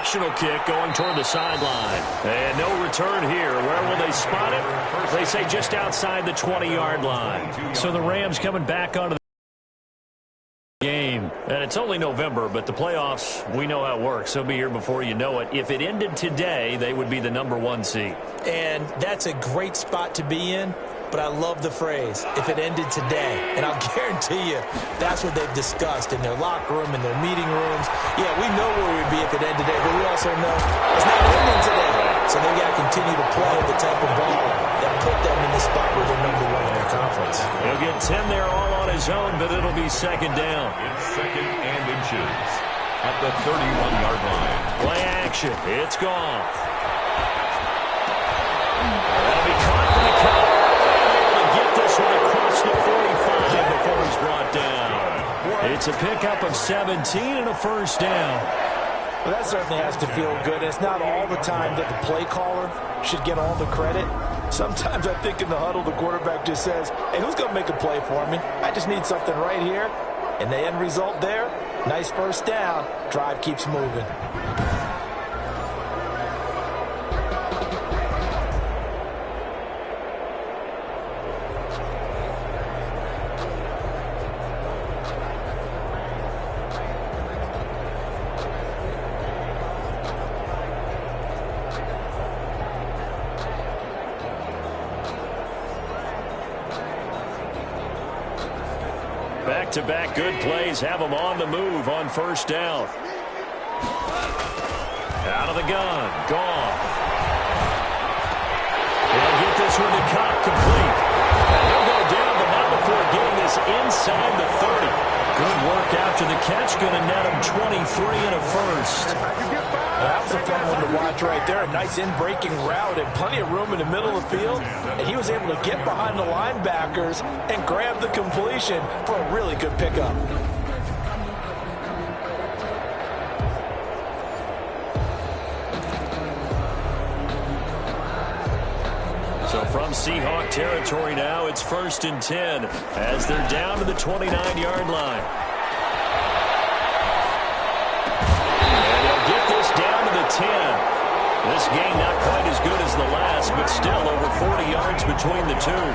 Directional kick going toward the sideline. And no return here. Where will they spot it? They say just outside the 20-yard line. So the Rams coming back onto the game. And it's only November, but the playoffs, we know how it works. They'll be here before you know it. If it ended today, they would be the #1 seed. And that's a great spot to be in. But I love the phrase, if it ended today. And I'll guarantee you, that's what they've discussed in their locker room, in their meeting rooms. Yeah, we know where we'd be if it ended today, but we also know it's not ending today. So they got to continue to play the type of ball that put them in the spot where they're #1 in their conference. He'll get 10 there all on his own, but it'll be second down. It's second and inches at the 31-yard line. Play action. It's gone. That'll be caught for the count. This one across the 45 before he's brought down. It's a pickup of 17 and a first down. Well, that certainly has to feel good. It's not all the time that the play caller should get all the credit. Sometimes I think in the huddle the quarterback just says, hey, who's going to make a play for me? I just need something right here. And the end result there, nice first down. Drive keeps moving. Back-to-back good plays have them on the move on first down. Out of the gun. Gone. They'll get this one to Cobb complete. And they'll go down, but not before getting this inside the 30. Good work after the catch. Going to net him 23 and a first. That was a fun one to watch right there. A nice in-breaking route and plenty of room in the middle of the field. And he was able to get behind the linebackers and grab the completion for a really good pickup. So from Seahawk territory now, it's 1st and 10 as they're down to the 29-yard line. Down to the 10. This game not quite as good as the last, but still over 40 yards between the two.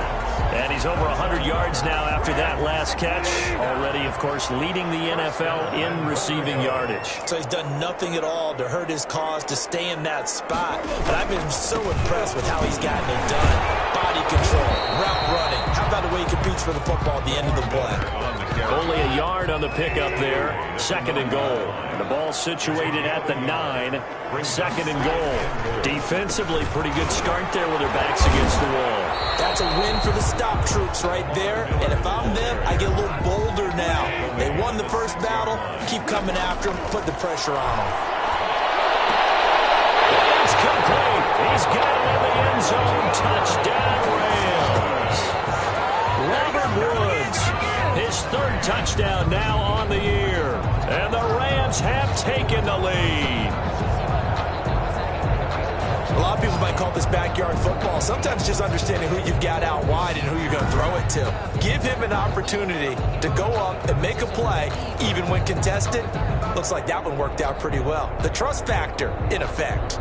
And he's over 100 yards now after that last catch. Already, of course, leading the NFL in receiving yardage. So he's done nothing at all to hurt his cause, to stay in that spot. But I've been so impressed with how he's gotten it done. Body control, route running. How about the way he competes for the football at the end of the play? Only a yard on the pickup there. 2nd and goal. The ball situated at the 9. 2nd and goal. Defensively, pretty good start there with their backs against the wall. That's a win for the stop troops right there. And if I'm them, I get a little bolder now. They won the first battle. Keep coming after them. Put the pressure on them. It's complete. He's got it in the end zone. Touchdown, Rams. Robert Woods. His 3rd touchdown now on the year. And the Rams have taken the lead. A lot of people might call this backyard football. Sometimes just understanding who you've got out wide and who you're going to throw it to. Give him an opportunity to go up and make a play, even when contested. Looks like that one worked out pretty well. The trust factor, in effect.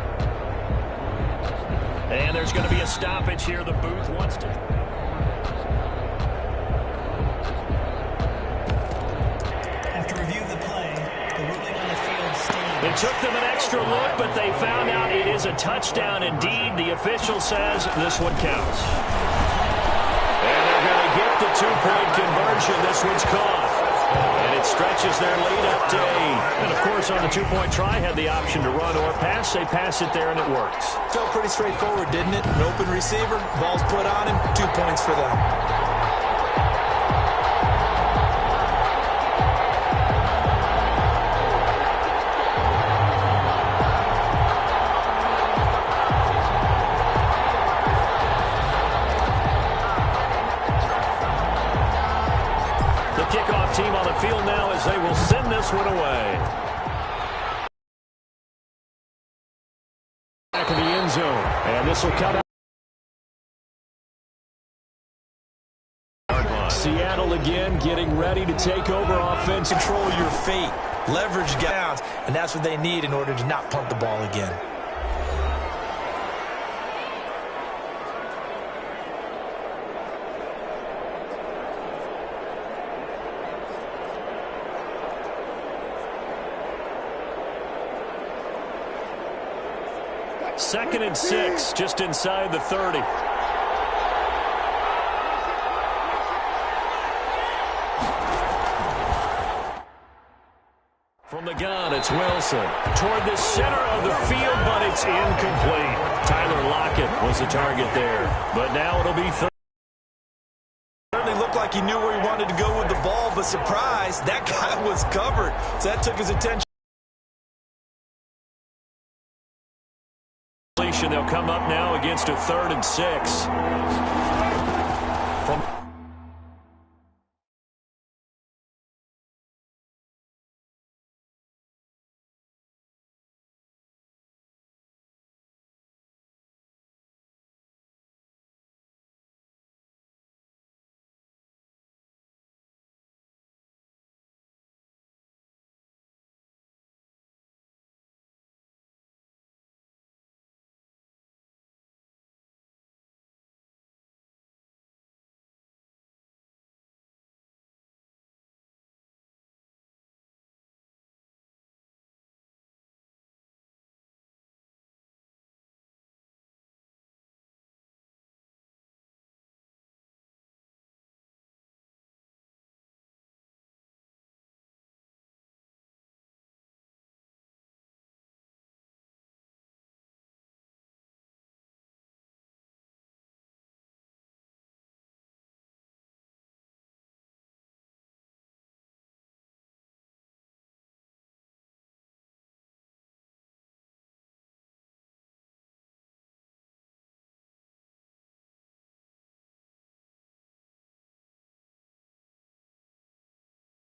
And there's going to be a stoppage here. The booth wants to... It took them an extra look, but they found out it is a touchdown indeed. The official says this one counts. And they're going to get the 2-point conversion. This one's caught. And it stretches their lead up to 8. And, of course, on the 2-point try, had the option to run or pass. They pass it there, and it works. Felt pretty straightforward, didn't it? An open receiver, ball's put on him, 2 points for them. Team on the field now as they will send this one away. Back in the end zone, and this will come out. Seattle again. again, getting ready to take over offense. Control your fate. Leverage downs, and that's what they need in order to not punt the ball again. Second and 6, just inside the 30. From the gun, it's Wilson. Toward the center of the field, but it's incomplete. Tyler Lockett was the target there. But now it'll be third. Certainly looked like he knew where he wanted to go with the ball, but surprise, that guy was covered. So that took his attention. They'll come up now against a 3rd and 6. From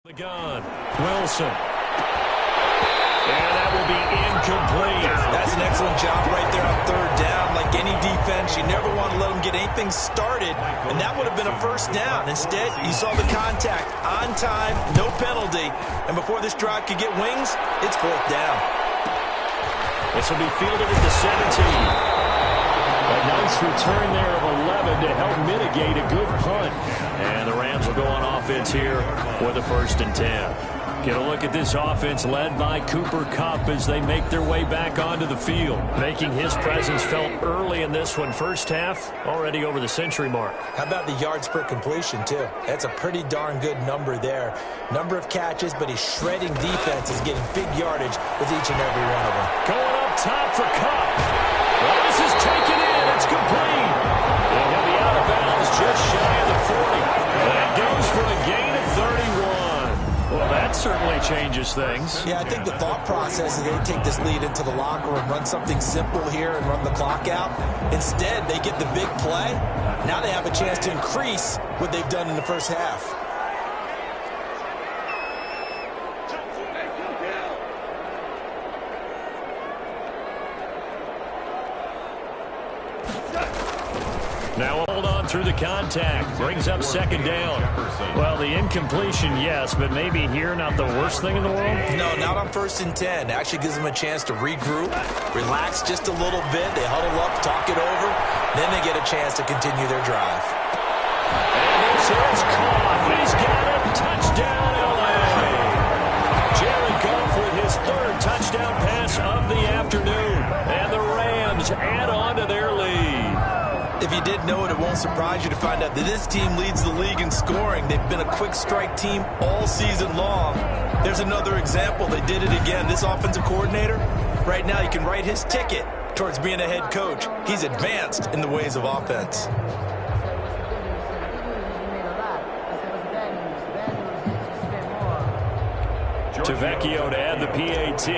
the gun, Wilson. And that will be incomplete. That's an excellent job right there on 3rd down. Like any defense, you never want to let them get anything started, and that would have been a 1st down. Instead, you saw the contact on time, no penalty, and before this drive could get wings, it's 4th down. This will be fielded at the 17. A nice return there of 11 to help mitigate a good punt. And the Rams will go on offense here for the 1st and 10. Get a look at this offense led by Cooper Kupp as they make their way back onto the field. Making his presence felt early in this one. First half, already over the century mark. How about the yards per completion, too? That's a pretty darn good number there. Number of catches, but his shredding defense is getting big yardage with each and every one of them. Going up top for Kupp. Well, this is taken in. It's complete. And he'll be out of bounds just shy of the 40. That goes for a gain of 31. Well, that certainly changes things. Yeah, I think the thought process is they take this lead into the locker room, run something simple here and run the clock out. Instead, they get the big play. Now they have a chance to increase what they've done in the first half. Now hold on through the contact. Brings up 2nd down. Well, the incompletion, yes, but maybe here not the worst thing in the world? No, not on 1st and 10. Actually gives them a chance to regroup, relax just a little bit. They huddle up, talk it over. Then they get a chance to continue their drive. And this is caught. He's got it. Touchdown, L.A. Jared Goff with his 3rd touchdown pass of the afternoon. And the Rams add on to their lead. If you didn't know it, it won't surprise you to find out that this team leads the league in scoring. They've been a quick strike team all season long. There's another example. They did it again. This offensive coordinator, right now you can write his ticket towards being a head coach. He's advanced in the ways of offense. Tavecchio to add the PAT.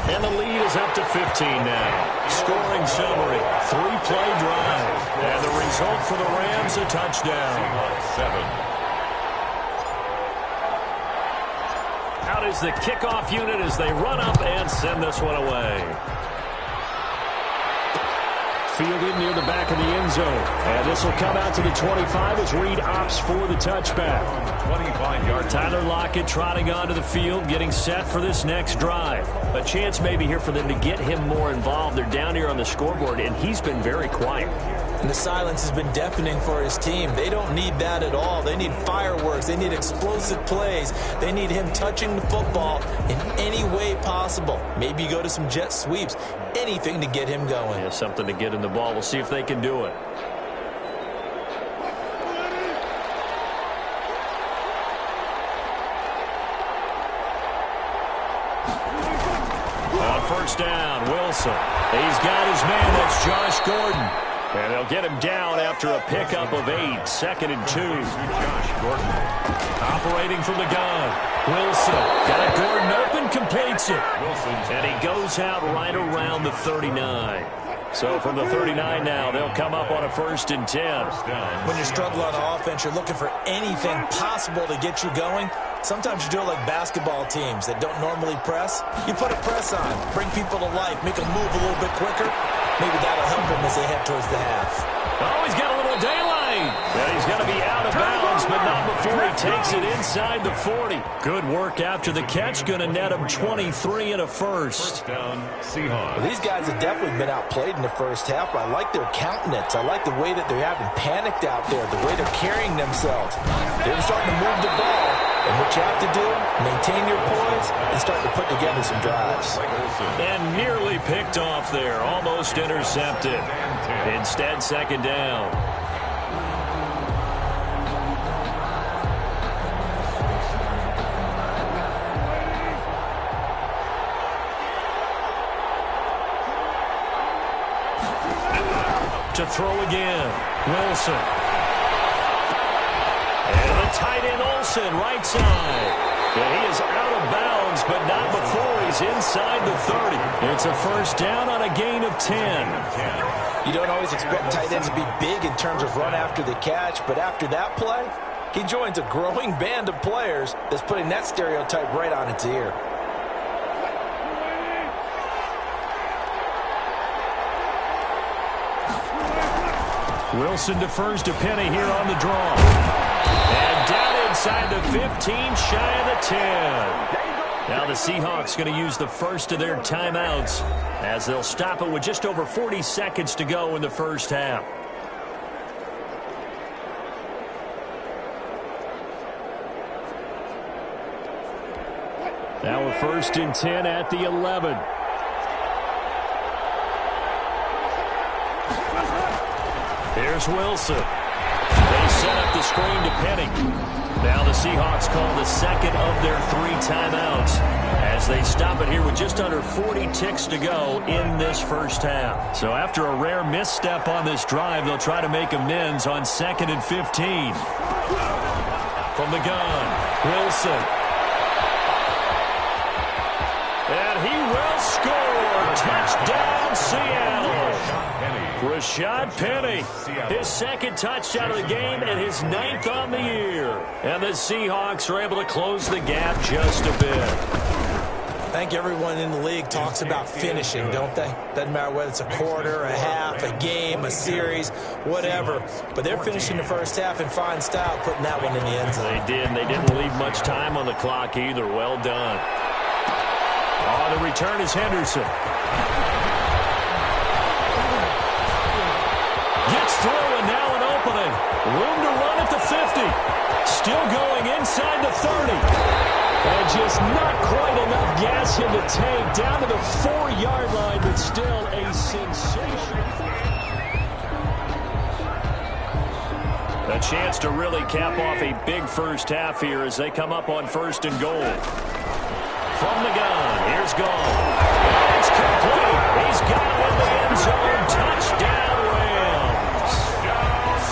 And the lead is up to 15 now. Scoring summary, 3-play drive. And the result for the Rams, a touchdown. Out is the kickoff unit as they run up and send this one away. Fielded near the back of the end zone. And this will come out to the 25 as Reed opts for the touchback. 25-yard. Tyler Lockett trotting onto the field, getting set for this next drive. A chance maybe here for them to get him more involved. They're down here on the scoreboard, and he's been very quiet. And the silence has been deafening for his team. They don't need that at all. They need fireworks. They need explosive plays. They need him touching the football in any way possible. Maybe go to some jet sweeps. Anything to get him going. Yeah, something to get in the ball. We'll see if they can do it. On first down, Wilson. He's got his man. That's Josh Gordon. And they'll get him down after a pickup of 8. 2nd and 2. Josh Gordon. Operating from the gun. Wilson got Gordon open, completes it. And he goes out right around the 39. So from the 39 now, they'll come up on a 1st and 10. When you're struggling on offense, you're looking for anything possible to get you going. Sometimes you do it like basketball teams that don't normally press. You put a press on, bring people to life, make them move a little bit quicker. Maybe that'll help him as they head towards the half. Oh, he's got a little daylight. And he's going to be out of bounds, but not before he takes it inside the 40. Good work after the catch. Going to net him 23 and a first. Down, Seahawks. Well, these guys have definitely been outplayed in the first half, but I like their countenance. I like the way that they're having panicked out there, the way they're carrying themselves. They're starting to move the ball. And what you have to do, maintain your poise and start to put together some drives. And nearly picked off there. Almost intercepted. Instead, 2nd down. To throw again. Wilson. And the tight end Olsen, right side. And he is out of bounds, but not before he's inside the 30. It's a 1st down on a gain of 10. You don't always expect tight ends to be big in terms of run after the catch, but after that play, he joins a growing band of players that's putting that stereotype right on its ear. Wilson defers to Penny here on the draw. And down inside the 15, shy of the 10. Now the Seahawks going to use the first of their timeouts as they'll stop it with just over 40 seconds to go in the first half. Now we're 1st and 10 at the 11. Here's Wilson. They set up the screen to Penny. Now the Seahawks call the 2nd of their 3 timeouts as they stop it here with just under 40 ticks to go in this first half. So after a rare misstep on this drive, they'll try to make amends on 2nd and 15. From the gun, Wilson. And he will score. Touchdown, Seattle. Rashad Penny, his 2nd touchdown of the game and his 9th on the year. And the Seahawks are able to close the gap just a bit. I think everyone in the league talks about finishing, don't they? Doesn't matter whether it's a quarter, a half, a game, a series, whatever. But they're finishing the first half in fine style, putting that one in the end zone. They did, and they didn't leave much time on the clock either. Well done. On the return is Henderson. Gets through, and now an opening. Room to run at the 50. Still going inside the 30. And just not quite enough gas in the tank. Down to the 4-yard line, but still a sensation. A chance to really cap off a big first half here as they come up on 1st and goal. From the gun, here's Gall. It's complete. He's got it in the end zone. Touchdown, Rams.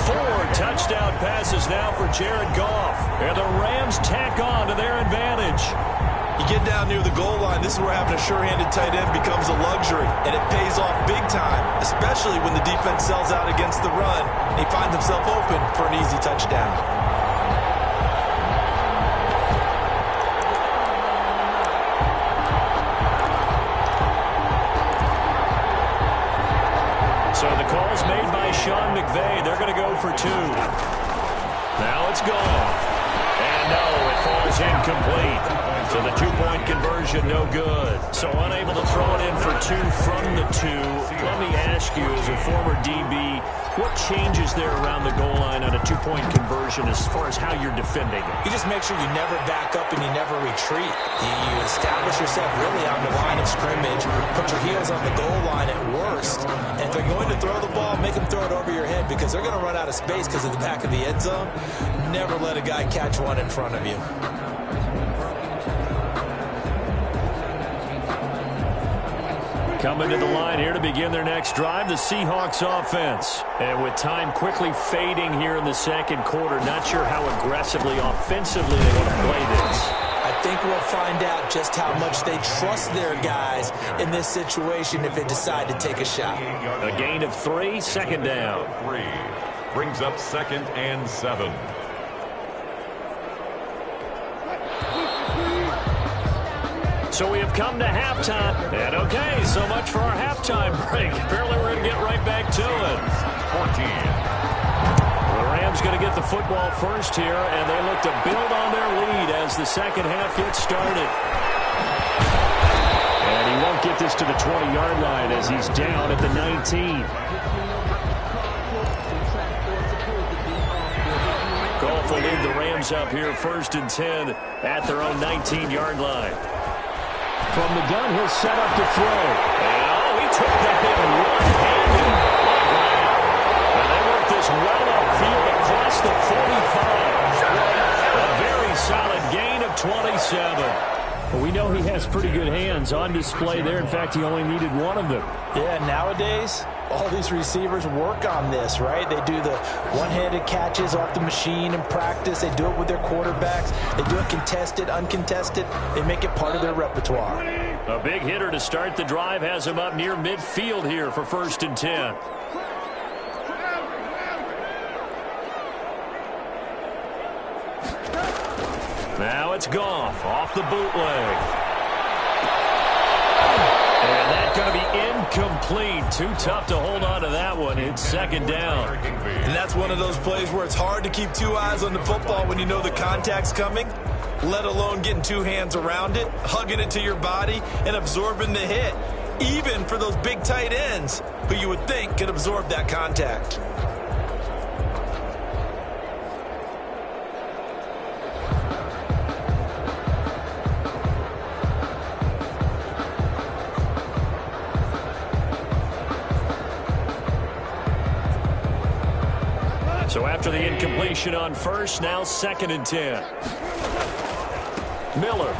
4 touchdown passes now for Jared Goff. And the Rams tack on to their advantage. You get down near the goal line, this is where having a sure-handed tight end becomes a luxury. And it pays off big time, especially when the defense sells out against the run. And he finds himself open for an easy touchdown. So the 2. Now it's gone. And no, it falls incomplete. So the two-point conversion, no good. So unable to throw it in for 2 from the 2. Let me ask you, as a former DB, what changes there around the goal line on a two-point conversion as far as how you're defending it? You just make sure you never back up and you never retreat. You establish yourself really on the line of scrimmage, put your heels on the goal line at worst, and if they're going to throw the ball, make them throw it over your head because they're going to run out of space because of the back of the end zone. Never let a guy catch one in front of you. Coming to the line here to begin their next drive, the Seahawks offense. And with time quickly fading here in the second quarter, not sure how aggressively, offensively they want to play this. I think we'll find out just how much they trust their guys in this situation if they decide to take a shot. A gain of 3, second down. 3 brings up 2nd and 7. So we have come to halftime. And okay, so much for our halftime break. Apparently we're going to get right back to it. 14. The Rams going to get the football first here, and they look to build on their lead as the second half gets started. And he won't get this to the 20-yard line as he's down at the 19. Goff will lead the Rams up here 1st and 10 at their own 19-yard line. From the gun, he'll set up to throw. And, oh, he took that in one-handed. And they work this well upfield across the 45. A very solid gain of 27. Well, we know he has pretty good hands on display there. In fact, he only needed one of them. Yeah, nowadays, all these receivers work on this, right? They do the one-handed catches off the machine in practice. They do it with their quarterbacks. They do it contested, uncontested. They make it part of their repertoire. A big hitter to start the drive has him up near midfield here for 1st and 10. Now it's Goff off the bootleg. And that's going to be incomplete. Too tough to hold on to that one. It's 2nd down. And that's one of those plays where it's hard to keep 2 eyes on the football when you know the contact's coming, let alone getting 2 hands around it, hugging it to your body, and absorbing the hit, even for those big tight ends who you would think could absorb that contact. So after the incompletion on first, now 2nd and 10. Miller.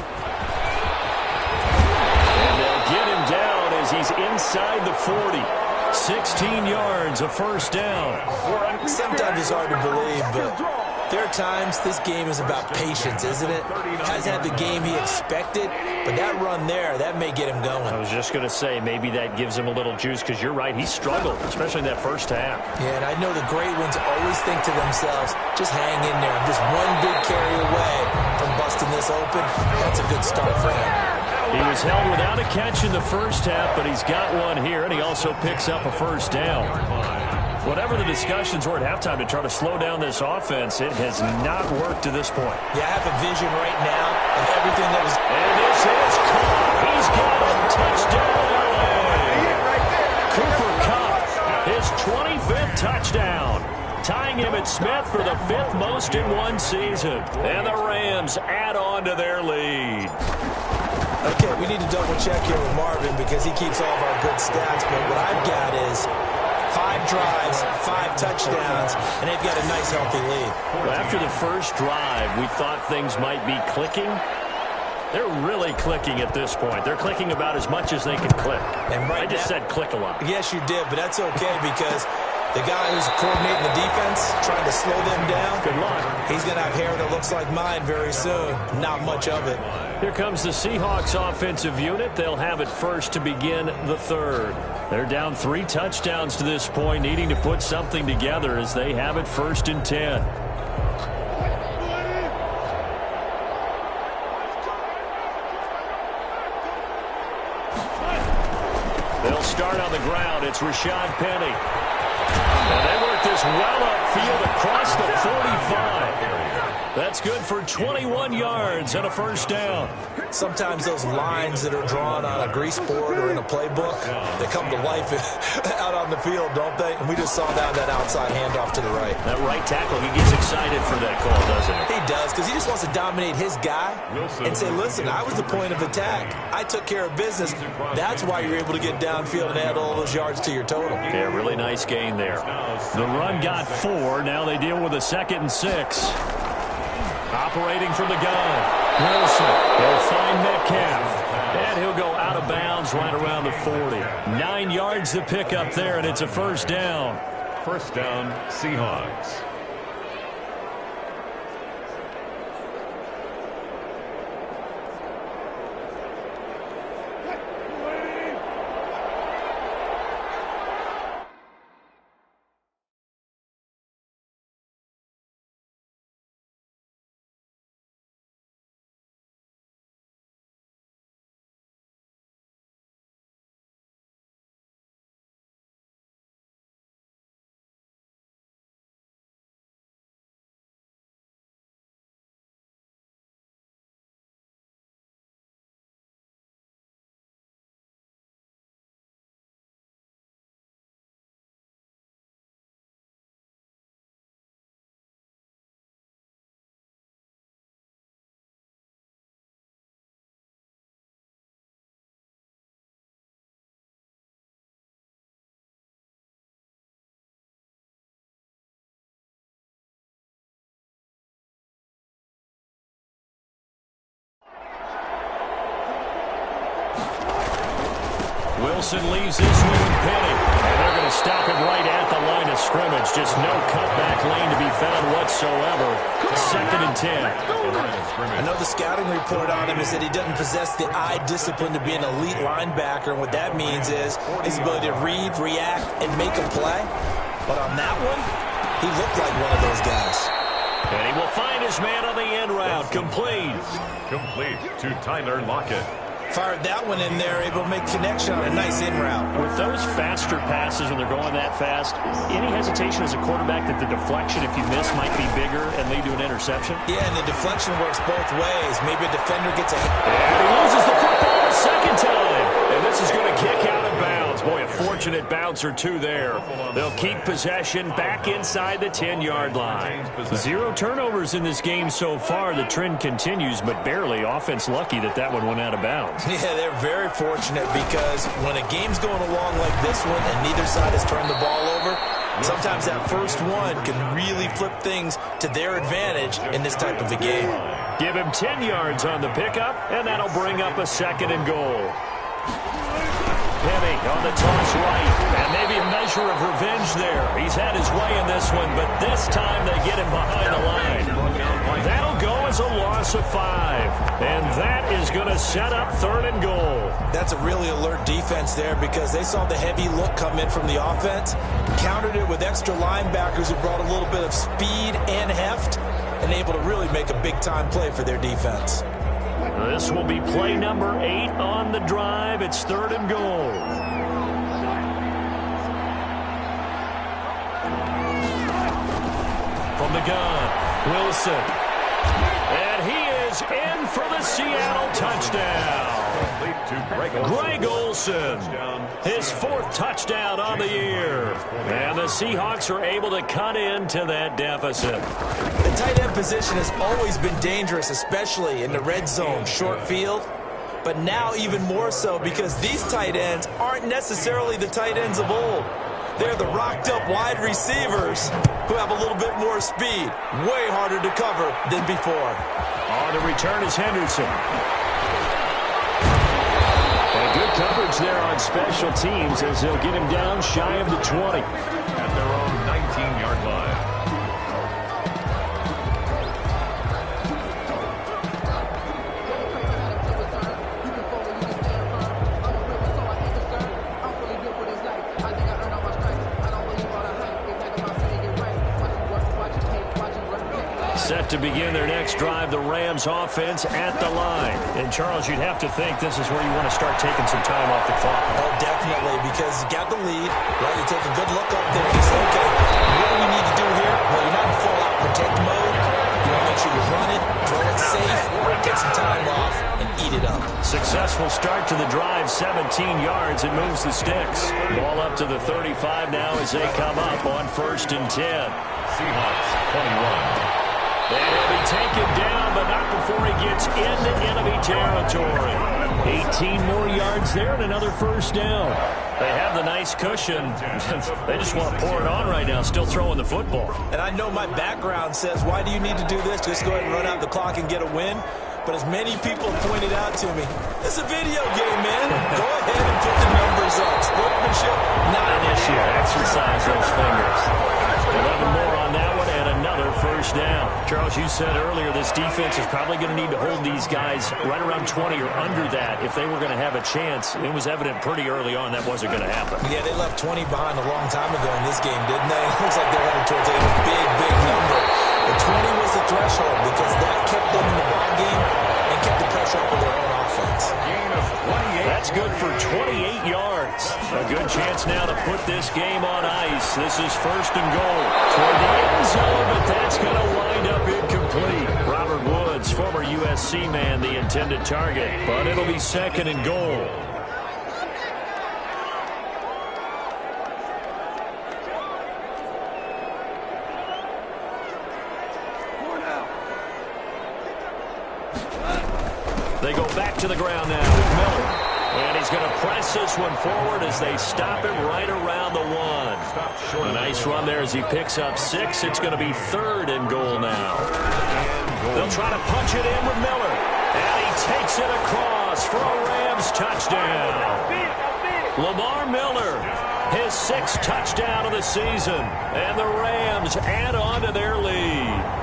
And they'll get him down as he's inside the 40. 16 yards, a first down. Sometimes it's hard to believe, but there are times this game is about patience, isn't it? Hasn't had the game he expected, but that run there, that may get him going. I was just going to say, maybe that gives him a little juice, because you're right, he struggled, especially in that first half. Yeah, and I know the great ones always think to themselves, just hang in there. I'm just one big carry away from busting this open. That's a good start for him. He was held without a catch in the first half, but he's got one here, and he also picks up a first down. Whatever the discussions were at halftime to try to slow down this offense, it has not worked to this point. Yeah, I have a vision right now of everything that was... And this is Cup. He's got a touchdown. Cooper Kupp, his 25th touchdown, tying him at Smith for the 5th most in one season. And the Rams add on to their lead. Okay, we need to double-check here with Marvin because he keeps all of our good stats, but what I've got is 5 drives, 5 touchdowns, and they've got a nice, healthy lead. Well, after the first drive, we thought things might be clicking. They're really clicking at this point. They're clicking about as much as they can click. And right I just said click a lot. Yes, you did, but that's okay because the guy who's coordinating the defense, trying to slow them down, good luck. He's going to have hair that looks like mine very soon. Not much of it. Here comes the Seahawks offensive unit. They'll have it first to begin the 3rd. They're down 3 touchdowns to this point, needing to put something together as they have it 1st and 10. They'll start on the ground. It's Rashad Penny. And they work take this well upfield across the 45. That's good for 21 yards and a first down. Sometimes those lines that are drawn on a grease board or in a playbook, they come to life out on the field, don't they? And we just saw that outside handoff to the right. That right tackle, he gets excited for that call, doesn't he? He does, because he just wants to dominate his guy and say, listen, I was the point of attack. I took care of business. That's why you're able to get downfield and add all those yards to your total. Yeah, really nice gain there. The run got 4. Now they deal with a 2nd and 6. Operating from the gun. Wilson. He'll find Metcalf. And he'll go out of bounds right around the 40. 9 yards to pick up there, and it's a first down. First down, Seahawks. Wilson leaves this one pinning, and they're going to stop him right at the line of scrimmage. Just no cutback lane to be found whatsoever. 2nd and 10. I know the scouting report on him is that he doesn't possess the eye discipline to be an elite linebacker, and what that means is his ability to read, react, and make a play. But on that one, he looked like one of those guys. And he will find his man on the end route. Complete. Complete to Tyler Lockett. Fired that one in there, able to make connection on a nice in route. With those faster passes when they're going that fast, any hesitation as a quarterback that the deflection, if you miss, might be bigger and lead to an interception? Yeah, and the deflection works both ways. Maybe a defender gets a hit. And he loses the football a second time. And this is going to kick out of bounds. Boy, a fortunate bounce or two there. They'll keep possession back inside the 10-yard line. 0 turnovers in this game so far. The trend continues, but barely. Offense lucky that one went out of bounds. Yeah, they're very fortunate because when a game's going along like this one and neither side has turned the ball over, sometimes that first one can really flip things to their advantage in this type of a game. Give him 10 yards on the pickup, and that'll bring up a 2nd and goal. Penny on the toss right, and maybe a measure of revenge there. He's had his way in this one, but this time they get him behind the line. That'll go as a loss of 5, and that is going to set up 3rd and goal. That's a really alert defense there because they saw the heavy look come in from the offense, countered it with extra linebackers who brought a little bit of speed and heft, and able to really make a big-time play for their defense. This will be play number 8 on the drive. It's 3rd and goal. From the gun, Wilson. And he is in for the Seattle touchdown. Greg Olsen, his 4th touchdown on the year. And the Seahawks are able to cut into that deficit. The tight end position has always been dangerous, especially in the red zone, short field. But now even more so because these tight ends aren't necessarily the tight ends of old. They're the rocked-up wide receivers who have a little bit more speed. Way harder to cover than before. On the return is Henderson. And good coverage there on special teams as they'll get him down shy of the 20. At their own 19-yard line. Set to begin their next drive, the Rams offense at the line. And, Charles, you'd have to think this is where you want to start taking some time off the clock. Oh, definitely, because you got the lead, right? You take a good look up there and you say, okay, what do we need to do here? Well, you're not in full-out protect mode. You want to make sure you run it, throw it safe, get some time off, and eat it up. Successful start to the drive, 17 yards. It moves the sticks. Ball up to the 35 now as they come up on 1st and 10. Seahawks 21. And he'll be taken down, but not before he gets into enemy territory. 18 more yards there and another 1st down. They have the nice cushion. They just want to pour it on right now, still throwing the football. And I know my background says, why do you need to do this? Just go ahead and run out the clock and get a win. But as many people pointed out to me, it's a video game, man. Go ahead and put the numbers up. Sportsmanship, not an issue. Exercise those fingers. 11 more on that one and another 1st down. Charles, you said earlier this defense is probably going to need to hold these guys right around 20 or under that if they were going to have a chance. It was evident pretty early on that wasn't going to happen. Yeah, they left 20 behind a long time ago in this game, didn't they? It looks like they're headed towards a big, big number. The 20 was the threshold because that kept them in the ball game and kept the pressure up with their own offense. That's good for 28 yards. A good chance now to put this game on ice. This is 1st and goal toward the end zone, but that's going to wind up incomplete. Robert Woods, former USC man, the intended target, but it'll be 2nd and goal. They go back to the ground now with Miller. And he's going to press this one forward as they stop him right around the 1. A nice run there as he picks up 6. It's going to be 3rd and goal now. They'll try to punch it in with Miller. And he takes it across for a Rams touchdown. Lamar Miller, his 6th touchdown of the season. And the Rams add on to their lead.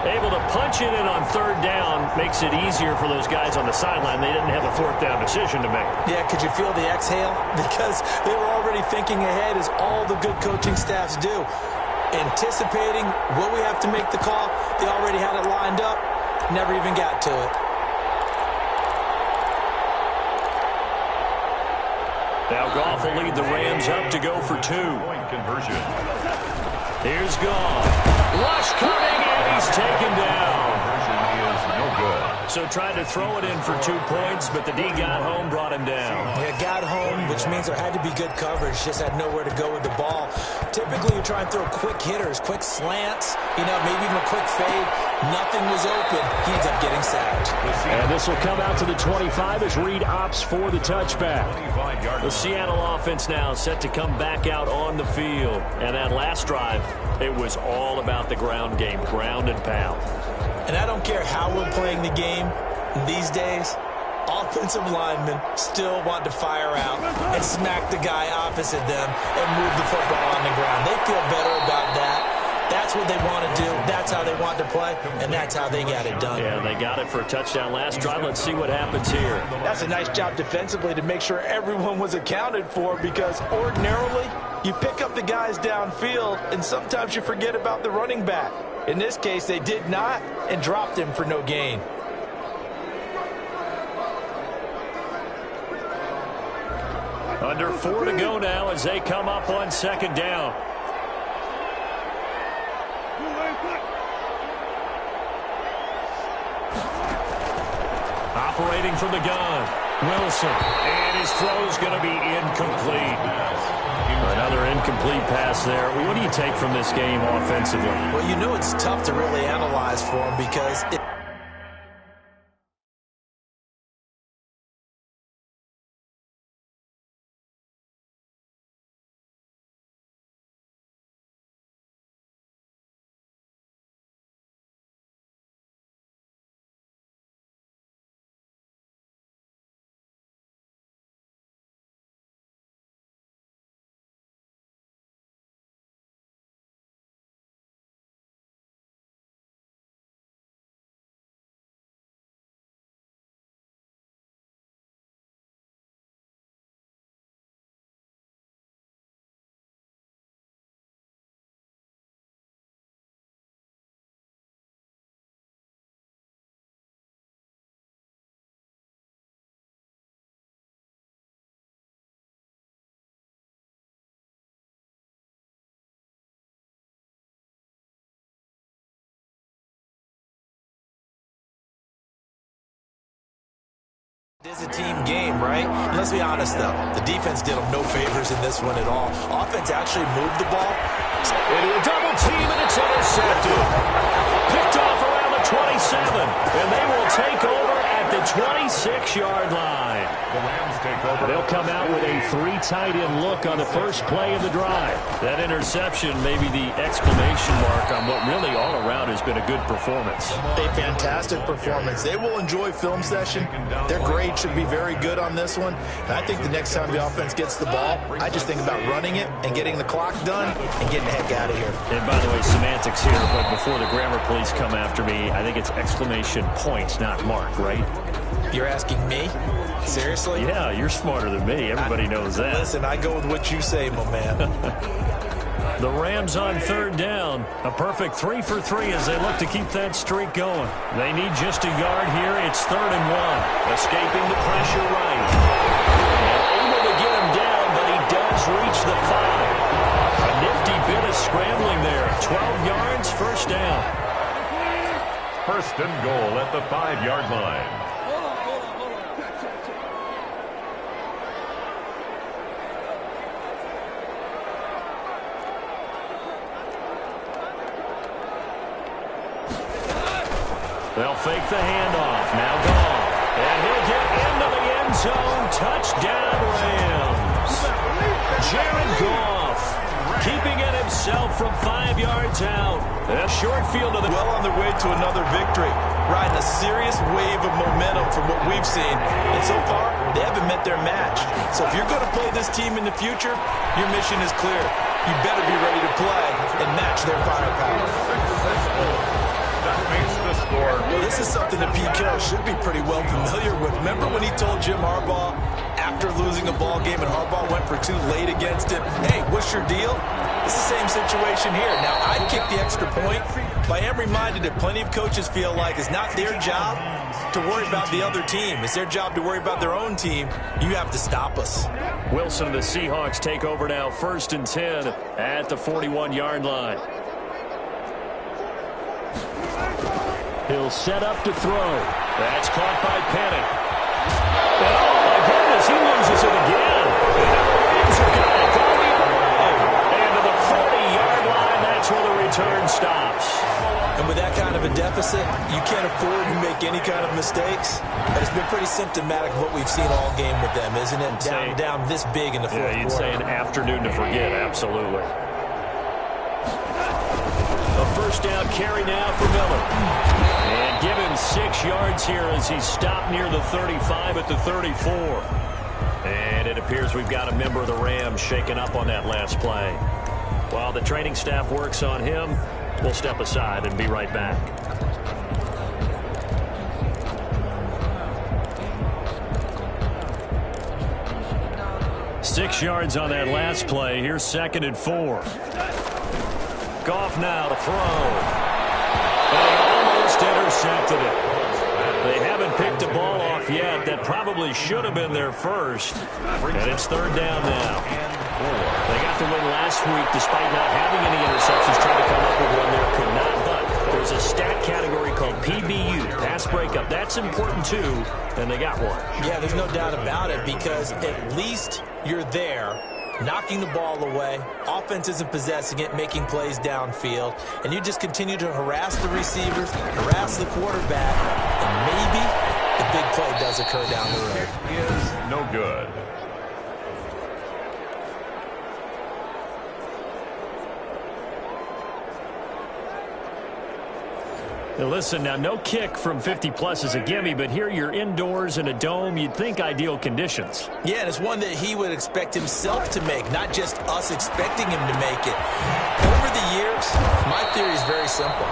Able to punch it in on 3rd down makes it easier for those guys on the sideline. They didn't have a 4th down decision to make. Yeah, could you feel the exhale? Because they were already thinking ahead, as all the good coaching staffs do. Anticipating, will we have to make the call? They already had it lined up. Never even got to it. Now Goff will lead the Rams up to go for 2. Point conversion. Here's Goff. Rush coming, and he's taken down. Conversion is no good. So tried to throw it in for 2 points, but the D got home, brought him down. Yeah, got home, which means there had to be good coverage. Just had nowhere to go with the ball. Typically, you try and throw quick hitters, quick slants, maybe even a quick fade. Nothing was open. He ends up getting sacked. And this will come out to the 25 as Reed opts for the touchback. The Seattle offense now set to come back out on the field. And that last drive, it was all about the ground game, ground and pound. And I don't care how we're playing the game these days, offensive linemen still want to fire out and smack the guy opposite them and move the football on the ground. They feel better about that. That's what they want to do. That's how they want to play, and that's how they got it done. Yeah, they got it for a touchdown last drive. Let's see what happens here. That's a nice job defensively to make sure everyone was accounted for, because ordinarily you pick up the guys downfield, and sometimes you forget about the running back. In this case, they did not and dropped him for no gain. Under 4 to go now as they come up on 2nd down. Operating from the gun, Wilson. And his throw's going to be incomplete. Another incomplete pass there. What do you take from this game offensively? Well, it's tough to really analyze for him because It is a team game, right? Let's be honest, though. The defense did them no favors in this one at all. Offense actually moved the ball. Into a double team, and it's intercepted. Picked off around the 27, and they will take over at the 26-yard line. The Rams take over. They'll come out with a 3 tight end look on the first play of the drive. That interception may be the exclamation mark on what really all around has been a good performance. A fantastic performance. They will enjoy film session. Their grade should be very good on this one. And I think the next time the offense gets the ball, I just think about running it and getting the clock done and getting the heck out of here. And by the way, semantics here, but before the grammar police come after me, I think it's exclamation point, not mark, right? You're asking me? Seriously? Yeah, you're smarter than me. Everybody knows that. Listen, I go with what you say, my man. The Rams on third down. A perfect 3 for 3 as they look to keep that streak going. They need just a yard here. It's 3rd and 1. Escaping the pressure right. And able to get him down, but he does reach the 5. A nifty bit of scrambling there. 12 yards, first down. First and goal at the 5-yard line. They'll fake the handoff. Now Goff. And he'll get into the end zone. Touchdown, Rams. Jared Goff keeping it himself from 5 yards out. A short field of the... Well on their way to another victory. Riding a serious wave of momentum from what we've seen. And so far, they haven't met their match. So if you're going to play this team in the future, your mission is clear. You better be ready to play and match their firepower. That makes the score. Well, this is something that Pete Carroll should be pretty well familiar with. Remember when he told Jim Harbaugh after losing a ball game and Harbaugh went for 2 late against him, hey, what's your deal? It's the same situation here. Now, I'd kick the extra point, but I am reminded that plenty of coaches feel like it's not their job to worry about the other team. It's their job to worry about their own team. You have to stop us. Wilson and the Seahawks take over now, 1st and 10 at the 41-yard line. He'll set up to throw. That's caught by Panic. Oh, my goodness, he loses it again. And the Rams have got it all the way. And to the 40-yard line, that's where the return stops. And with that kind of a deficit, you can't afford to make any kind of mistakes. But it's been pretty symptomatic of what we've seen all game with them, isn't it? Down this big in the fourth quarter. You'd say an afternoon to forget, absolutely. A first down carry now for Miller. And given 6 yards here as he's stopped near the 35 at the 34. And it appears we've got a member of the Rams shaken up on that last play. While the training staff works on him, we'll step aside and be right back. Six yards on that last play. Here's 2nd and 4. Goff now to throw. Intercepted it. They haven't picked the ball off yet. That probably should have been their first. And it's 3rd down now. They got the win last week despite not having any interceptions. Trying to come up with one there, could not. But there's a stat category called PBU, pass breakup. That's important too, and they got one. Yeah, there's no doubt about it because at least you're there, knocking the ball away. Offense isn't possessing it, making plays downfield. And you just continue to harass the receivers, harass the quarterback, and maybe the big play does occur down the road. It is no good. Now listen, now no kick from 50-plus is a gimme, but here you're indoors in a dome. You'd think ideal conditions. Yeah, and it's one that he would expect himself to make, not just us expecting him to make it. Over the years, my theory is very simple.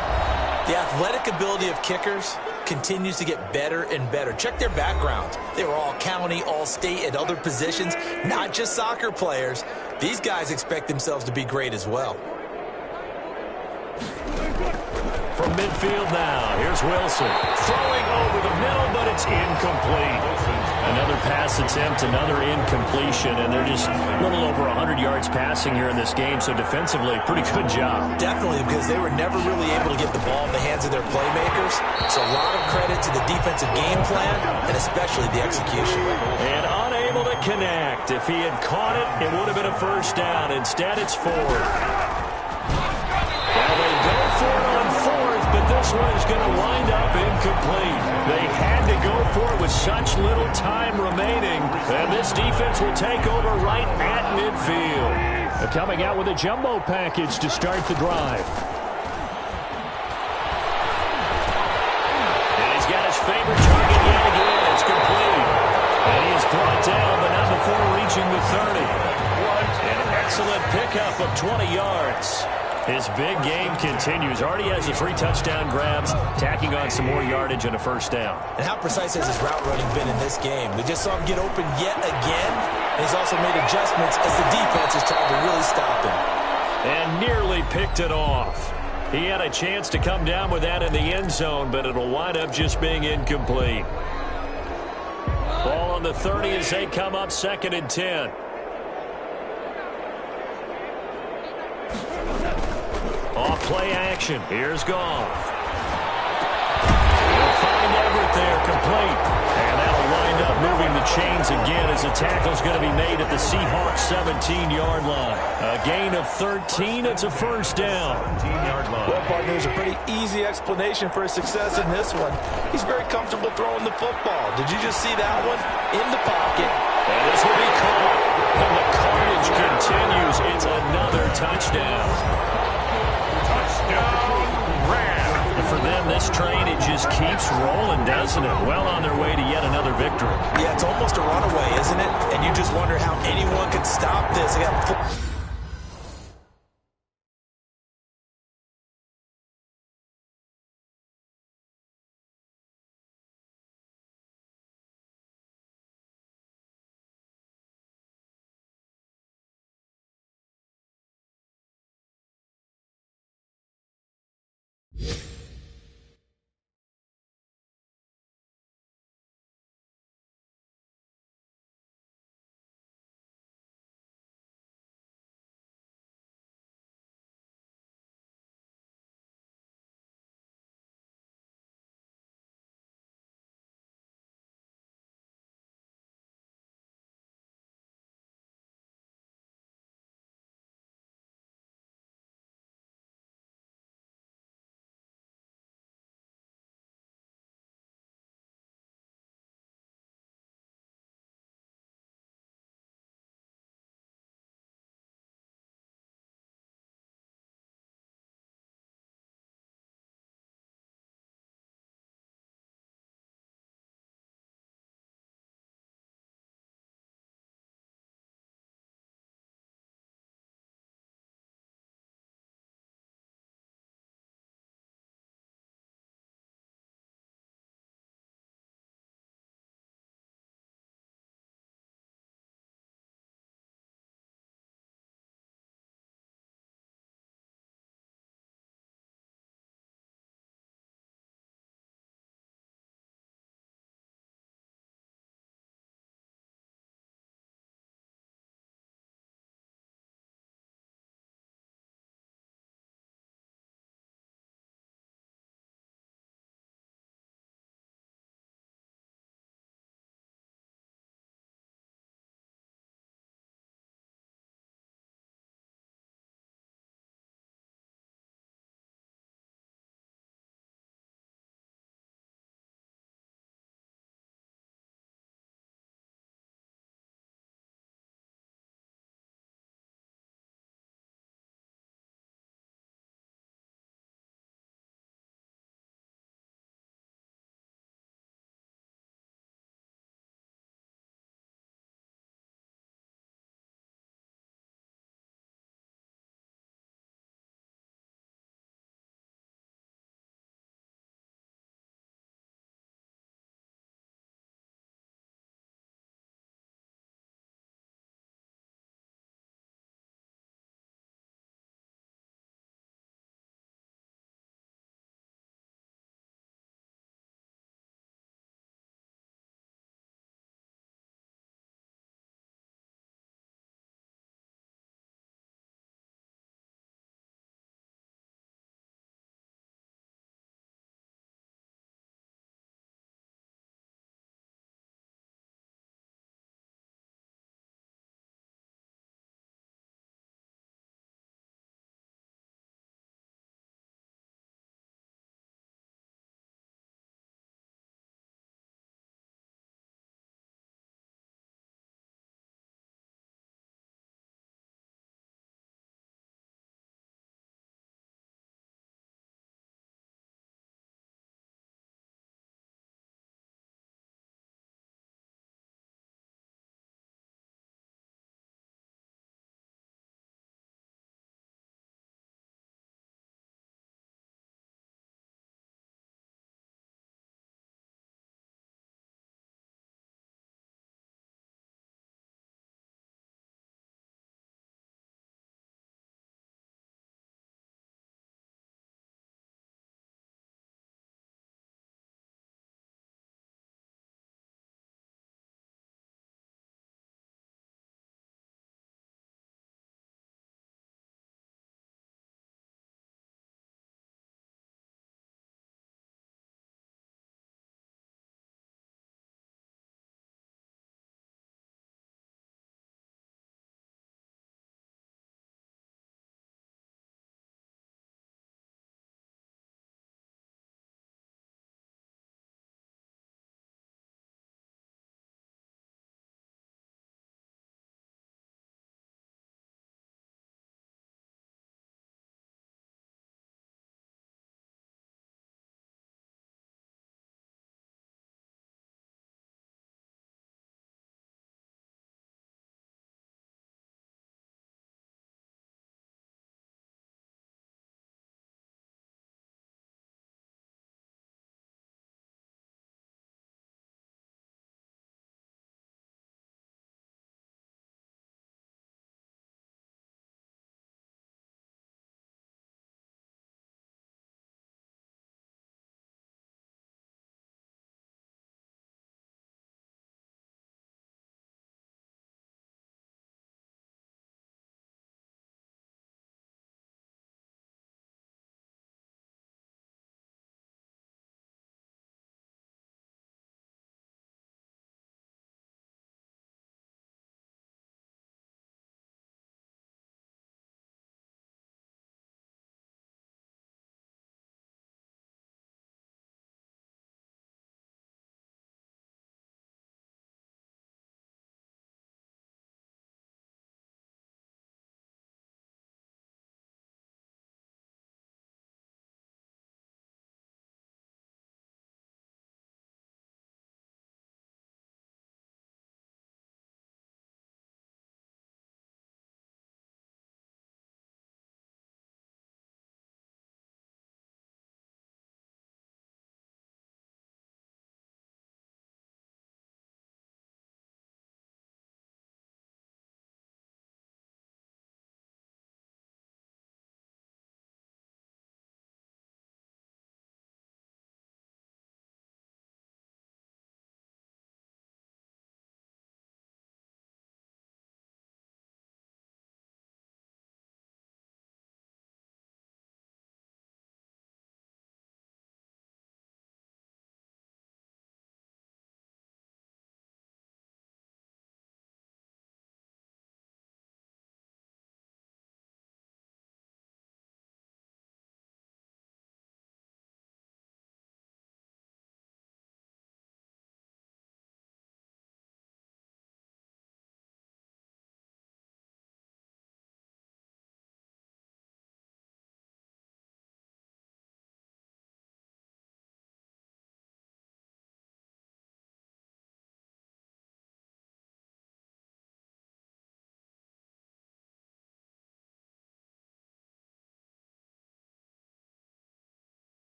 The athletic ability of kickers continues to get better and better. Check their backgrounds. They were all county, all state, at other positions, not just soccer players. These guys expect themselves to be great as well. From midfield now, here's Wilson. Throwing over the middle, but it's incomplete. Another pass attempt, another incompletion, and they're just a little over 100 yards passing here in this game, so defensively, pretty good job. Definitely, because they were never really able to get the ball in the hands of their playmakers. So a lot of credit to the defensive game plan, and especially the execution. And unable to connect. If he had caught it, it would have been a first down. Instead, it's fourth. Well, they go for it on fourth, but this one is going to wind up incomplete. They had to go for it with such little time remaining, and this defense will take over right at midfield. They're coming out with a jumbo package to start the drive. And he's got his favorite target yet again. It's complete. And he is brought down, but not before reaching the 30. An excellent pickup of 20 yards. His big game continues. Already has the 3 touchdown grabs, tacking on some more yardage and a first down. And how precise has his route running been in this game? We just saw him get open yet again. And he's also made adjustments as the defense has tried to really stop him. And nearly picked it off. He had a chance to come down with that in the end zone, but it'll wind up just being incomplete. Ball on the 30 as they come up 2nd and 10. Off play action. Here's Goff. He'll find Everett there, complete. And that'll wind up moving the chains again as the tackle's going to be made at the Seahawks 17-yard line. A gain of 13. It's a first down. 17-yard line. Well, partner, there's a pretty easy explanation for his success in this one. He's very comfortable throwing the football. Did you just see that one? In the pocket. And this will be caught. And the carnage continues. It's another touchdown. Touchdown, Rams. And for them, this train, it just keeps rolling, doesn't it? Well on their way to yet another victory. Yeah, it's almost a runaway, isn't it? And you just wonder how anyone could stop this. They got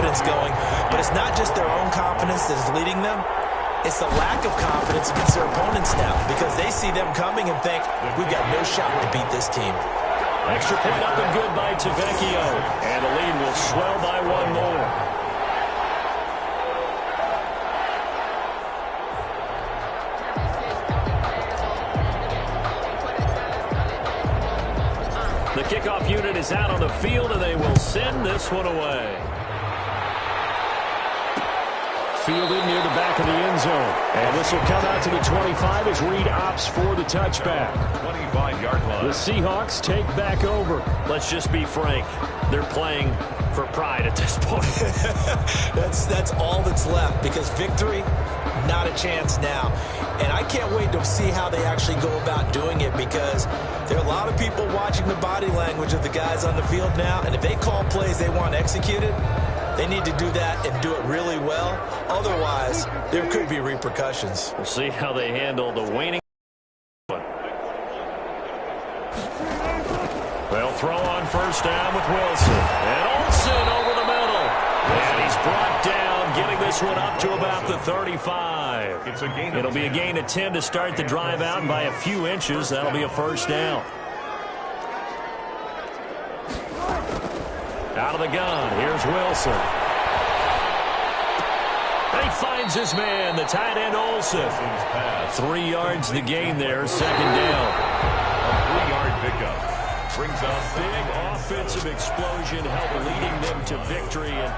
confidence going, but it's not just their own confidence that's leading them. It's the lack of confidence against their opponents now because they see them coming and think, we've got no shot to beat this team. Extra point up and good by Tavecchio. And the lead will swell by one more. The kickoff unit is out on the field, and they will send this one away. Fielded near the back of the end zone. And this will come out to the 25 as Reed opts for the touchback. 25-yard line. The Seahawks take back over. Let's just be frank. They're playing for pride at this point. That's all that's left because victory, not a chance now. And I can't wait to see how they actually go about doing it because there are a lot of people watching the body language of the guys on the field now. And if they call plays they want executed, they need to do that and do it really well. Otherwise, there could be repercussions. We'll see how they handle the waning. They'll throw on first down with Wilson. And Olsen over the middle. And he's brought down, getting this one up to about the 35. It'll be a gain of 10 to start the drive out, and by a few inches, that'll be a first down. Out of the gun, here's Wilson. And he finds his man, the tight end Olsen. 3 yards the gain there, second down. A 3-yard pickup. Brings up Big offensive explosion, help leading them to victory. And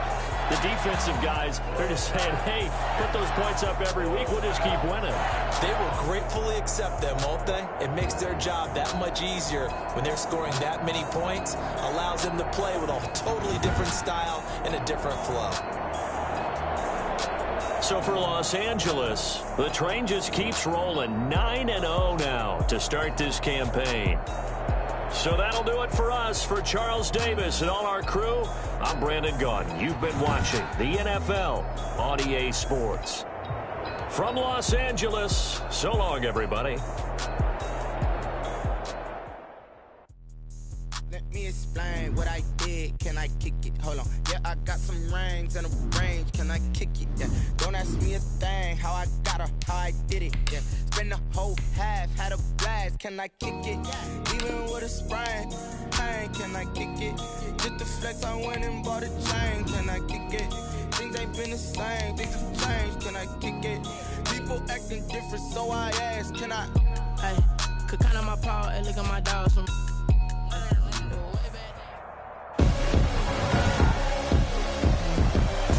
the defensive guys, they're just saying, hey, put those points up every week, we'll just keep winning. They will gratefully accept them, won't they? It makes their job that much easier when they're scoring that many points. Allows them to play with a totally different style and a different flow. So for Los Angeles, the train just keeps rolling. 9-0 now to start this campaign. So that'll do it for us. For Charles Davis and all our crew, I'm Brandon Gaudin. You've been watching the NFL on EA Sports. From Los Angeles, so long, everybody. Let me explain what I did. Can I kick it? Hold on. Yeah, I got some rings and a range. Can I kick it? Yeah. Don't ask me a thing. How I got her, how I did it. Yeah. Spend the whole half, had a blast. Can I kick it? Even with a sprain, pain. Can I kick it? Just the flex, I went and bought a chain. Can I kick it? Things ain't been the same. Things have changed. Can I kick it? People acting different, so I ask. Can I? Hey, could count on my paw and look at my dogs from.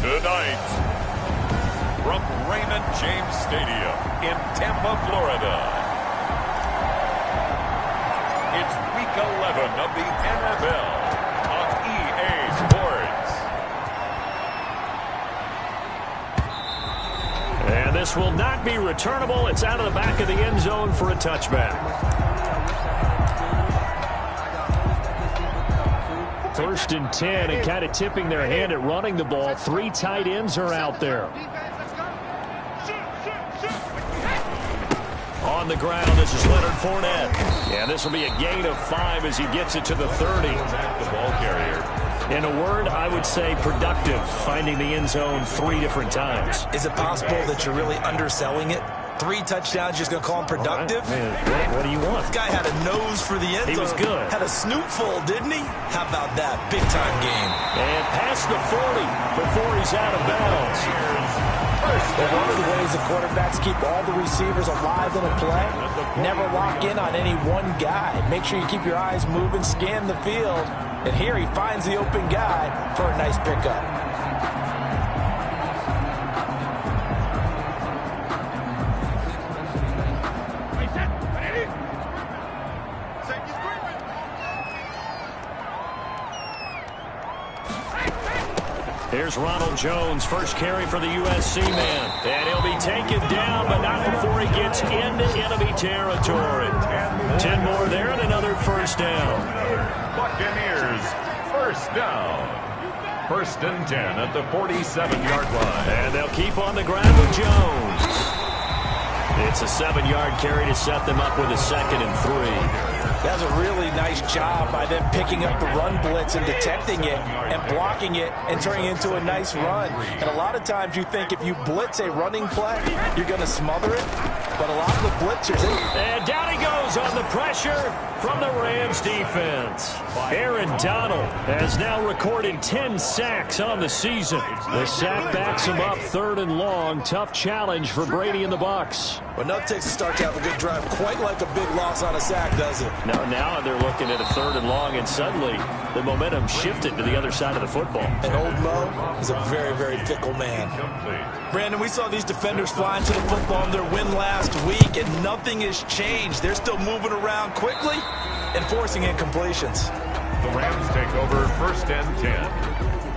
tonight from Raymond James Stadium in Tampa, Florida. It's Week 11 of the NFL on EA Sports. And this will not be returnable. It's out of the back of the end zone for a touchback. First and 10, and kind of tipping their hand at running the ball. 3 tight ends are out there. On the ground, this is Leonard Fournette. Yeah, this will be a gain of 5 as he gets it to the 30. The ball carrier. In a word, I would say productive, finding the end zone 3 different times. Is it possible that you're really underselling it? 3 touchdowns, just going to call him productive? Right, man, what do you want? This guy had a nose for the end zone. He was good. Had a snoot full, didn't he? How about that? Big-time game. And past the 40 before he's out of bounds. Well, one of the ways the quarterbacks keep all the receivers alive in a play, never lock in on any one guy. Make sure you keep your eyes moving, scan the field. And here he finds the open guy for a nice pickup. Here's Ronald Jones, first carry for the USC man. And he'll be taken down, but not before he gets into enemy territory. 10 more there and another first down. Buccaneers, first down. First and 10 at the 47-yard line. And they'll keep on the ground with Jones. It's a 7-yard carry to set them up with a 2nd and 3. That's a really nice job by them picking up the run blitz and detecting it and blocking it and turning it into a nice run. And a lot of times you think if you blitz a running play, you're going to smother it. But a lot of the blitzers... And down he goes on the pressure from the Rams defense. Aaron Donald has now recorded 10 sacks on the season. The sack backs him up 3rd and long. Tough challenge for Brady and the Bucs. Well, nothing takes a start to have a good drive quite like a big loss on a sack, does it? Now they're looking at a 3rd and long, and suddenly the momentum shifted to the other side of the football. And old Mo is a very, very fickle man. Brandon, we saw these defenders fly into the football in their win last week, and nothing has changed. They're still moving around quickly and forcing incompletions. The Rams take over 1st and 10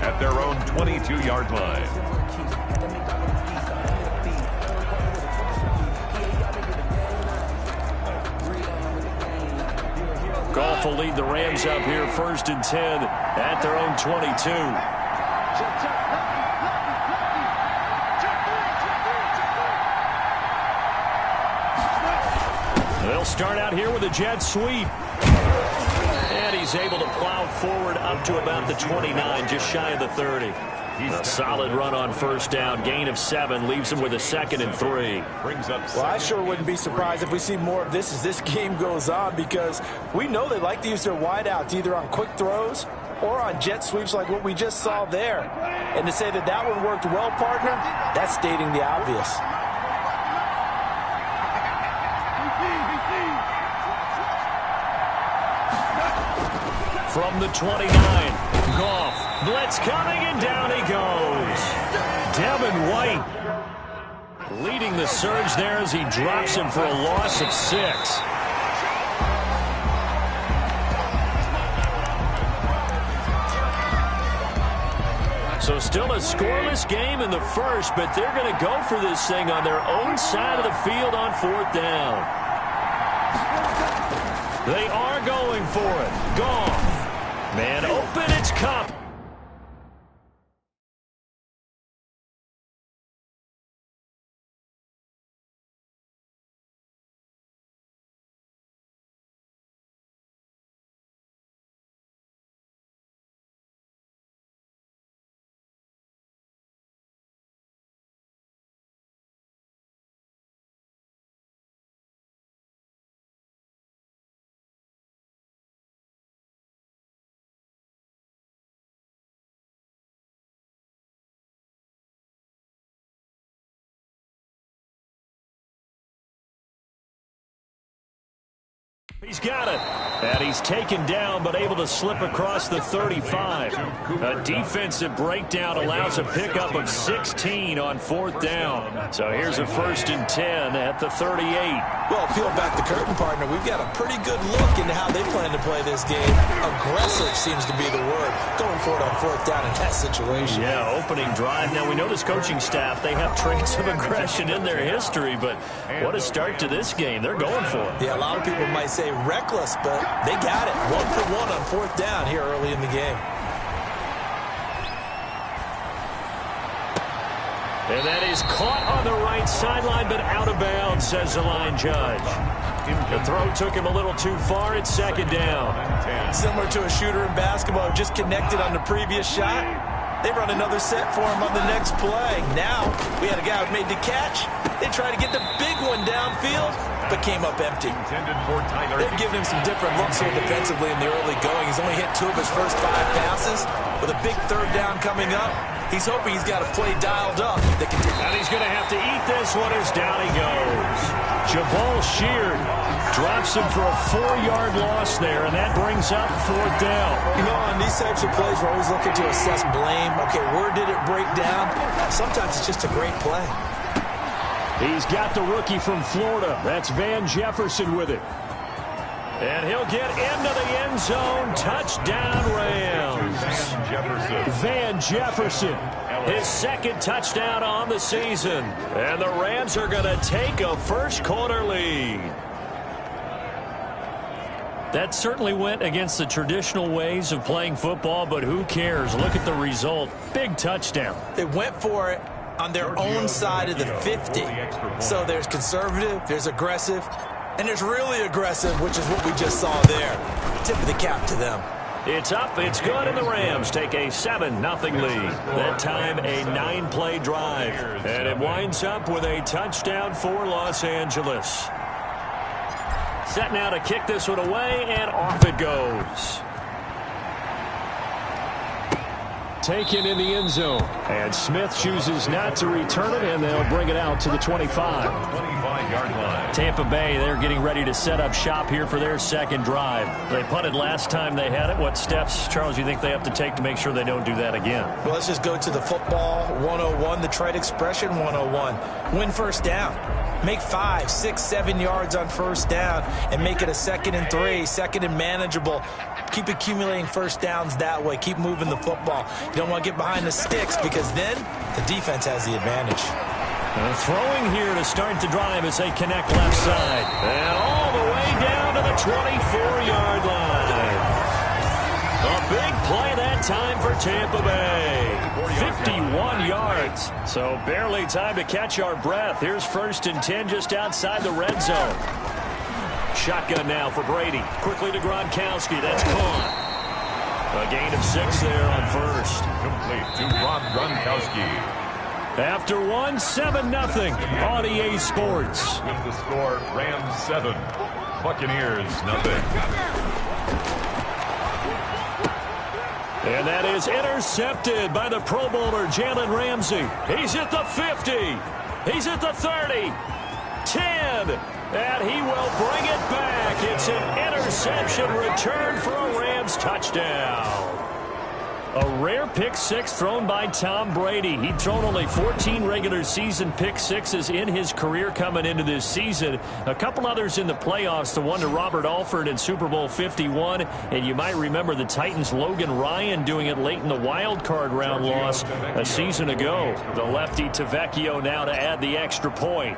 at their own 22-yard line. Goff will lead the Rams up here 1st and 10 at their own 22. They'll start out here with a jet sweep. And he's able to plow forward up to about the 29, just shy of the 30. A solid run on 1st down. Gain of 7 leaves him with a 2nd and 3. Well, I sure wouldn't be surprised if we see more of this as this game goes on, because we know they like to use their wideouts either on quick throws or on jet sweeps like what we just saw there. And to say that that one worked well, partner, that's stating the obvious. From the 29, Goff. Blitz coming, and down he goes. Devin White leading the surge there as he drops him for a loss of 6. So still a scoreless game in the first, but they're going to go for this thing on their own side of the field on 4th down. They are going for it. Goff. Man open, it's Cup. He's got it. And he's taken down, but able to slip across the 35. A defensive breakdown allows a pickup of 16 on 4th down. So here's a 1st and 10 at the 38. Well, peel back the curtain, partner. We've got a pretty good look into how they plan to play this game. Aggressive seems to be the word. Going for it on 4th down in that situation. Yeah, opening drive. Now, we know this coaching staff, they have traits of aggression in their history, but what a start to this game. They're going for it. Yeah, a lot of people might say reckless, but they got it. 1 for 1 on 4th down here early in the game. And that is caught on the right sideline, but out of bounds, says the line judge. The throw took him a little too far. It's 2nd down. Similar to a shooter in basketball who just connected on the previous shot. They run another set for him on the next play. Now, we had a guy who made the catch. They tried to get the big one downfield, but came up empty. They've given him some different looks here defensively in the early going. He's only hit 2 of his first 5 passes. With a big 3rd down coming up, he's hoping he's got a play dialed up. And he's going to have to eat this one as down he goes. Jabal Sheard drops him for a 4-yard loss there, and that brings up 4th down. You know, on these types of plays, we're always looking to assess blame. Okay, where did it break down? Sometimes it's just a great play. He's got the rookie from Florida. That's Van Jefferson with it. And he'll get into the end zone. Touchdown, Rams. Van Jefferson. His 2nd touchdown on the season. And the Rams are going to take a first-quarter lead. That certainly went against the traditional ways of playing football, but who cares? Look at the result. Big touchdown. They went for it. on their own side of the 50. So there's conservative, there's aggressive, and there's really aggressive, which is what we just saw there. Tip of the cap to them. It's up, it's good, and the Rams take a 7-0 lead. That time a 9-play drive. And it winds up with a touchdown for Los Angeles. Set now to kick this one away, and off it goes. Taken in the end zone. And Smith chooses not to return it, and they'll bring it out to the 25. 25-yard line. Tampa Bay, they're getting ready to set up shop here for their second drive. They punted last time they had it. What steps, Charles, you think they have to take to make sure they don't do that again? Well, let's just go to the football 101, the trade expression 101. Win first down. Make 5, 6, 7 yards on first down and make it a 2nd and 3, 2nd and manageable. Keep accumulating first downs that way. Keep moving the football. You don't want to get behind the sticks because then the defense has the advantage. Throwing here to start the drive as they connect left side. And all the way down to the 24-yard line. A big play that time for Tampa Bay. 51 yards. So barely time to catch our breath. Here's 1st and 10 just outside the red zone. Shotgun now for Brady. Quickly to Gronkowski. That's caught. A gain of 6 there on first. Complete to Gronkowski. After 7-0 on EA Sports. With the score, Rams 7, Buccaneers 0. And that is intercepted by the Pro Bowler Jalen Ramsey. He's at the 50. He's at the 30. 10. And he will bring it back. It's an interception return for a Rams touchdown. A rare pick six thrown by Tom Brady. He'd thrown only 14 regular season pick sixes in his career coming into this season. A couple others in the playoffs, the one to Robert Alford in Super Bowl 51. And you might remember the Titans' Logan Ryan doing it late in the wild card round loss a season ago. The lefty Tavecchio now to add the extra point.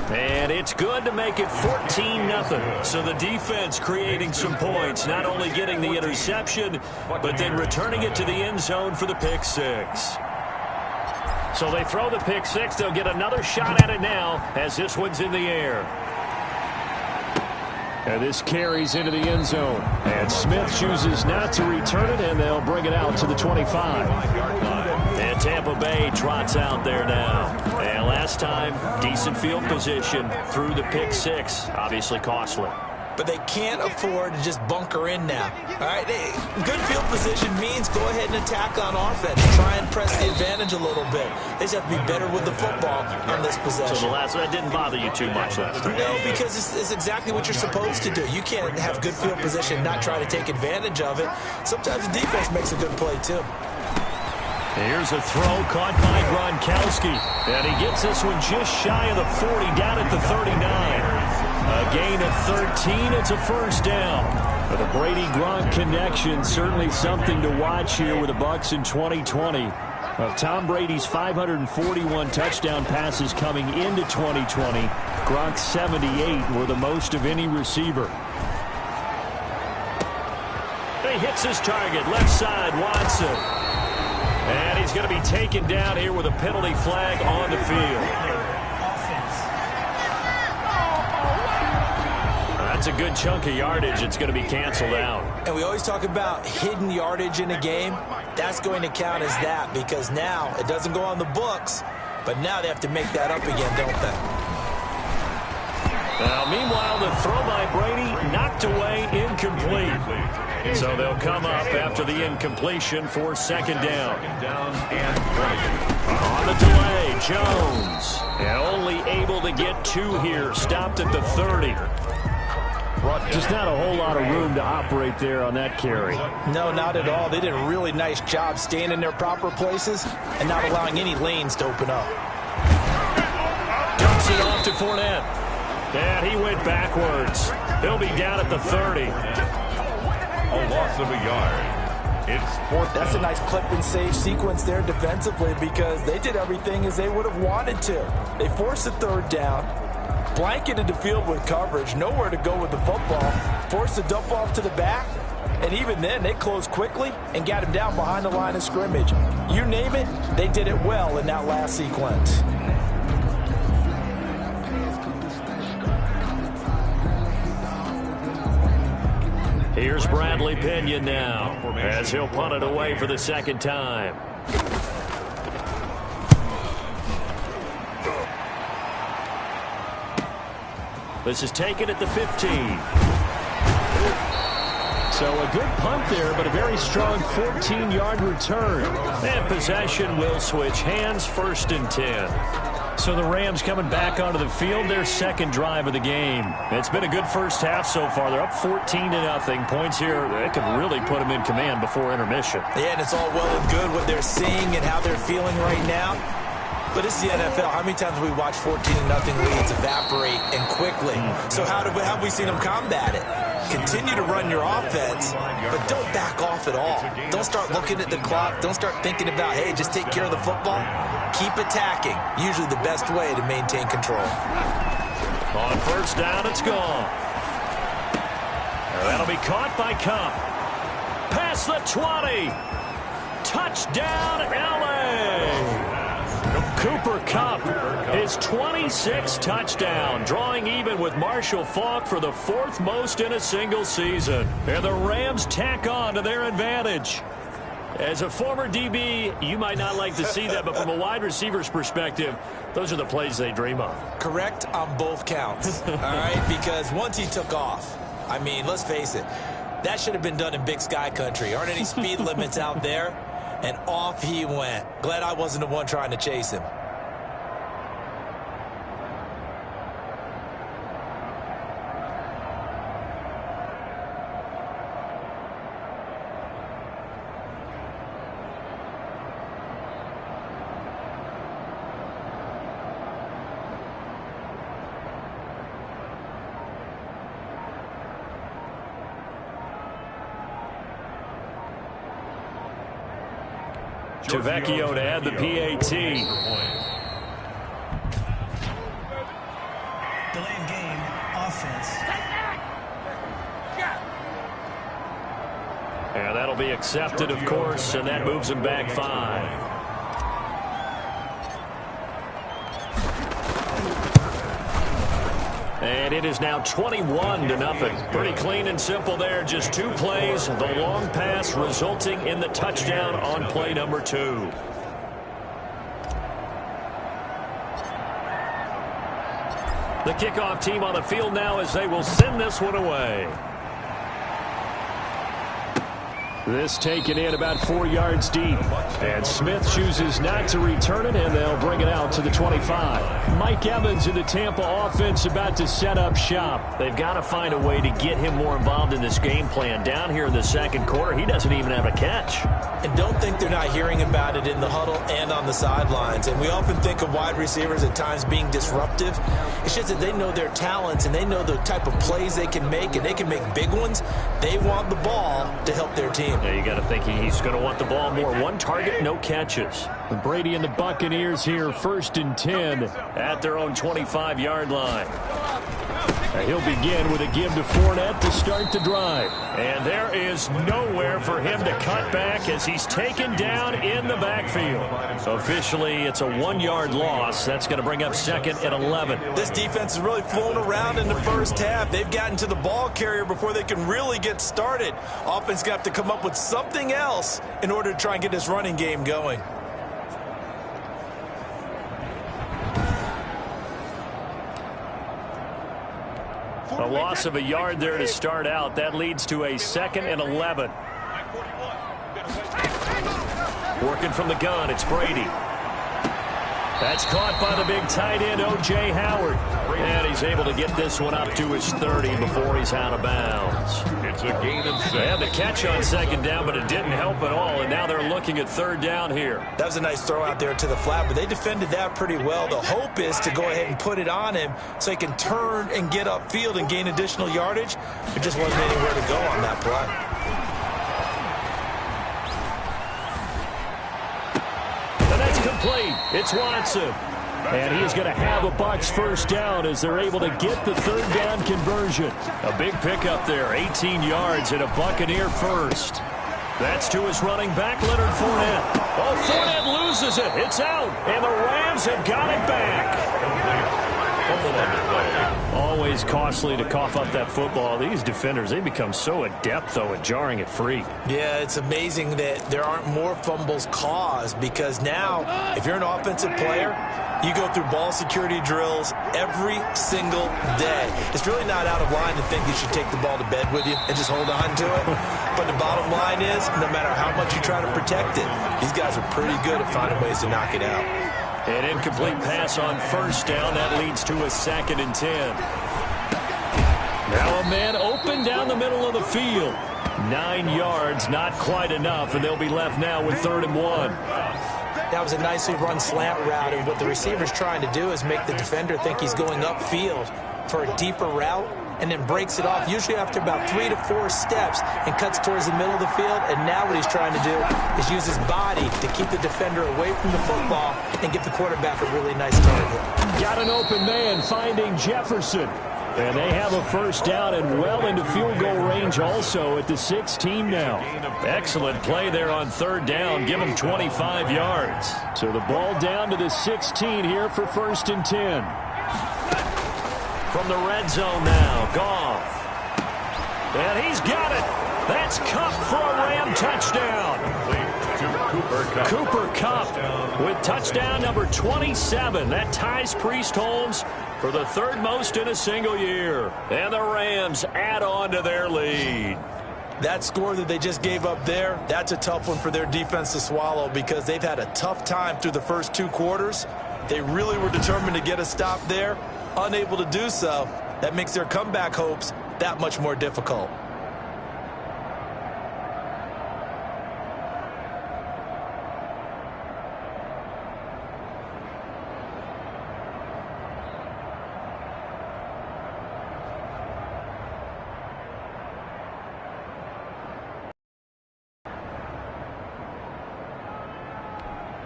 And it's good to make it 14-0. So the defense creating some points, not only getting the interception, but then returning it to the end zone for the pick six. So they throw the pick six. They'll get another shot at it now as this one's in the air. And this carries into the end zone. And Smith chooses not to return it, and they'll bring it out to the 25. And Tampa Bay trots out there now. And last time, decent field position through the pick six. Obviously costly. But they can't afford to just bunker in now. All right, good field position means go ahead and attack on offense. Try and press the advantage a little bit. They just have to be better with the football on this possession. So that didn't bother you too much last time? No, because it's exactly what you're supposed to do. You can't have good field position, not try to take advantage of it. Sometimes the defense makes a good play, too. Here's a throw caught by Gronkowski. And he gets this one just shy of the 40, down at the 39. A gain of 13. It's a first down. For the Brady-Gronk connection, certainly something to watch here with the Bucs in 2020. Of Tom Brady's 541 touchdown passes coming into 2020, Gronk's 78 were the most of any receiver. He hits his target, left side, Watson. And he's going to be taken down here with a penalty flag on the field. That's a good chunk of yardage. It's going to be canceled out. And we always talk about hidden yardage in a game. That's going to count as that because now it doesn't go on the books, but now they have to make that up again, don't they? Now, meanwhile, the throw by Brady knocked away, incomplete. So they'll come up after the incompletion for second down. On the delay, Jones. And only able to get 2 here. Stopped at the 30. Just not a whole lot of room to operate there on that carry. No, not at all. They did a really nice job staying in their proper places and not allowing any lanes to open up. Dumps it off to Fournette. And he went backwards. He'll be down at the 30. A loss of a yard. It's 4th. That's a nice clip and save sequence there defensively because they did everything as they would have wanted to. They forced a third down, blanketed the field with coverage, nowhere to go with the football, forced a dump off to the back, And even then, they closed quickly and got him down behind the line of scrimmage. You name it, they did it well in that last sequence. Here's Bradley Pinion now, as he'll punt it away for the second time. This is taken at the 15. So a good punt there, but a very strong 14-yard return. And possession will switch hands, 1st and 10. So the Rams coming back onto the field, their second drive of the game. It's been a good first half so far. They're up 14-0. Points here, they could really put them in command before intermission. Yeah, and it's all well and good what they're seeing and how they're feeling right now. But it's the NFL. How many times have we watched 14-0 leads evaporate and quickly? So how have we seen them combat it? Continue to run your offense, but don't back off at all. Don't start looking at the clock. Don't start thinking about, hey, just take care of the football. Keep attacking. Usually the best way to maintain control. On first down, it's gone. That'll be caught by Cup. Past the 20. Touchdown, L.A. Cooper Kupp, his 26th touchdown, drawing even with Marshall Faulk for the 4th most in a single season. And the Rams tack on to their advantage. As a former DB, you might not like to see that, but from a wide receiver's perspective, those are the plays they dream of. Correct on both counts, all right? Because once he took off, I mean, let's face it, that should have been done in Big Sky country. Aren't any speed limits out there? And off he went. Glad I wasn't the one trying to chase him. Tavecchio to add the PAT. Delayed game, offense. And that'll be accepted, of course, and that moves him back 5. And it is now 21-0. Pretty clean and simple there. Just 2 plays. The long pass resulting in the touchdown on play number 2. The kickoff team on the field now as they will send this one away. This taken in about 4 yards deep. And Smith chooses not to return it, and they'll bring it out to the 25. Mike Evans in the Tampa offense about to set up shop. They've got to find a way to get him more involved in this game plan. Down here in the second quarter, he doesn't even have a catch. And don't think they're not hearing about it in the huddle and on the sidelines. And we often think of wide receivers at times being disruptive. It's just that they know their talents and they know the type of plays they can make, and they can make big ones. They want the ball to help their team. Yeah, you got to think he's going to want the ball more. 1 target, no catches. Brady and the Buccaneers here, 1st and 10 at their own 25-yard line. He'll begin with a give to Fournette to start the drive. And there is nowhere for him to cut back as he's taken down in the backfield. Officially, it's a 1-yard loss. That's going to bring up 2nd and 11. This defense is really flown around in the first half. They've gotten to the ball carrier before they can really get started. Offense going to have to come up with something else in order to try and get this running game going. A loss of a yard there to start out. That leads to a 2nd and 11. Working from the gun, it's Brady. That's caught by the big tight end, O.J. Howard. And he's able to get this one up to his 30 before he's out of bounds. It's a gain of 6. They had the catch on 2nd down, but it didn't help at all. And now they're looking at 3rd down here. That was a nice throw out there to the flat, but they defended that pretty well. The hope is to go ahead and put it on him so he can turn and get upfield and gain additional yardage. There just wasn't anywhere to go on that play. And that's complete. It's Watson. And he is going to have a Bucs first down as they're able to get the third down conversion. A big pickup there, 18 yards and a Buccaneer first. That's to his running back, Leonard Fournette. Oh, Fournette loses it. It's out, and the Rams have got it back. Always costly to cough up that football. These defenders, they become so adept, though, at jarring it free. Yeah, it's amazing that there aren't more fumbles caused because now, if you're an offensive player, you go through ball security drills every single day. It's really not out of line to think you should take the ball to bed with you and just hold on to it. But the bottom line is, no matter how much you try to protect it, these guys are pretty good at finding ways to knock it out. An incomplete pass on first down. That leads to a 2nd and 10. Now a man open down the middle of the field. 9 yards, not quite enough, and they'll be left now with 3rd and 1. That was a nicely run slant route, and what the receiver's trying to do is make the defender think he's going upfield for a deeper route, and then breaks it off, usually after about 3 to 4 steps, and cuts towards the middle of the field. And now what he's trying to do is use his body to keep the defender away from the football and give the quarterback a really nice target. Got an open man finding Jefferson. And they have a first down and well into field goal range also at the 16 now. Excellent play there on 3rd down. Give them 25 yards. So the ball down to the 16 here for 1st and 10. From the red zone now, Goff. And he's got it. That's Kupp for a Ram touchdown. Cooper Kupp with touchdown number 27. That ties Priest Holmes for the 3rd most in a single year. And the Rams add on to their lead. That score that they just gave up there, that's a tough one for their defense to swallow because they've had a tough time through the first 2 quarters. They really were determined to get a stop there. Unable to do so, that makes their comeback hopes that much more difficult.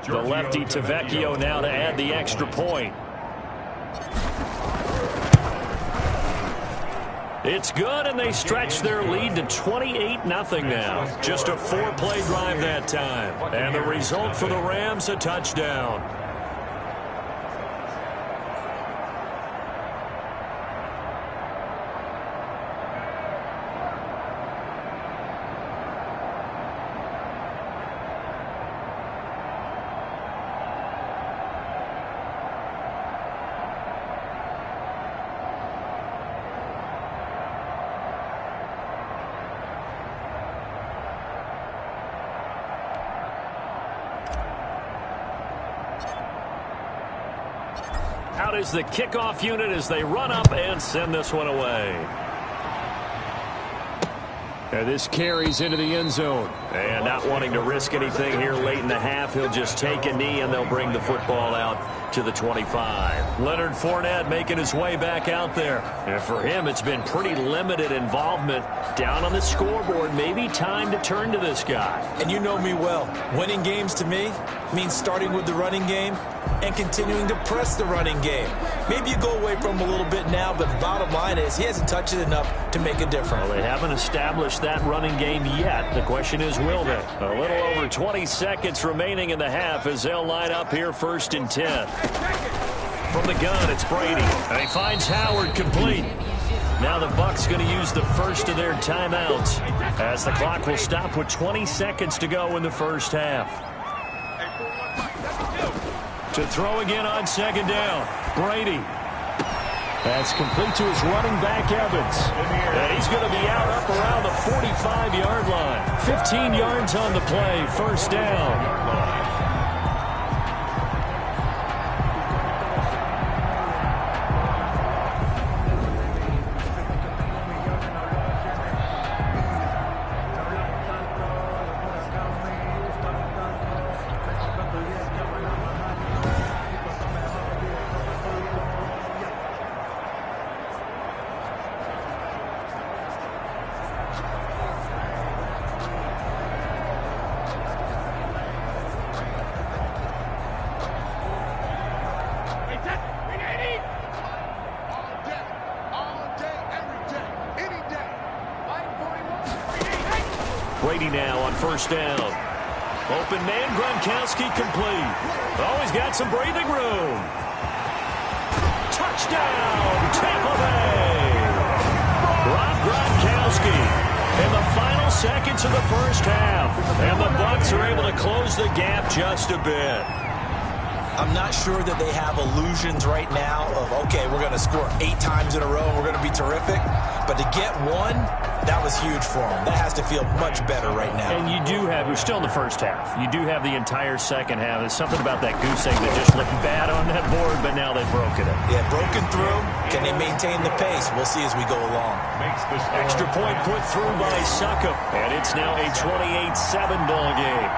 The lefty to Vecchio now to add the extra point. It's good, and they stretch their lead to 28-0 now. Just a 4-play drive that time. And the result for the Rams, a touchdown. Out is the kickoff unit as they run up and send this one away. And this carries into the end zone. And not wanting to risk anything here late in the half, he'll just take a knee and they'll bring the football out to the 25. Leonard Fournette making his way back out there. And for him, it's been pretty limited involvement down on the scoreboard. Maybe time to turn to this guy. And you know me well. Winning games to me means starting with the running game and continuing to press the running game. Maybe you go away from him a little bit now, but the bottom line is he hasn't touched it enough to make a difference. Well, they haven't established that running game yet. The question is, will they? A little over 20 seconds remaining in the half as they'll line up here 1st and 10. From the gun, it's Brady. And he finds Howard complete. Now the Bucs going to use the first of their timeouts as the clock will stop with 20 seconds to go in the first half. To throw again on 2nd down. Brady. That's complete to his running back, Evans. And he's going to be out up around the 45-yard line. 15 yards on the play. 1st down. Brady now on first down. Open man, Gronkowski complete. Oh, he's got some breathing room. Touchdown, Tampa Bay. Rob Gronkowski in the final seconds of the first half. And the Bucs are able to close the gap just a bit. I'm not sure that they have illusions right now of, okay, we're going to score 8 times in a row and we're going to be terrific. But to get one, that was huge for them. That has to feel much better right now. And you do have, we're still in the first half. You do have the entire second half. There's something about that goose egg that just looked bad on that board, but now they've broken it. Yeah, broken through. Can they maintain the pace? We'll see as we go along. Extra point put through by Succop. And it's now a 28-7 ball game.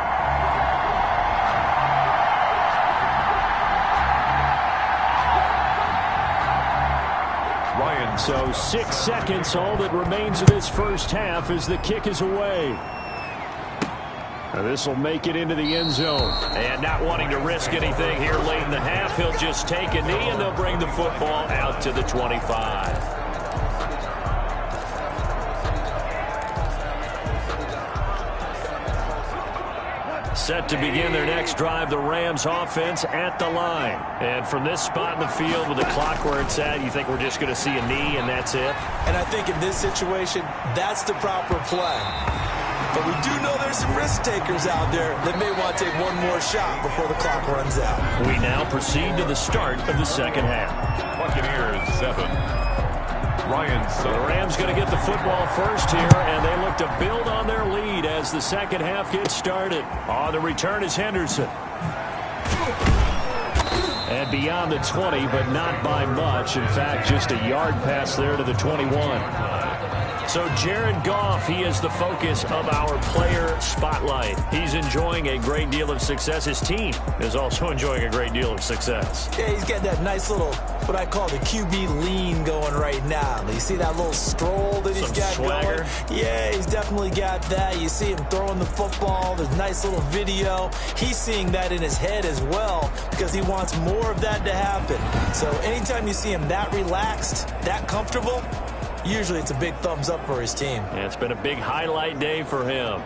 So 6 seconds, all that remains of this first half as the kick is away. Now this will make it into the end zone. And not wanting to risk anything here late in the half, he'll just take a knee and they'll bring the football out to the 25. Set to begin their next drive, the Rams offense at the line. And from this spot in the field with the clock where it's at, you think we're just going to see a knee and that's it? And I think in this situation, that's the proper play. But we do know there's some risk takers out there that may want to take one more shot before the clock runs out. We now proceed to the start of the second half. Buccaneers 7. The Rams going to get the football first here, and they look to build on their lead as the second half gets started. On the return is Henderson. And beyond the 20, but not by much. In fact, just a yard pass there to the 21. So Jared Goff, he is the focus of our player spotlight. He's enjoying a great deal of success. His team is also enjoying a great deal of success. Yeah, he's got that nice little, what I call the QB lean going right now. You see that little stroll that he's got swagger going? Yeah, he's definitely got that. You see him throwing the football. There's nice little video. He's seeing that in his head as well because he wants more of that to happen. So anytime you see him that relaxed, that comfortable, usually it's a big thumbs up for his team. Yeah, it's been a big highlight day for him.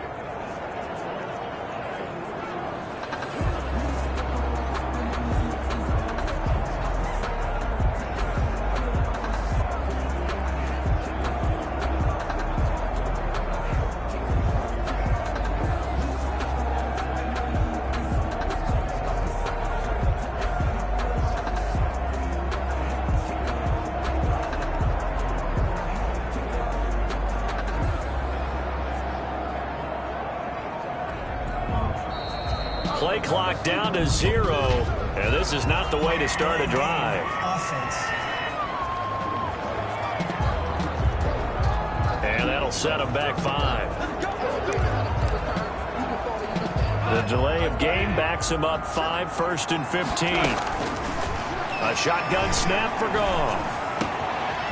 Play clock down to 0. And this is not the way to start a drive. Offense. And that'll set them back 5. The delay of game backs him up 5, 1st and 15. A shotgun snap for Goff.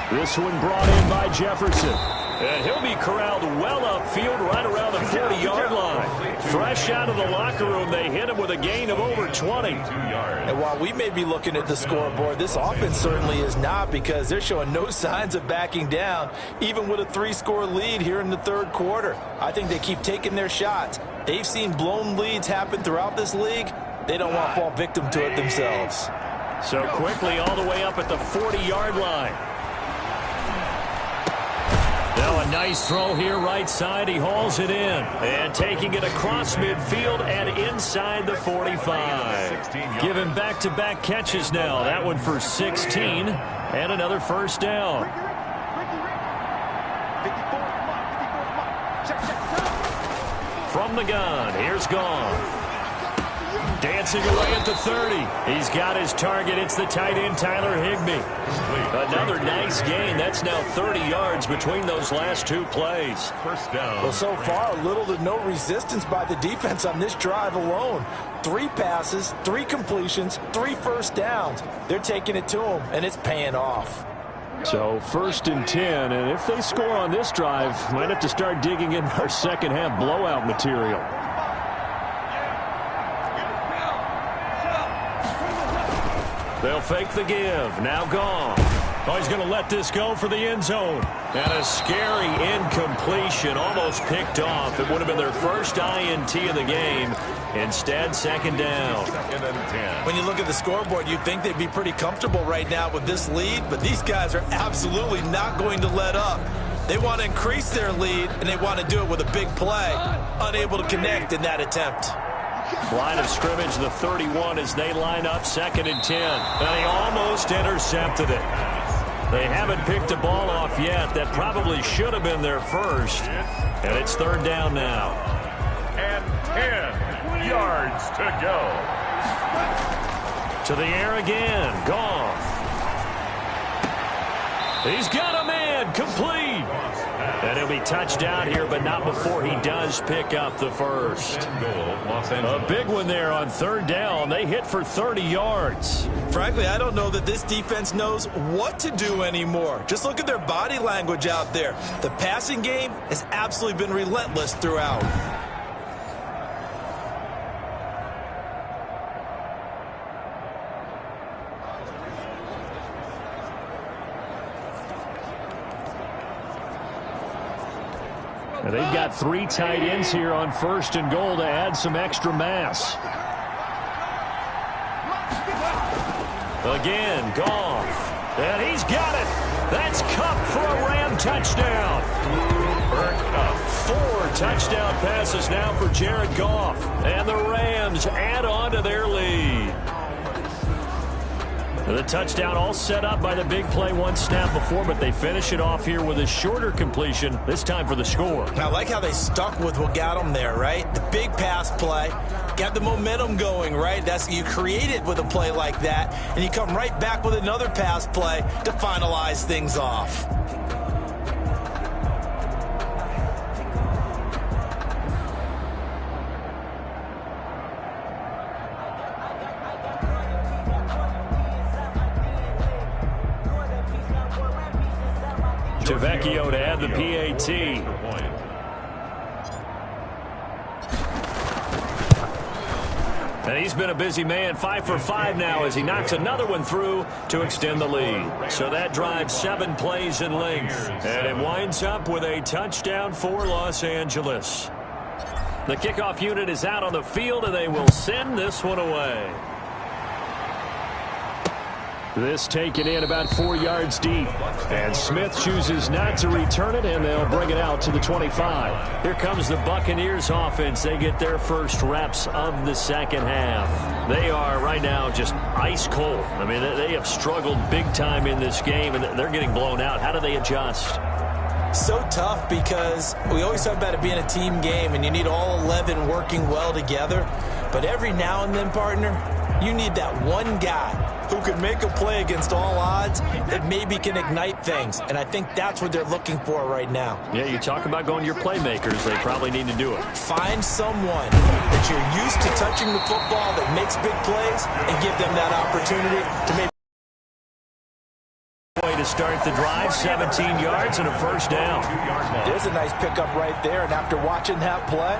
This one brought in by Jefferson. And he'll be corralled well upfield right around the 40-yard line. Fresh out of the locker room, they hit him with a gain of over 20. And while we may be looking at the scoreboard, this offense certainly is not because they're showing no signs of backing down, even with a 3-score lead here in the third quarter. I think they keep taking their shots. They've seen blown leads happen throughout this league. They don't want to fall victim to it themselves. So quickly all the way up at the 40-yard line. Now a nice throw here right side. He hauls it in. And taking it across midfield and inside the 45. Giving back-to-back catches now. That one for 16. And another first down. From the gun, here's Goff. Dancing away at the 30. He's got his target. It's the tight end, Tyler Higbee. Another nice gain. That's now 30 yards between those last 2 plays. First down. Well, so far, little to no resistance by the defense on this drive alone. 3 passes, 3 completions, 3 first downs. They're taking it to him, and it's paying off. So 1st and 10, and if they score on this drive, might have to start digging in our second half blowout material. They'll fake the give. Now Goff. Oh, he's going to let this go for the end zone. And a scary incompletion, almost picked off. It would have been their first INT of the game. Instead, second down. Second and 10. When you look at the scoreboard, you'd think they'd be pretty comfortable right now with this lead, but these guys are absolutely not going to let up. They want to increase their lead, and they want to do it with a big play. Unable to connect in that attempt. Line of scrimmage, the 31 as they line up, second and 10. And he almost intercepted it. They haven't picked a ball off yet. That probably should have been their first. And it's third down now. And 10 yards to go. To the air again. Goff. He's got a man. Complete. And he'll be touchdown here, but not before he does pick up the first. A big one there on third down. They hit for 30 yards. Frankly, I don't know that this defense knows what to do anymore. Just look at their body language out there. The passing game has absolutely been relentless throughout. And they've got 3 tight ends here on first and goal to add some extra mass. Again, Goff. And he's got it. That's Cup for a Ram touchdown. 4 touchdown passes now for Jared Goff. And the Rams add on to their lead. The touchdown all set up by the big play one snap before, but they finish it off here with a shorter completion, this time for the score. I like how they stuck with what got them there, right? The big pass play, got the momentum going, right? That's you create it with a play like that, and you come right back with another pass play to finalize things off. Vecchio to add the PAT. And he's been a busy man, 5 for 5 now as he knocks another one through to extend the lead. So that drives 7 plays in length. And it winds up with a touchdown for Los Angeles. The kickoff unit is out on the field, and they will send this one away. This taken in about 4 yards deep. And Smith chooses not to return it, and they'll bring it out to the 25. Here comes the Buccaneers offense. They get their first reps of the second half. They are right now just ice cold. I mean, they have struggled big time in this game, and they're getting blown out. How do they adjust? So tough because we always talk about it being a team game, and you need all 11 working well together. But every now and then, partner, you need that one guy who can make a play against all odds that maybe can ignite things. And I think that's what they're looking for right now. Yeah, you talk about going to your playmakers. They probably need to do it. Find someone that you're used to touching the football that makes big plays and give them that opportunity to maybe. Way to start the drive, 17 yards and a first down. There's a nice pickup right there. And after watching that play,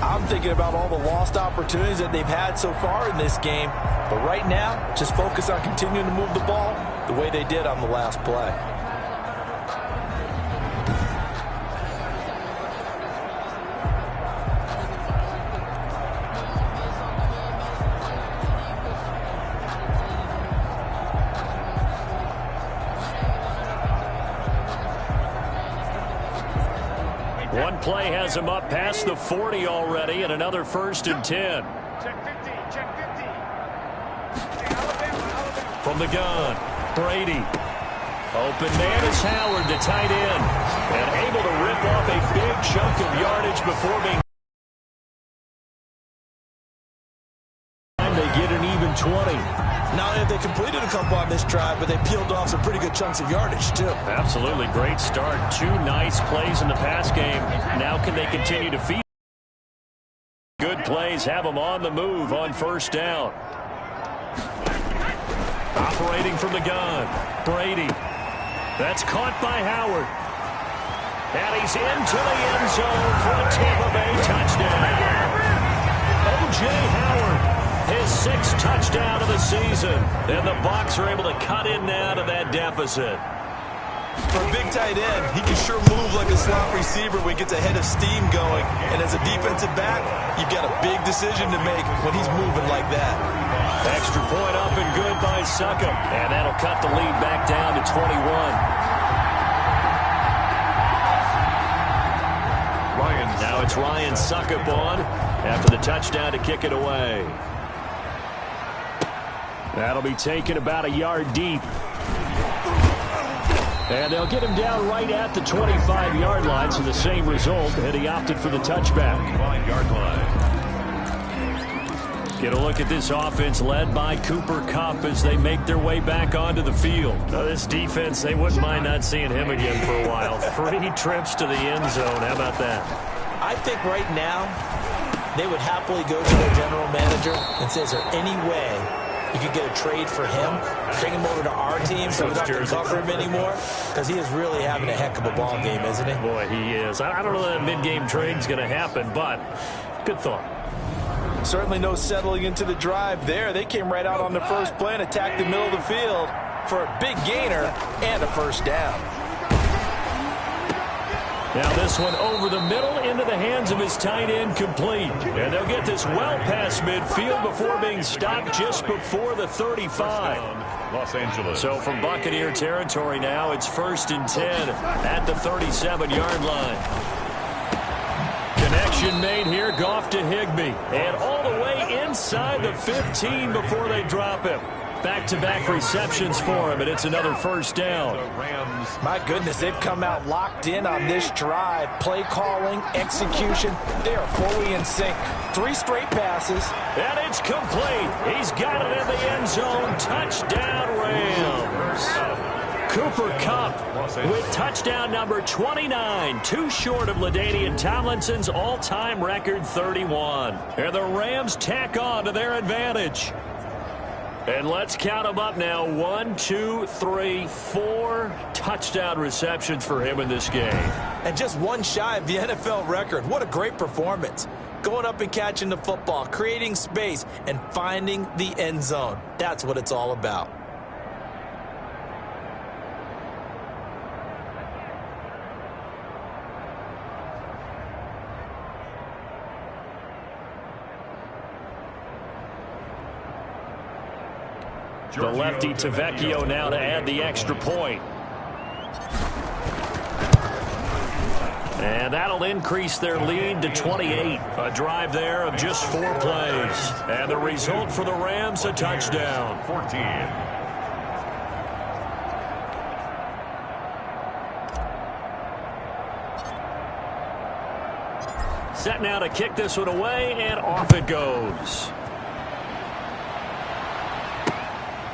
I'm thinking about all the lost opportunities that they've had so far in this game. But right now, just focus on continuing to move the ball the way they did on the last play. One play has him up past the 40 already, and another first and 10. From the gun, Brady. Open man is Howard, the tight end, and able to rip off a big chunk of yardage before being. They get an even 20. Not only have they completed a couple on this drive, but they peeled off some pretty good chunks of yardage, too. Absolutely. Great start. 2 nice plays in the pass game. Now can they continue to feed? Good plays have them on the move on first down. Operating from the gun, Brady. That's caught by Howard. And he's into the end zone for a Tampa Bay touchdown. O.J. Howard his 6th touchdown of the season. And the Bucs are able to cut in now to that deficit. For a big tight end, he can sure move like a slot receiver when he gets a head of steam going. And as a defensive back, you've got a big decision to make when he's moving like that. Extra point up and good by Succop. And that'll cut the lead back down to 21. Now it's Ryan Succop on after the touchdown to kick it away. That'll be taken about a yard deep. And they'll get him down right at the 25-yard line, so the same result, and he opted for the touchback. 5-yard line. Get a look at this offense led by Cooper Kupp as they make their way back onto the field. Now, this defense, they wouldn't mind not seeing him again for a while. 3 trips to the end zone. How about that? I think right now they would happily go to their general manager and say, is there any way you could get a trade for him, bring him over to our team so we don't have to cover him anymore? Because he is really having a heck of a ball game, isn't he? Boy, he is. I don't know that mid-game trade's going to happen, but good thought. Certainly no settling into the drive there. They came right out on the first play and attacked the middle of the field for a big gainer and a first down. Now this one over the middle into the hands of his tight end, complete. And they'll get this well past midfield before being stopped just before the 35. Los Angeles. So from Buccaneer territory now, it's 1st and 10 at the 37-yard line. Connection made here, Goff to Higbee. And all the way inside the 15 before they drop him. Back-to-back receptions for him, and it's another first down. My goodness, they've come out locked in on this drive. Play calling, execution, they are fully in sync. 3 straight passes. And it's complete. He's got it in the end zone. Touchdown, Rams. Cooper Kupp with touchdown number 29, too short of LaDainian Tomlinson's all-time record 31. And the Rams tack on to their advantage. And let's count them up now. 1, 2, 3, 4 touchdown receptions for him in this game. And just one shy of the NFL record. What a great performance. Going up and catching the football, creating space, and finding the end zone. That's what it's all about. The lefty Tavecchio now to add the extra point. And that'll increase their lead to 28. A drive there of just 4 plays. And the result for the Rams, a touchdown. 14. Set now to kick this one away, and off it goes.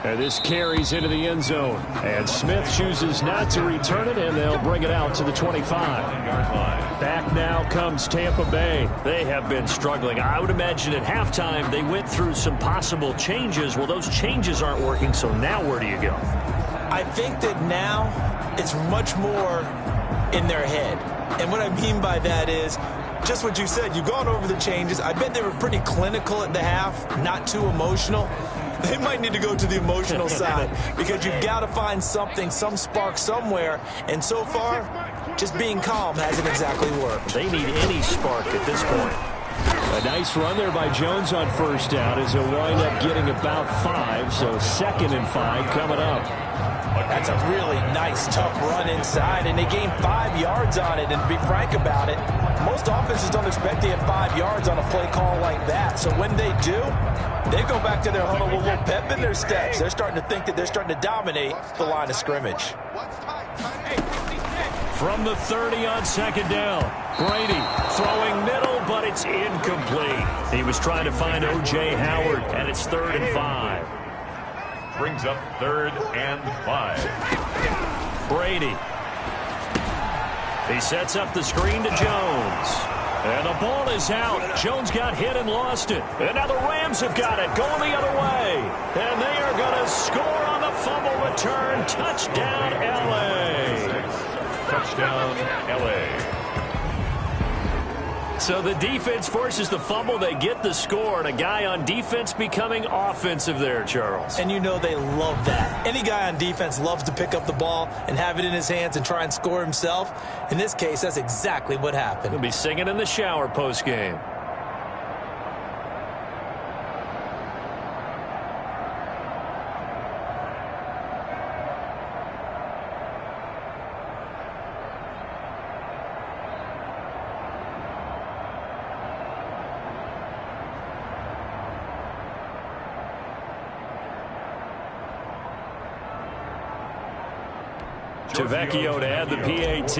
And this carries into the end zone. And Smith chooses not to return it, and they'll bring it out to the 25. Back now comes Tampa Bay. They have been struggling. I would imagine at halftime they went through some possible changes. Well, those changes aren't working, so now where do you go? I think that now it's much more in their head. And what I mean by that is just what you said. You've gone over the changes. I bet they were pretty clinical at the half, not too emotional. They might need to go to the emotional side because you've got to find something, some spark somewhere. And so far, just being calm hasn't exactly worked. They need any spark at this point. A nice run there by Jones on first down as he'll wind up getting about 5. So 2nd and 5 coming up. That's a really nice, tough run inside, and they gained 5 yards on it. And to be frank about it, most offenses don't expect to get 5 yards on a play call like that. So when they do, they go back to their huddle with a little pep in their steps. They're starting to think that they're starting to dominate the line of scrimmage. From the 30 on 2nd down, Brady throwing middle, but it's incomplete. He was trying to find O.J. Howard, and it's 3rd and 5. Brings up 3rd and 5. Brady. He sets up the screen to Jones. And the ball is out. Jones got hit and lost it. And now the Rams have got it, going the other way. And they are going to score on the fumble return. Touchdown, L.A. Touchdown, L.A. So the defense forces the fumble. They get the score, and a guy on defense becoming offensive there, Charles. And you know they love that. Any guy on defense loves to pick up the ball and have it in his hands and try and score himself. In this case, that's exactly what happened. He'll be singing in the shower post-game. Vecchio to add the PAT.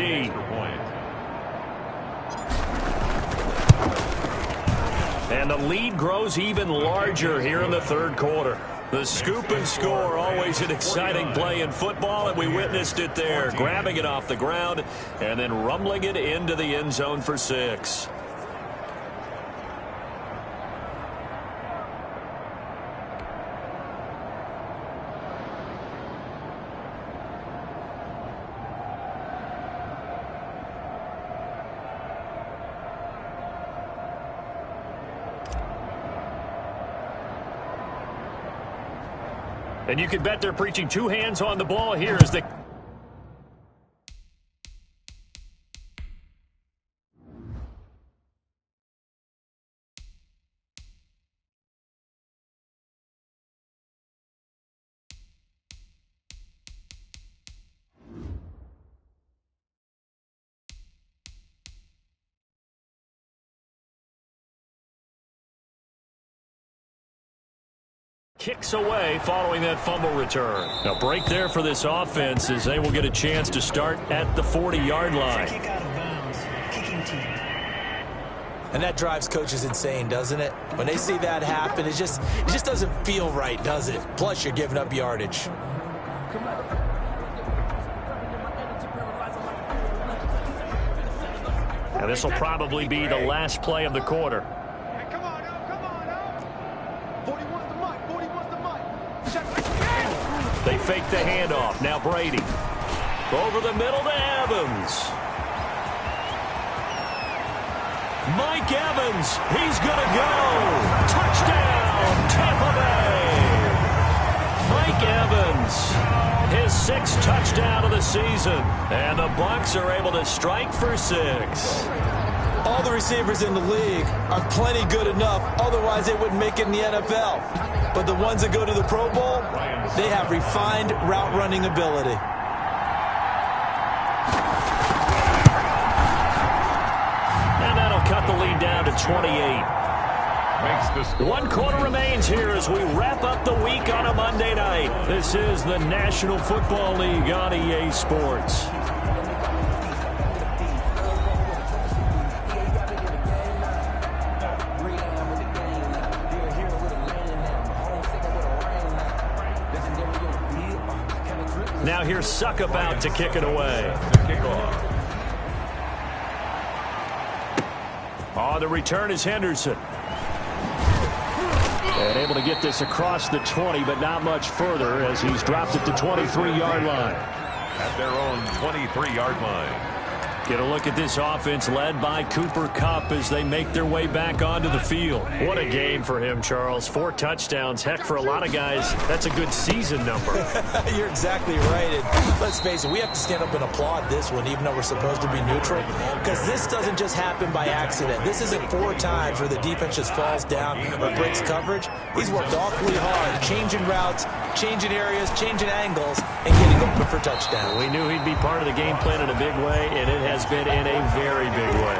And the lead grows even larger here in the third quarter. The scoop and score, always an exciting play in football, and we witnessed it there, grabbing it off the ground and then rumbling it into the end zone for 6. And you can bet they're preaching 2 hands on the ball here as they... Kicks away following that fumble return. A break there for this offense as they will get a chance to start at the 40-yard line. Kick out of bounds. Kicking team. And that drives coaches insane, doesn't it? When they see that happen, it just doesn't feel right, does it? Plus, you're giving up yardage. And this will probably be the last play of the quarter. They fake the handoff. Now Brady. Over the middle to Evans. Mike Evans. He's going to go. Touchdown, Tampa Bay. Mike Evans. His 6th touchdown of the season. And the Bucs are able to strike for 6. All the receivers in the league are plenty good enough. Otherwise, they wouldn't make it in the NFL. But the ones that go to the Pro Bowl, they have refined route running ability. And that'll cut the lead down to 28. 1 quarter remains here as we wrap up the week on a Monday night. This is the National Football League on EA Sports. Now here's Suckup out to kick it away. Oh, the return is Henderson. And able to get this across the 20, but not much further as he's dropped it to 23-yard line. At their own 23-yard line. Get a look at this offense led by Cooper Kupp as they make their way back onto the field. What a game for him, Charles. 4 touchdowns. Heck, for a lot of guys, that's a good season number. You're exactly right. And let's face it, we have to stand up and applaud this one, even though we're supposed to be neutral, because this doesn't just happen by accident. This isn't 4 times where the defense just falls down or breaks coverage. He's worked awfully hard, changing routes, changing areas, changing angles, and getting open for touchdown. We knew he'd be part of the game plan in a big way, and it has been in a very big way.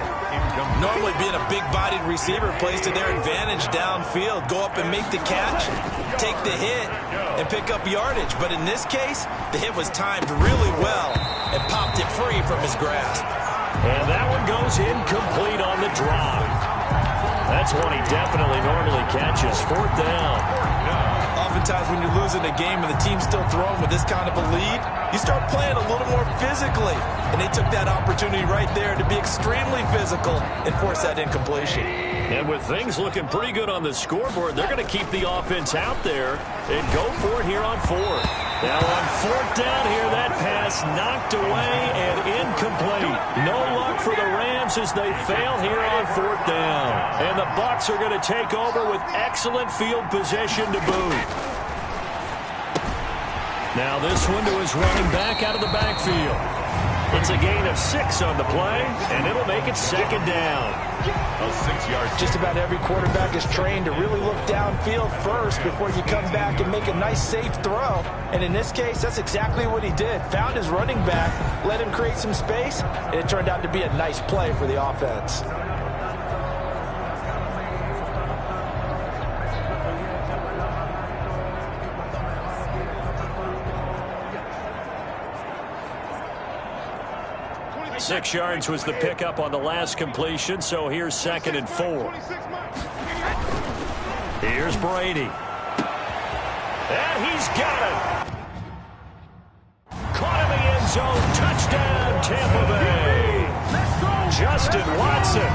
Normally being a big-bodied receiver plays to their advantage downfield. Go up and make the catch, take the hit, and pick up yardage. But in this case, the hit was timed really well and popped it free from his grasp. And that one goes incomplete on the drop. That's one he definitely normally catches. 4th down. Oftentimes when you're losing a game and the team's still throwing with this kind of a lead, you start playing a little more physically. And they took that opportunity right there to be extremely physical and force that incompletion. And with things looking pretty good on the scoreboard, they're going to keep the offense out there and go for it here on fourth. Now on fourth down here, that pass knocked away and incomplete. No luck for the Rams as they fail here on fourth down. And the Bucs are going to take over with excellent field position to boot. Now this one to his running back out of the backfield. It's a gain of 6 on the play, and it'll make it second down. A 6-yard. Just about every quarterback is trained to really look downfield first before you come back and make a nice, safe throw. And in this case, that's exactly what he did. Found his running back, let him create some space, and it turned out to be a nice play for the offense. Six yards was the pickup on the last completion, so here's 2nd and 4. Here's Brady. And he's got it. Caught in the end zone. Touchdown, Tampa Bay. Justin Watson,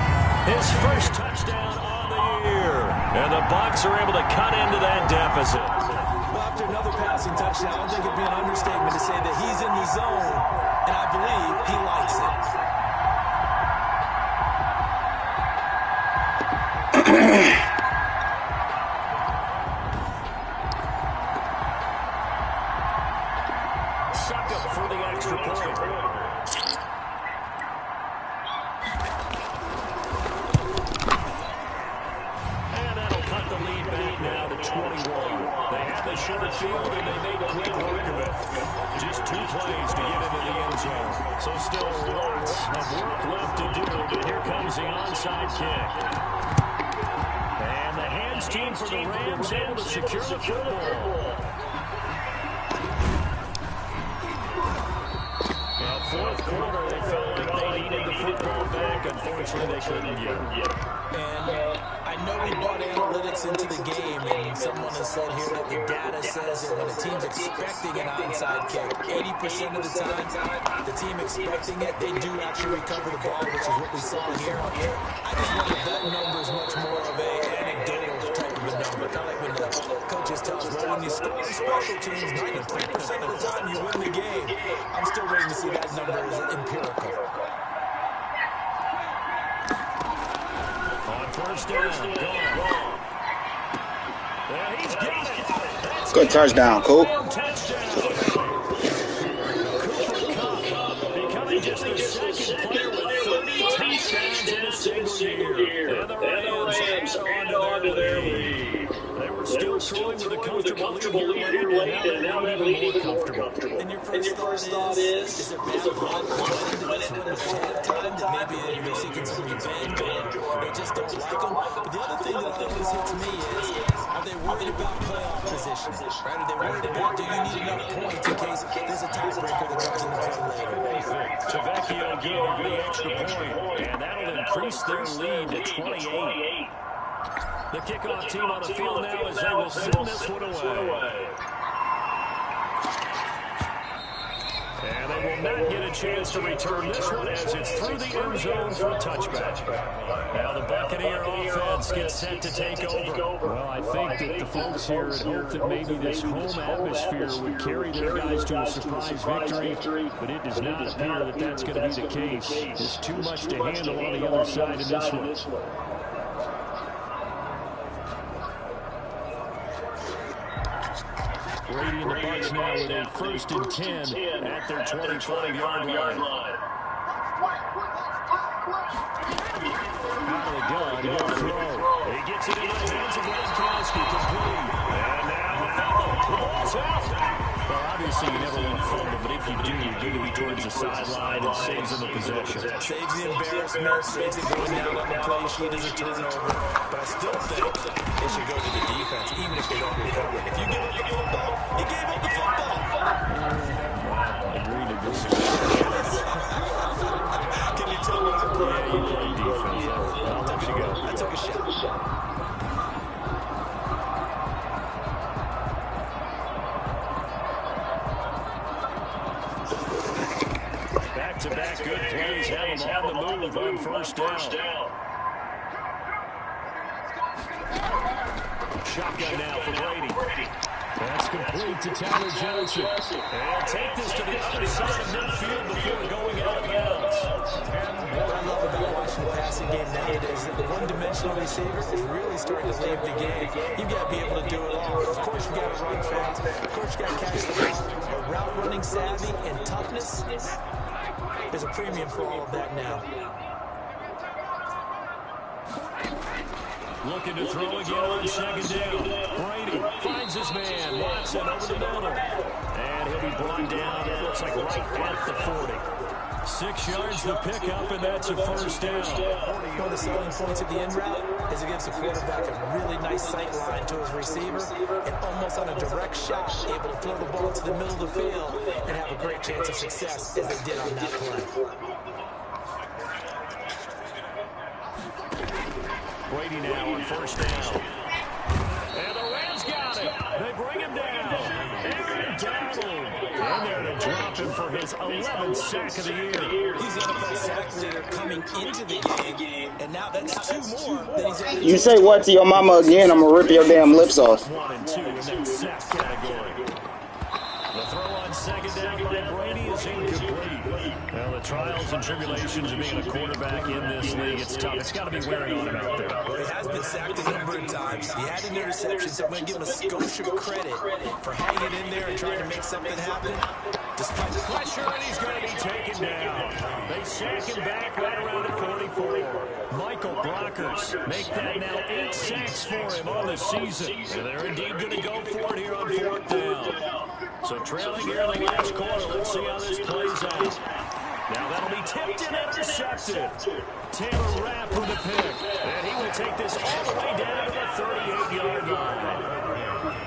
his first touchdown on the year. And the Bucs are able to cut into that deficit. Well, after another passing touchdown, I don't think it'd be an understatement to say that he's in the zone, and I believe he likes it. Suck up for the extra point. And that'll cut the lead back now to 21. They had the short field, and they made quick work of it. Just 2 plays to get into the end zone. So still lots of work left to do, but here comes the onside kick. And the hands team for the Rams able to secure the football. Well, fourth quarter, they felt like they needed the football back. Unfortunately, they couldn't get it. And I know we brought analytics into the game, and someone has said here that the data says that when a team's expecting an onside kick, 80% of the time, the team expecting it, they do actually recover the ball, which is what we saw here. I just wonder if that number is much more of a anecdotal type of a number, kind of like when the coaches tell us, well, when you score on special teams, 93% of the time you win the game. I'm still waiting to see that number is empirical. First down, gone. Yeah, he's got it. That's good touchdown, Coop. Cooper Kupp becoming just the second player with 30 touchdowns in a single year. And the Rams add on to their lead. They were still throwing with a comfortable lead, and now they're even more comfortable. And your first thought is it bad blood when it's time that maybe they're seeking some revenge or they just don't like them? But the other thing that always hits me is, are they worried about playoff position? Right? Are they worried about, do you need enough points in case there's a tiebreaker that comes into play later? Tavecchio good on the extra point, and that'll increase their lead to 28. The kickoff team on the field now as they will send this one away. And they will not get a chance to return this one as it's through the end zone for a touchback. Now the Buccaneer offense gets set to take over. Well, I think that the folks here had hoped that maybe this home atmosphere would carry their guys to a surprise victory, but it does not appear that that's going to be the case. There's too much to handle on the other side of this one. Brady and the Bucs now with a 1st and 10 at their 25-yard line. Out of the gun, he'll throw. He gets it into the hands of Gronkowski, complete. And now the ball's out. Well, obviously you never want to fumble, but if you do, you do to be towards the sideline and saves them the possession. Saves the embarrassment, saves it going down on the play sheet as a turnover. But I still think they should go to the defense, even if they don't recover it. If you give up the football, you gave up the football. Agree to disagree. Can you tell what I'm playing? Yeah, you play defense. I'll let you go. I took a shot. Back-to-back good plays have him on the move on first down. Shotgun now for Brady. That's complete to Tyler Johnson. And take this to the other side of midfield before going out of bounds. What I love about watching the passing game nowadays is that the one-dimensional receiver is really starting to leave the game. You've got to be able to do it all. Of course, you've got to run fast. Of course, you've got to catch the ball. But route running savvy and toughness, there's a premium for all of that now. Looking to throw again on second down. Brady finds his man. Watson over the middle. And he'll be brought down, it looks like right at the 40. 6 yards to pick up, and that's a first down. One of the selling points of the end route is it gives the quarterback a really nice sight line to his receiver and almost on a direct shot, able to throw the ball to the middle of the field and have a great chance of success as they did on that play. Brady now on first down. And the Rams got it. They bring him down. Aaron Donald. And there to drop him for his 11th sack of the year. He's the NFL sack leader coming into the game, and now that's 2 more than he's ever. You say what to your mama again, I'm going to rip your damn lips off. 1 and 2 in that sack category. The throw on second down by Brady is incomplete. Well, the trials and tribulations of being a quarterback in this league, it's tough. It's got to be wearing on him out there. Well, he has been sacked a number of times. He had an interception, so I'm going to give him a skosh of credit for hanging in there and trying to make something happen. Despite the pressure, and he's going to be taken down. They sack him back right around the 44. Michael Brockers make that now 8 sacks for him on the season. And they're indeed going to go for it here on 4th down. So trailing here in the last quarter. Let's see how this plays out. Now that'll be tipped and intercepted. Taylor Rapp with the pick. And he will take this all the way down to the 38-yard line.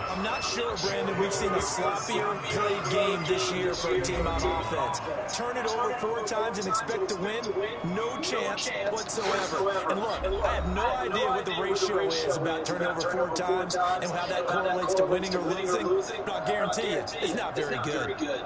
I'm not sure, Brandon, we've seen a sloppier played game this year for a team on offense. Turn it over 4 times and expect to win? No chance whatsoever. And look, I have no idea what the ratio is about turning over 4 times and how that correlates to winning or losing. But I'll guarantee you, it's not very good.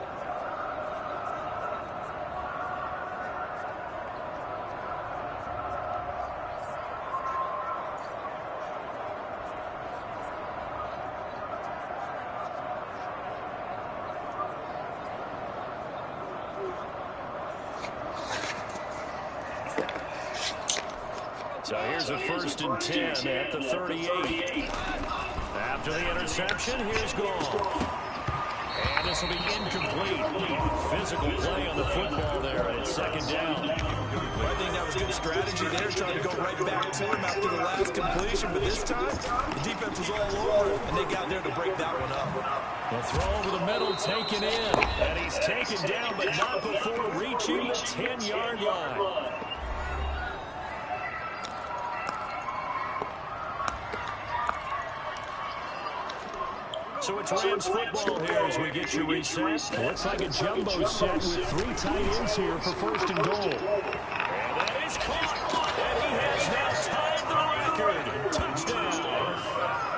So here's a 1st and 10 at the 38. After the interception, here's Goff. And this will be incomplete. Physical play on the football there, and it's 2nd down. I think that was good strategy there, trying to go right back to him after the last completion. But this time, the defense was all over him, and they got there to break that one up. The throw over the middle taken in. And he's taken down, but not before reaching the 10-yard line. So it's Rams football here as we get you reset. Looks like a jumbo set with 3 tight ends here for 1st and goal. And that is caught. And he has now tied the record. Touchdown.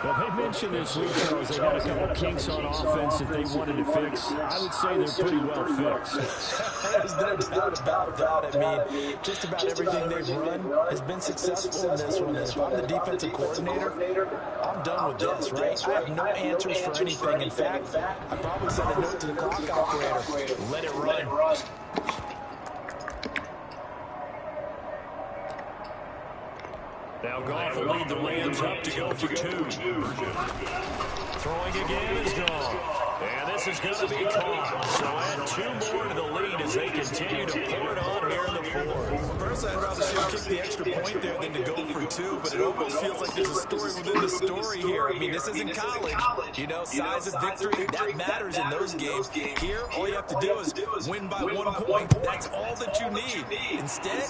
Well, they mentioned this week, Charles, they had a couple kinks on offense that they wanted to fix. I would say they're pretty well fixed. There's no doubt about that. I mean, just about everything they've run has been successful in this one. And if I'm the defensive coordinator, I'm done with this, right? I have no answers for anything. In fact, I probably send a note to the clock operator. Let it run. Now Goff will lead the Rams up to go for 2. Throwing again is Goff. And this is going to be caught. So add 2 more to the lead as they continue to pour it on here in the 4th. Personally, I'd rather see him kick the extra point there than to go for 2, but it almost feels like there's a story within the story here. I mean, this isn't college. You know, size of victory, that matters in those games. Here, all you have to do is win by 1 point. That's all that you need. Instead,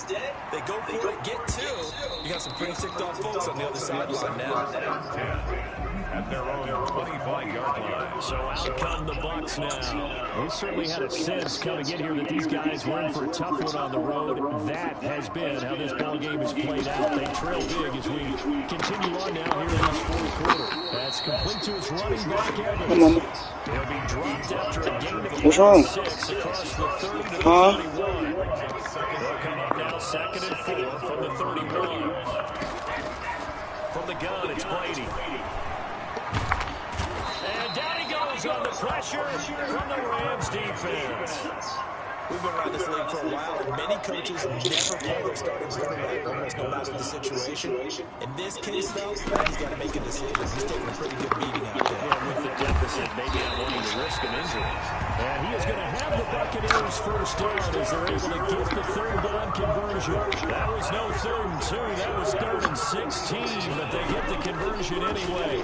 they go for it, get 2. You got some pretty ticked off folks on the other sideline now. At their own 25-yard line. So out come the Bucs now. We certainly had a sense coming in here that these guys were in for a tough one on the road. That has been how this ball game has played out. They trail big as we continue on now here in this 4th quarter. That's complete to his running back Evans. He'll be dropped after a gain of 6 across the 30 to the 31. goes on the pressure from the Rams defense. We've been around this league for a while, and many coaches never play their starting quarterback almost no matter the situation. In this case, though, he's got to make a decision. He's taking a pretty good beating out there. Yeah, with the deficit, maybe not wanting to risk an injury. And he is going to have the Buccaneers first down as they're able to get the third down conversion. That was no 3rd and 2. That was 3rd and 16, but they get the conversion anyway.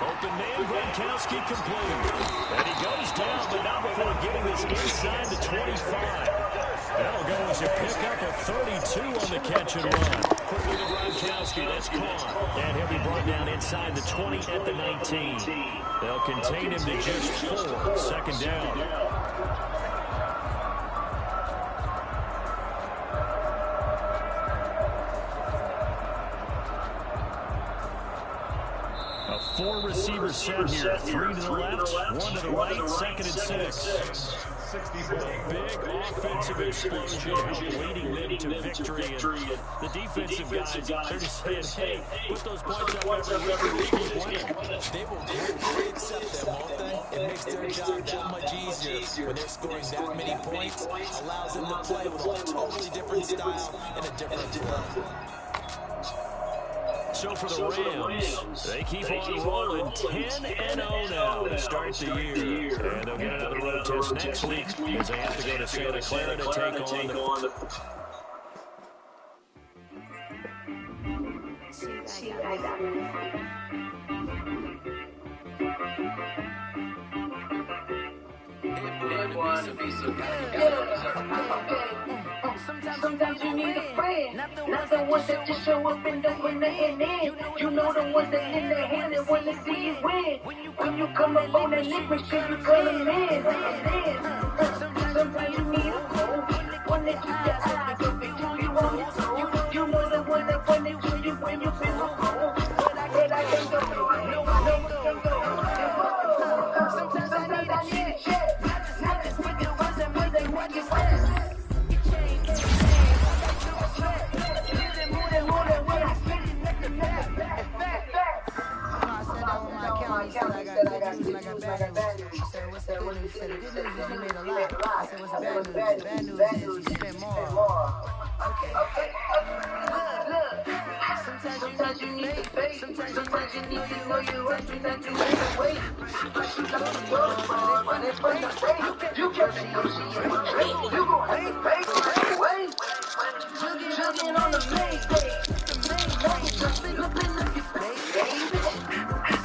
Open man, Gronkowski complete. And he goes down, but not before getting this inside the 25. That'll go as a pickup of 32 on the catch and run. Quickly to Gronkowski, that's caught. And he'll be brought down inside the 20 at the 19. They'll contain him to just 4. Second down. A 4-receiver set here. 3 to the left, 1 to the right, 2nd and 6. Big offensive explosion leading them to victory. And the defensive guys, they're just saying, hey, put those points up every week, keep winning. They will gratefully accept them, won't they? It makes their job that much easier when they're scoring that many points. Allows them to play with a totally different style and a different flow. So for the Rams, they keep on rolling 10-0 now to start the year. And they'll get another road test next week as they have to go to Santa Clara to take on the... Sometimes you need a friend, not the ones that just show up and don't win the end. You know the ones that in their hand and want to see you win. When you come up on the lip, make sure you call them in. Sometimes you need a friend, one that keeps your eyes open to you on your toes. You know the one that funny when you feel so cold. But I can't go, no, can't go. Sometimes I need a check, not just with the ones that make them what you say. Bad news is you spend more. Okay. Sometimes you need to pay. Sometimes you need to know you're right. You not to wait. But you got to go. But it's from the state. You can see. You gon' have to pay. Wait. Jugging on the main stage. Just think up in the baby.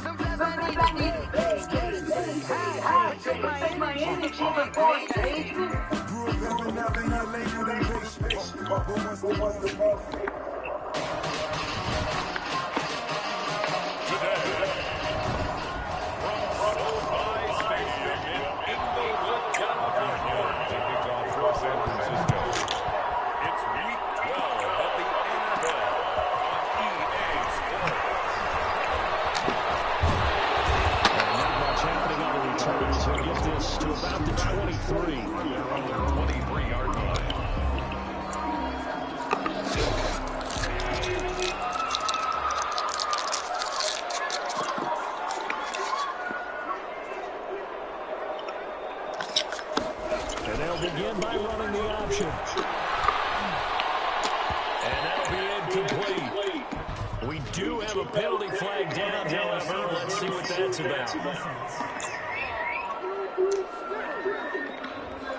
Sometimes I need to pay. Take my energy before it takes me. To about the 23. They're on their 23-yard line. And they'll begin by running the option. And that'll be incomplete. We do have a penalty flag down, however. Let's see what that's about.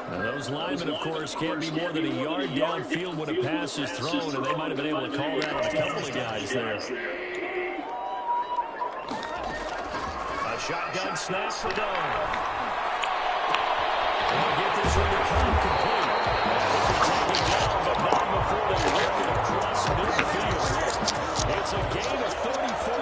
Now those linemen, of course, can't be more than a yard downfield when a pass is thrown, and they might have been able to call that on a couple of guys there. A shotgun snap for Doan. They'll get this one to come complete. Take it down, but not before they work it across midfield. It's a gain of 34.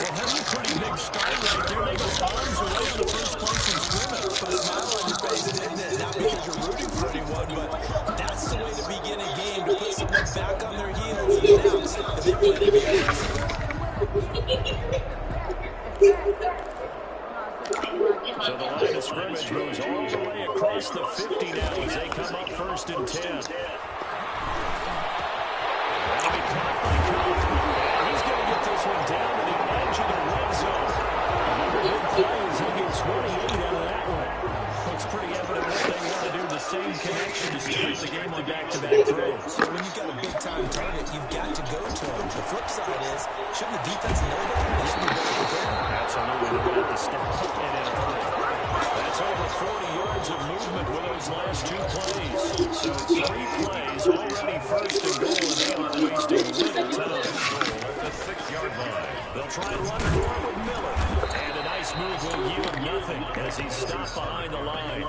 Well, that's a pretty big start right there. They go arms away on the first place in scrimmage. Put a smile on your face, isn't it? Not because you're rooting for anyone, but that's the way to begin a game, to put someone back on their heels and announce that they plan to be aggressive. So the line of scrimmage moves all the way across the 50 now as they come up 1st and 10. That'll be caught by Cook. And he's going to get this one down to the edge of the red zone. Another big play same connection to start the game on back-to-back throws. When you've got a big-time target, you've got to go to him. The flip side is, shouldn't the defense know that? They should be better prepared. Absolutely. They're going to have to step up and in early. That's over 40 yards of movement with those last 2 plays. So 3 plays, already first and goal, and they are wasting little time. Goal at the 6-yard line. They'll try and run for it with Miller. And a nice move will yield nothing as he's stopped behind the line.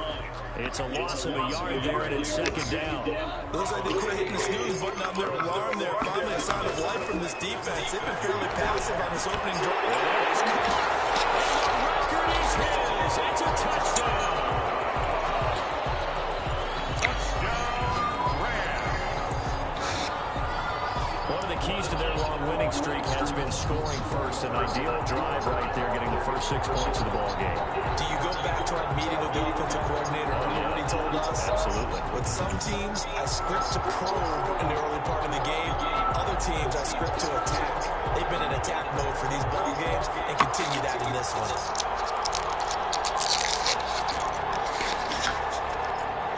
It's a loss of a yard there, and it's second down. Looks like they quit hitting the snooze button on their alarm there. Finally a sign of life from this defense. They've been fairly passive on this opening drive. The record is his. It's a touchdown. One of the keys to their long winning streak has been scoring first. An ideal drive right there, getting the first 6 points of the ball game. Do you go back to our meeting with the offensive coordinator? Remember what he told us? Absolutely. With some teams, I script to probe in the early part of the game. Other teams, I script to attack. They've been in attack mode for these ball games and continue that in this one.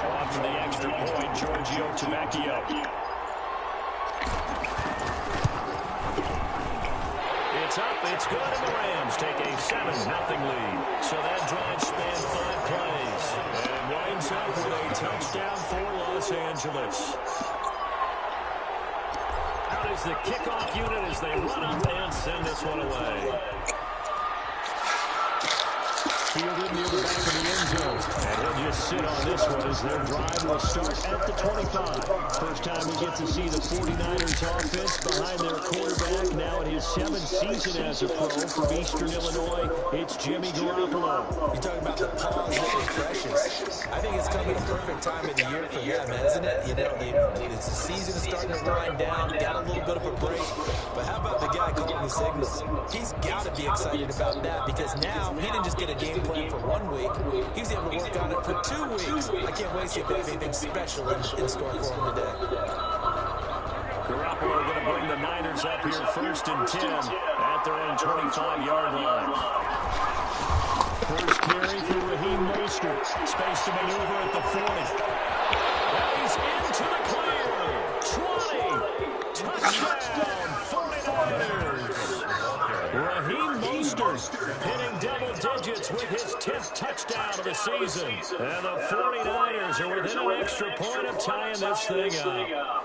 On for the extra point, Giorgio Tavecchio. It's up, it's good, and the Rams take a 7-0 lead. So that drive spanned 5 plays. And it winds up with a touchdown for Los Angeles. Out is the kickoff unit as they run up and send this one away. Fielded near the back of the end zone. And he'll just sit on this one as their drive will start at the 25. First time we get to see the 49ers offense behind their quarterback. Now in his 7th season as a pro from Eastern Illinois, it's Jimmy Garoppolo. You're talking about the pause that refreshes. I think it's coming a perfect time of the year for them, isn't it? You know, it's the season is starting to wind down, got a little bit of a break. But how about the guy calling the signals? He's got to be excited about that because now he didn't just get a game plan for 1 week. He was able to work on it for 2 weeks. I can't wait to see if they have anything special in store for him today. Garoppolo going to bring the Niners up here first and 10 at their own 25-yard line. First carry for Raheem Mostert. Space to maneuver at the 40. He's into the clear. 20. Touchdown, 49ers. Raheem Mostert hitting double digits with his 10th touchdown of the season. And the 49ers are within an extra point of tying this thing up.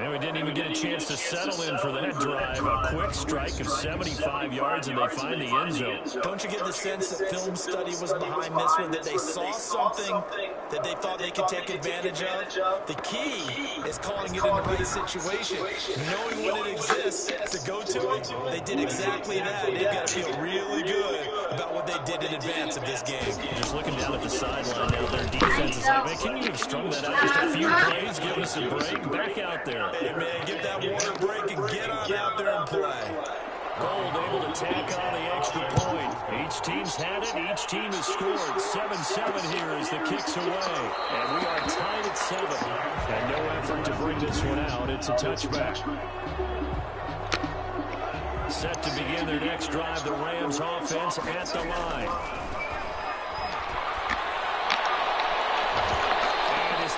And we didn't even get a chance to settle in for that drive. A quick strike of 75 yards, and they find the end zone. Don't you get the sense that film study was behind this one, that they saw something that they thought they could take advantage of? The key is calling it in the right situation, knowing when it exists to go to it. They did exactly that. They've got to feel really good about what they did in advance of this game. Just looking down at the sideline now, their defense is like, man, can you have strung that out just a few plays? Give us a break. Back out there. Hey, man, get that water break and get on out there and play. Gold able to tack on the extra point. Each team's had it. Each team has scored. 7-7 here as the kick's away. And we are tied at 7. And no effort to bring this one out. It's a touchback. Set to begin their next drive, the Rams offense at the line.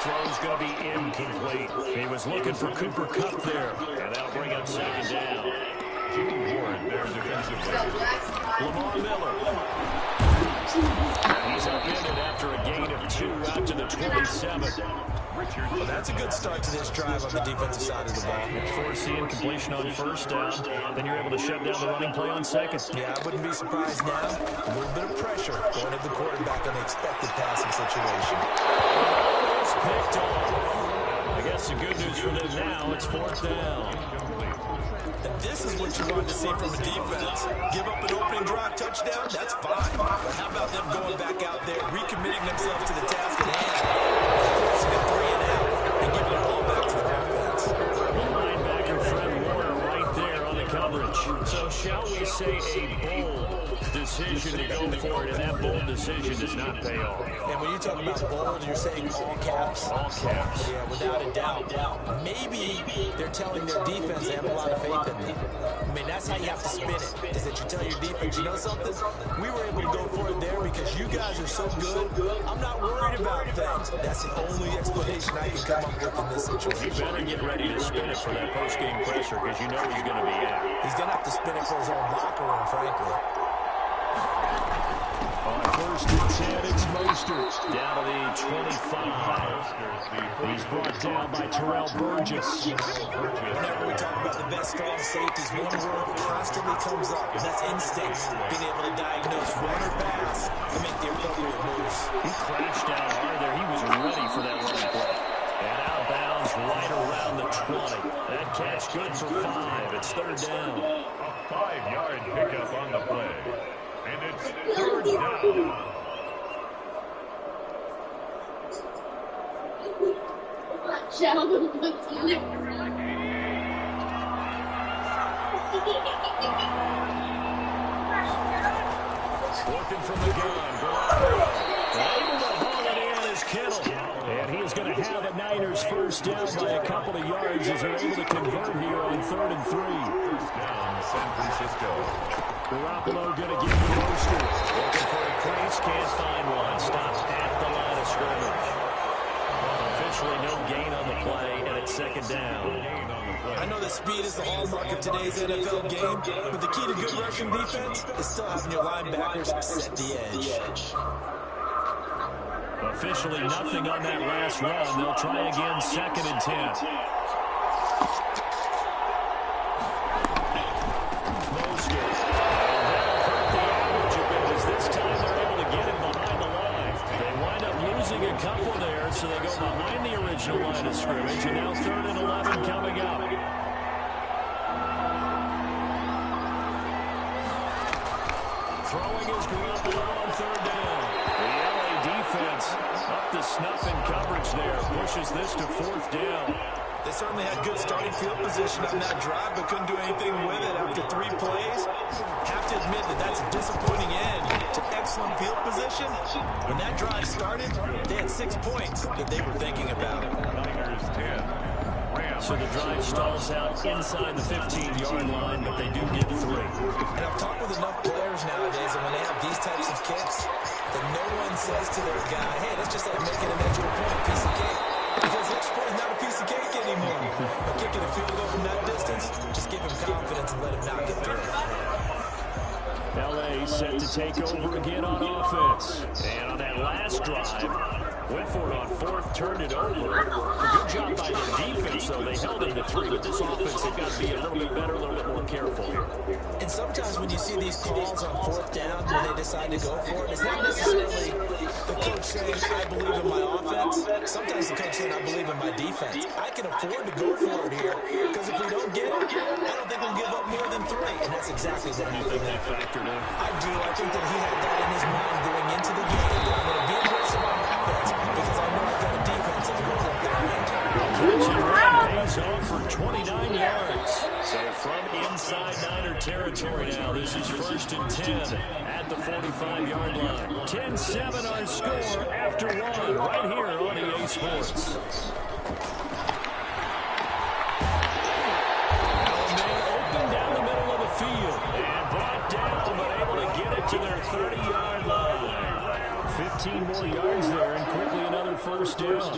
Throw's going to be incomplete. He was looking for Cooper Kupp there, and that'll bring up second down. Jimmy Ward, their defensive player. Lamar Miller. He's upended after a gain of 2 out to the 27. Well, that's a good start to this drive on the defensive side of the ball. Forcing completion on first down. Then you're able to shut down the running play on second. Yeah, I wouldn't be surprised now. A little bit of pressure going at the quarterback on the expected passing situation. Picked off. I guess the good news for them now, it's 4th down. And this is what you want to see from a defense. Give up an opening drive touchdown, that's fine. But how about them going back out there, recommitting themselves to the task at hand? Forcing a 3 and out and giving the ball back to the offense. Linebacker Fred Warner right there on the coverage. So shall we say a bold decision to go for it, and that bold decision does not pay off. And when you talk about bold, you're saying all caps? All caps. Yeah, without a doubt. Maybe they're telling their defense they have a lot of faith in them. I mean, that's how you have to spin it, is that you tell your defense, you know something? We were able to go for it there because you guys are so good, I'm not worried about things. That's the only explanation I can come up with in this situation. You better get ready to spin it for that post-game presser because you know he's going to be out. He's going to have to spin it for his own locker room, frankly. On first and 10, it's Mostert down to the 25. He's brought down by Terrell Burgess. Whenever we talk about the best strong safeties, one word constantly comes up, and that's instincts. Being able to diagnose run or pass and make the appropriate moves. He crashed down hard there. He was ready for that running play. And out of bounds right around the 20. That catch good for 5. It's third down. A 5-yard pickup on the play. And it's third down. Looking from the gun. Able to haul it in is Kittle. And he is going to have a Niners first down by a couple of yards as they're able to convert here on 3rd and 3. First down, San Francisco. Garoppolo going to give the Mostert. Looking for a crease, can't find one. Stops at the line of scrimmage. Officially no gain on the play, and it's second down. I know that speed is the hallmark of today's NFL game, but the key to good rushing defense is still having your linebackers set the edge. Officially nothing on that last run. They'll try again, 2nd and 10. A couple there, so they go behind the original line of scrimmage, and now 3rd and 11 coming up. Throwing his Garoppolo on 3rd down. The LA defense up to snuff in coverage there, pushes this to 4th down. They certainly had good starting field position on that drive, but couldn't do anything with it after 3 plays. Have to admit that that's a disappointing end to excellent field position. When that drive started, they had 6 points that they were thinking about. Niners 10. So the drive stalls out inside the 15-yard line, but they do get 3. And I've talked with enough players nowadays, and when they have these types of kicks, that no one says to their guy, hey, that's just like making an extra point, piece of cake. Because extra point is not a piece of cake anymore. But kicking a field goal from that distance, just give him confidence and let him knock it through. LA set to take over again on offense. And on that last drive, went for it on 4th, turned it over. A good job by their defense, though. They held it to 3, but this offense, they've got to be a little bit better, a little bit more careful here. And sometimes when you see these calls on 4th down, when they decide to go for it, it's not necessarily the coach saying, I believe in my offense. Sometimes the coach saying, I believe in my defense. I can afford to go for it here, because if we don't get it, I don't think we'll give up more than 3. And that's exactly what happened. You think that factored in? I do. I think that he had that in his mind going into the game. I'm going to be aggressive on offense because I know I've got a defense that can hold up their end. Pays off for 29 yards. So from inside Niner territory now, this is 1st and 10 at the 45-yard line. 10-7 our score after 1 right here on EA Sports. Open down the middle of the field and brought down, but able to get it to their 30-yard line. 15 more yards there and quickly another first down.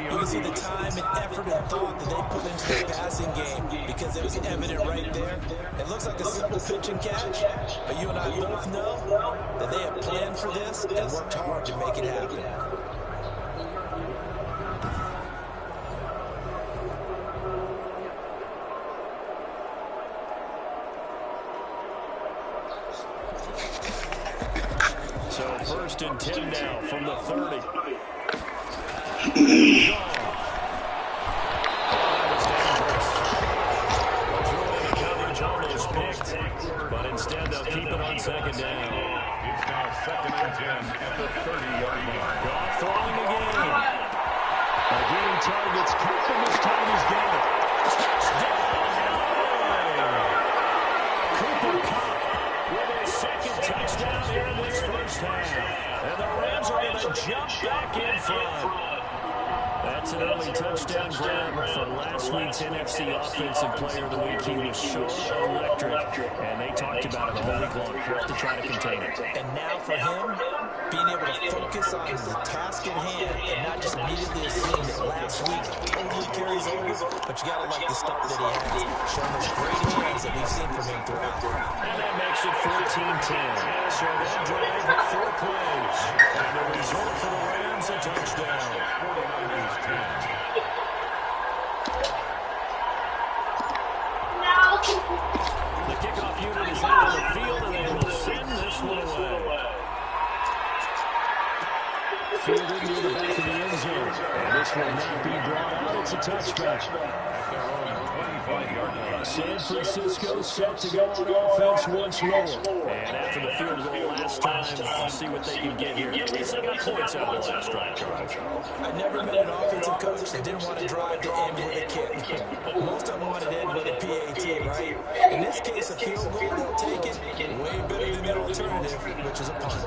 You can see the time and effort and thought that they put into the passing game because it was evident right there. It looks like a simple pitch and catch, but you and I both know that they have planned for this and worked hard to make it happen. So 1st and 10 now from the 30. Coverage almost picked, but instead they'll keep it on 2nd down. It's now 2nd and 10 at the 30-yard line. Goff throwing again. Getting targets. Cooper this time he's got it. Cooper Cup with his 2nd touchdown here in this first half. And the Rams are going to jump back in front. That's an early touchdown grab for last week's NFC Offensive Player of the Week. He was so electric, and they talked about it all week long. Have to try to contain it. And now for him, being able to focus on the task at hand and not just immediately assume that last week totally carries over, but you got to like the start that he has, showing those great hands that we've seen from him throughout. And that makes it 14-10. So that drive, 4 plays. And the result for the Rams, a touchdown. The kickoff unit is out on the field, and they will send this one away. Fielded near the back of the end zone. And this will not be brought out. It's a touchback. San Francisco set to go on offense once more. And after the field goal last time, we'll see what they can get here. At least they got points out of the last drive. I never met an offensive coach that didn't want to drive to end with a kick. Most of them wanted to end with a PAT, right? In this case, a field goal, they'll take it. Way better than the alternative, which is a punt.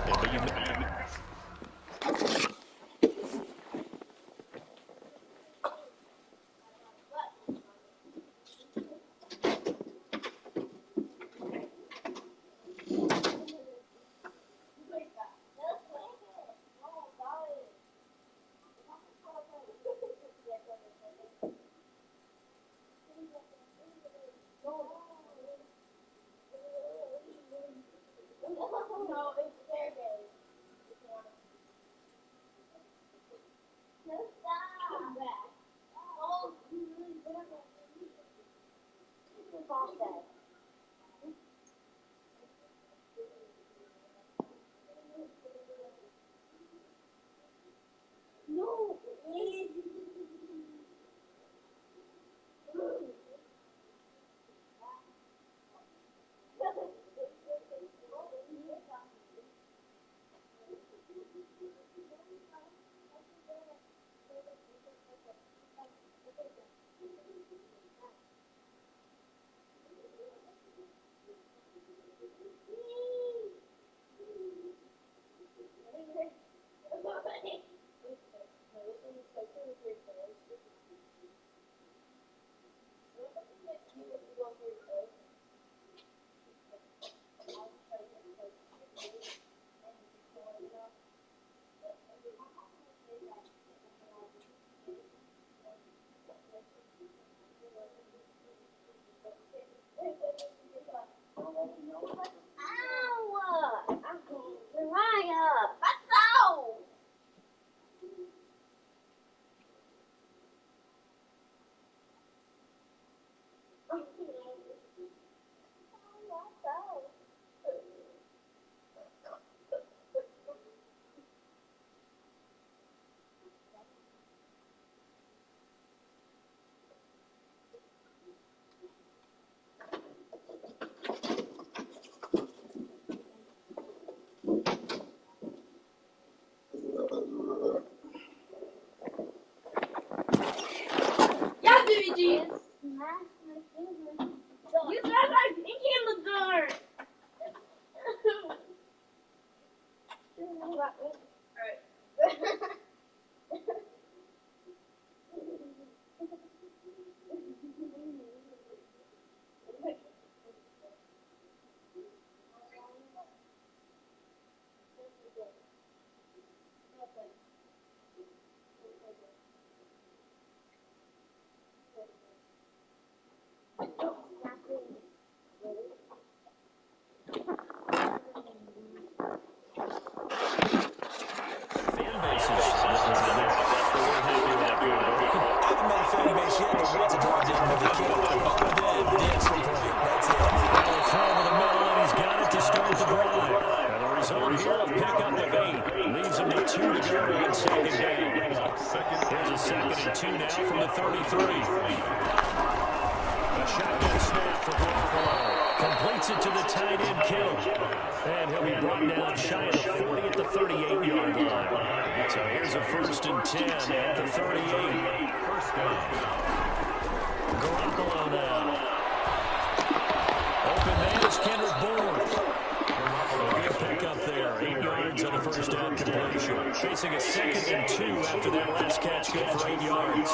8 yards on the first down completion. Facing a 2nd and 2 after that last catch, good for 8 yards.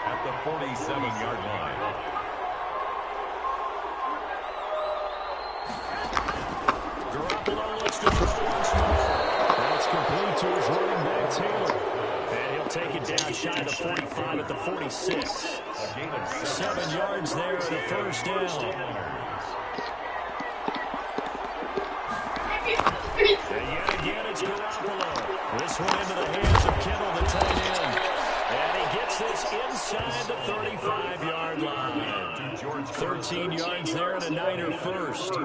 At the 47-yard line. Garoppolo looks to throw once more. That's complete to his running back, Taylor. And he'll take it down shy of the 45 at the 46. 7 yards there at the first down. And yet again, it's Garoppolo. This one into the hands of Kittle, the tight end. And he gets this inside the 35-yard line. 13 yards there and a Niner first.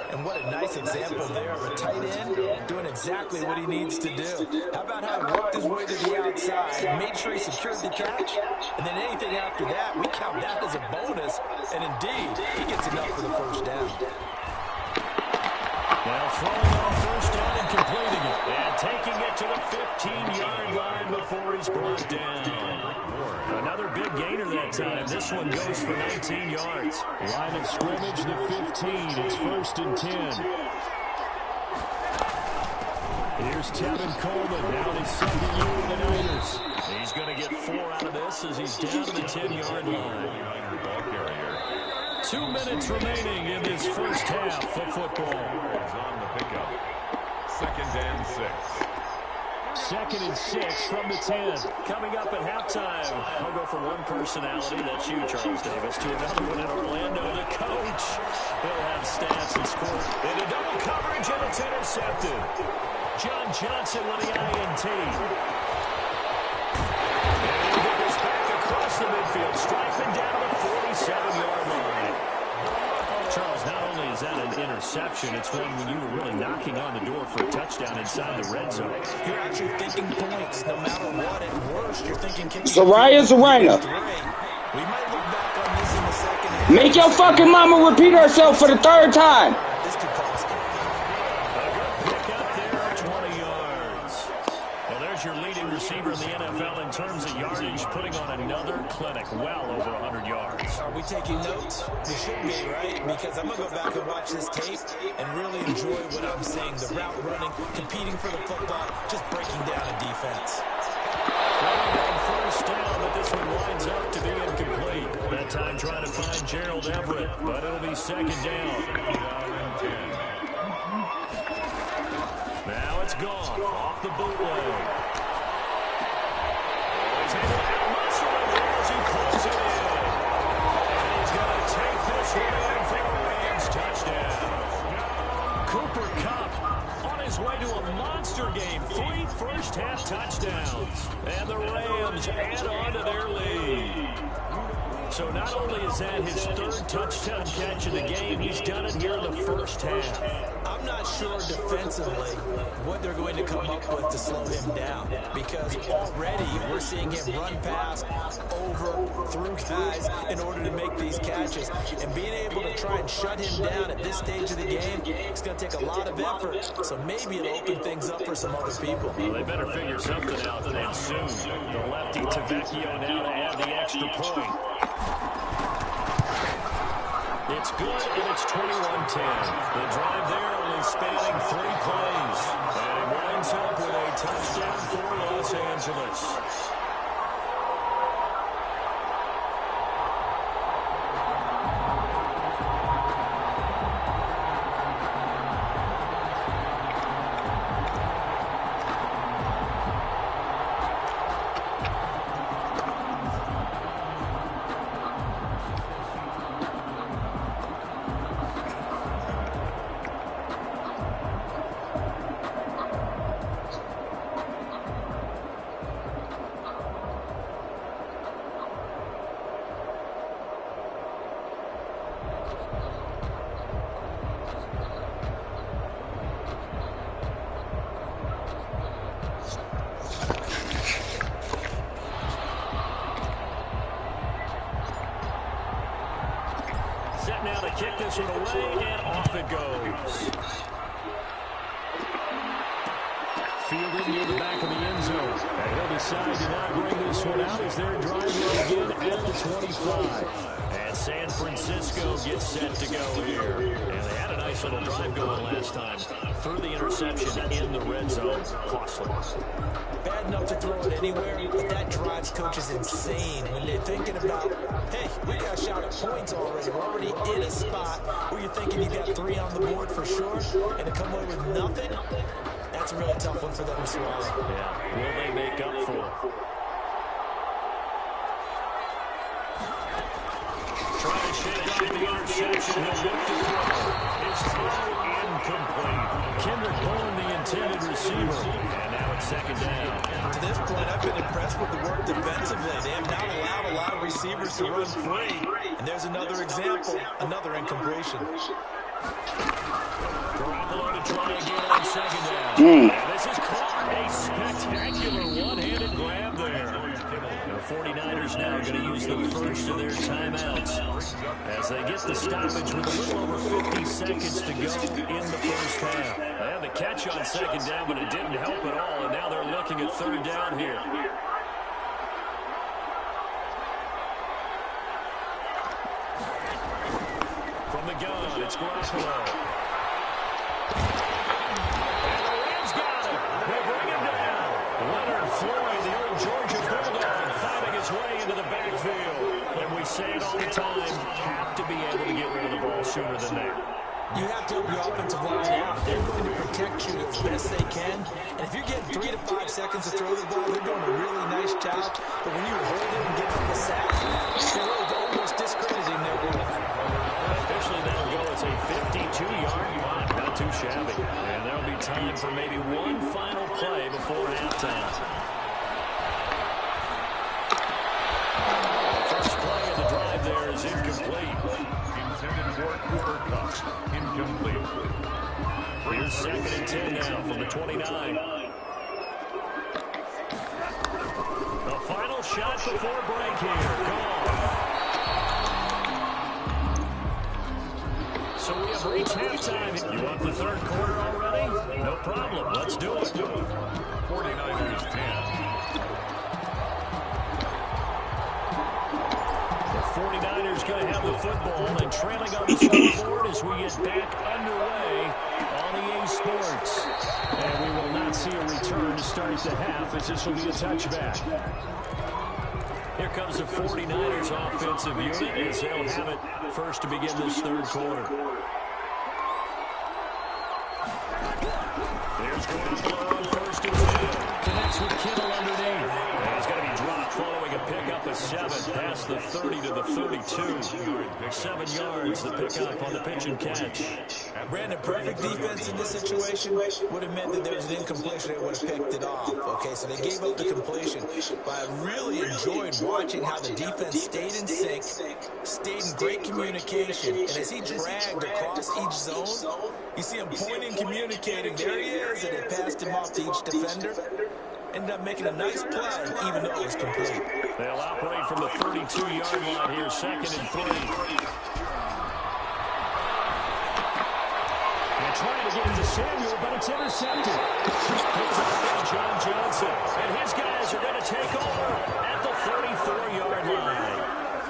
And what a nice example there of a tight end doing exactly what he needs to do. How about how he worked his way to the outside, made sure he secured the catch, and then anything after that, we count that as a bonus. And indeed, he gets enough for the first down. Now throwing on first down and completing it. And taking it to the 15-yard line before he's brought down. Another big gainer that time. This one goes for 19 yards. Line of scrimmage, the 15. It's 1st and 10. Here's Tevin Coleman. Now in his 2nd year with the Niners. He's going to get 4 out of this as he's down to the 10-yard line. 2 minutes remaining in this first half of football. On the pickup. 2nd and 6. 2nd and 6 from the 10. Coming up at halftime, I'll go from one personality, that's you, Charles Davis, to another one in Orlando. The coach, he'll have stats and score. Into double coverage, and it's intercepted. John Johnson with the INT. And he'll get this back across the midfield, striking down to the 47-yard line. Charles, not only is that an interception, it's one when you were really knocking on the door for a touchdown inside the red zone. You're actually thinking points no matter what. At worst, you're thinking kicking. Soraya Zarina. We might look back on this in the second half. Make your fucking mama repeat herself for the 3rd time. This could cost him. A good pick up there, 20 yards. Well, there's your leading receiver in the NFL in terms of yardage, putting on another clinic, well over 100 yards. Are we taking notes? We should be, right? Because I'm going to go back and watch this tape and really enjoy what I'm seeing. The route running, competing for the football, just breaking down a defense. On first down, but this one winds up to be incomplete. That time trying to find Gerald Everett, but it'll be 2nd down. Now it's gone off the bootleg. He's able to out-muscle him as he pulls it in. And he's going to take this one in for the Rams touchdown. Cooper Kupp on his way to a monster game. 3 first-half touchdowns. And the Rams add on to their lead. So not only is that his 3rd touchdown catch of the game, he's done it here in the first half. I'm not sure defensively what they're going to come up with to slow him down, because already we're seeing him run past, over, through guys in order to make these catches. And being able to try and shut him down at this stage of the game, it's going to take a lot of effort. So maybe it'll open things up for some other people. Well, they better figure something out and soon. The lefty Tavecchio now to add the extra point. It's good, and it's 21-10. The drive there only spanning 3 plays. And it winds up with a touchdown for Los Angeles. Set now to kick this one away, and off it goes. Fielded near the back of the end zone. And he'll decide to not bring this one out as their drive will begin at the 25. And San Francisco gets set to go here. And they had a nice little drive going last time. Threw the interception in the red zone. Costly. Bad enough to throw it anywhere, but that drives coaches insane when they're thinking about, hey, we got a shot at points already. We're already in a spot where you're thinking you got 3 on the board for sure, and to come away with nothing, that's a really tough one for them to swallow. Yeah, will they make up for it? Try to shake off the interception. He'll look to throw. His throw incomplete. Kendrick Bourne, the intended receiver. And now it's second down. To this point, I've been impressed with the work defensively. They have not allowed a lot of receivers to run free. And there's another example, another incompletion. Garoppolo to try again on second down. And this is caught. A spectacular one-handed grab there. The 49ers now going to use the first of their timeouts as they get the stoppage with a little over 50 seconds to go in the first half. They had the catch on second down, but it didn't help at all, and now they're looking at third down here. From the gun, it's Garoppolo. Floyd, the old Georgia Bulldog, finding his way into the backfield. And we say it all the time, have to be able to get rid of the ball sooner than that. You have to help your offensive line out. They're going to protect you as best they can. And if you're getting 3 to 5 seconds to throw the ball, they're doing a really nice job. But when you hold it and get up the sack, they're really almost discrediting their work. Officially, that'll go as a 52-yard punt. Not too shabby. And there'll be time for maybe one final play before halftime. First play of the drive there is incomplete. Intended for Cooper Kupp. Incomplete. Here's second and 10 now from the 29. The final shot before break here. Gone. So we have reached halftime. You want the third quarter already? No problem. Let's do it. 49ers 10. The 49ers going to have the football and trailing on the scoreboard as we get back underway on EA Sports. And we will not see a return to start the half as this will be a touchback. Here comes the 49ers offensive unit as they'll have it first to begin this third quarter. There's Garoppolo on first and 10. Connects with Kittle underneath. And he's going to be dropped following a pickup of 7 past the 30 to the 32. 7 yards, the pickup on the pitch and catch. Brandon, perfect defense in this situation would have meant that there was an incompletion. They would have picked it off. Okay, so they gave up the completion. But I really enjoyed watching how the defense stayed in sync, stayed in great communication. And as he dragged across each zone, you see him pointing, communicating. There he is, and it passed him off to each defender. Ended up making a nice play, even though it was complete. They'll operate from the 32-yard line here, second and 3. Trying to get into Samuel, but it's intercepted. Picked up by John Johnson. And his guys are going to take over at the 34-yard line.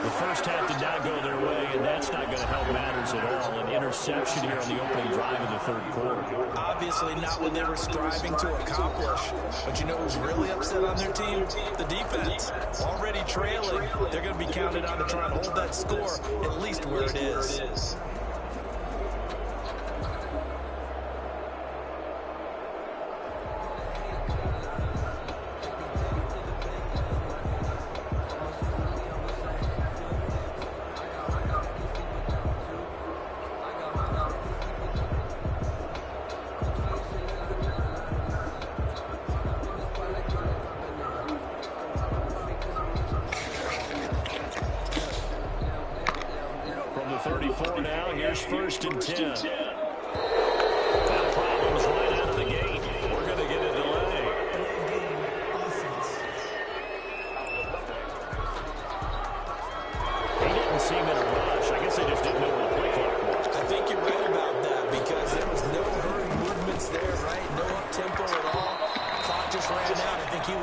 The first half did not go their way, and that's not going to help matters at all. An interception here on the opening drive of the third quarter. Obviously not what they were striving to accomplish. But you know who's really upset on their team? The defense. Already trailing. They're going to be counted on to try and hold that score at least where it is. From the 34 now, here's first and 10. That problem's right out of the gate. We're going to get a delay. He didn't seem in a rush. I guess they just didn't know where the play clock was. I think you're right about that because there was no hurried movements there, right? No up-tempo at all.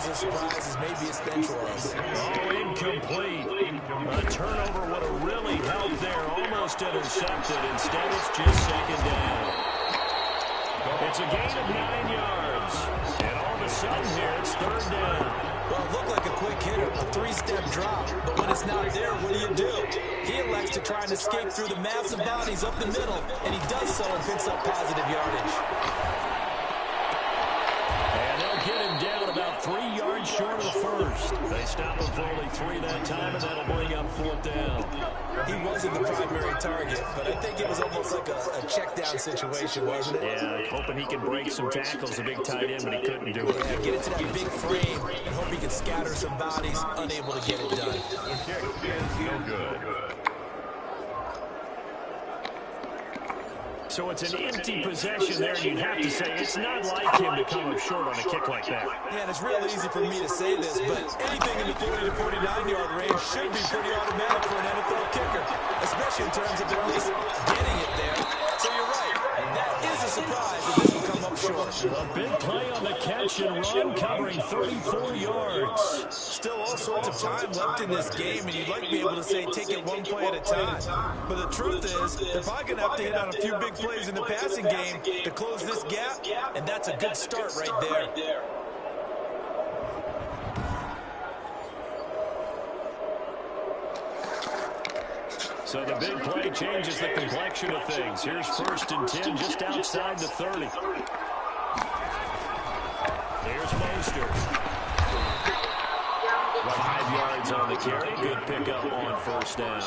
much as a surprise as maybe it's been for us. Oh, incomplete. A turnover would have really helped there. Almost intercepted. Instead, it's just second down. It's a gain of 9 yards. And all of a sudden here, it's third down. Well, it looked like a quick hitter, a 3-step drop. But when it's not there, what do? He elects to try and escape through the massive bodies up the middle, and he does so and picks up positive yardage. And they'll get him down about 3 yards short of the first. They stop him for only 3 that time, and that'll bring up fourth down. He wasn't the primary target, but I think it was almost like a check-down situation, wasn't it? Yeah, hoping he can break some tackles, a big tight end, but he couldn't do it. Yeah, get into that big frame and hope he can scatter some bodies, unable to get it done. The kick is no good. So it's an empty possession there, and you'd have to say it's not like him to come up short on a kick like that. Yeah, and it's real easy for me to say this, but anything in the 40 to 49-yard range should be pretty automatic for an NFL kicker, especially in terms of at least getting it there. So you're right. That is a surprise if this will come up short. A big play on the catch and run, covering 34 yards. Still all sorts of time left in this game, and you'd like to be able to say take it one play at a time. But the truth is, they're probably going to have to hit on a few big plays in the passing game to close this gap, and that's a good start right there. So the big play changes the complexion of things. Here's 1st and 10, just outside the 30. Here's Mostert. 5 yards on the carry. Good pickup on first down.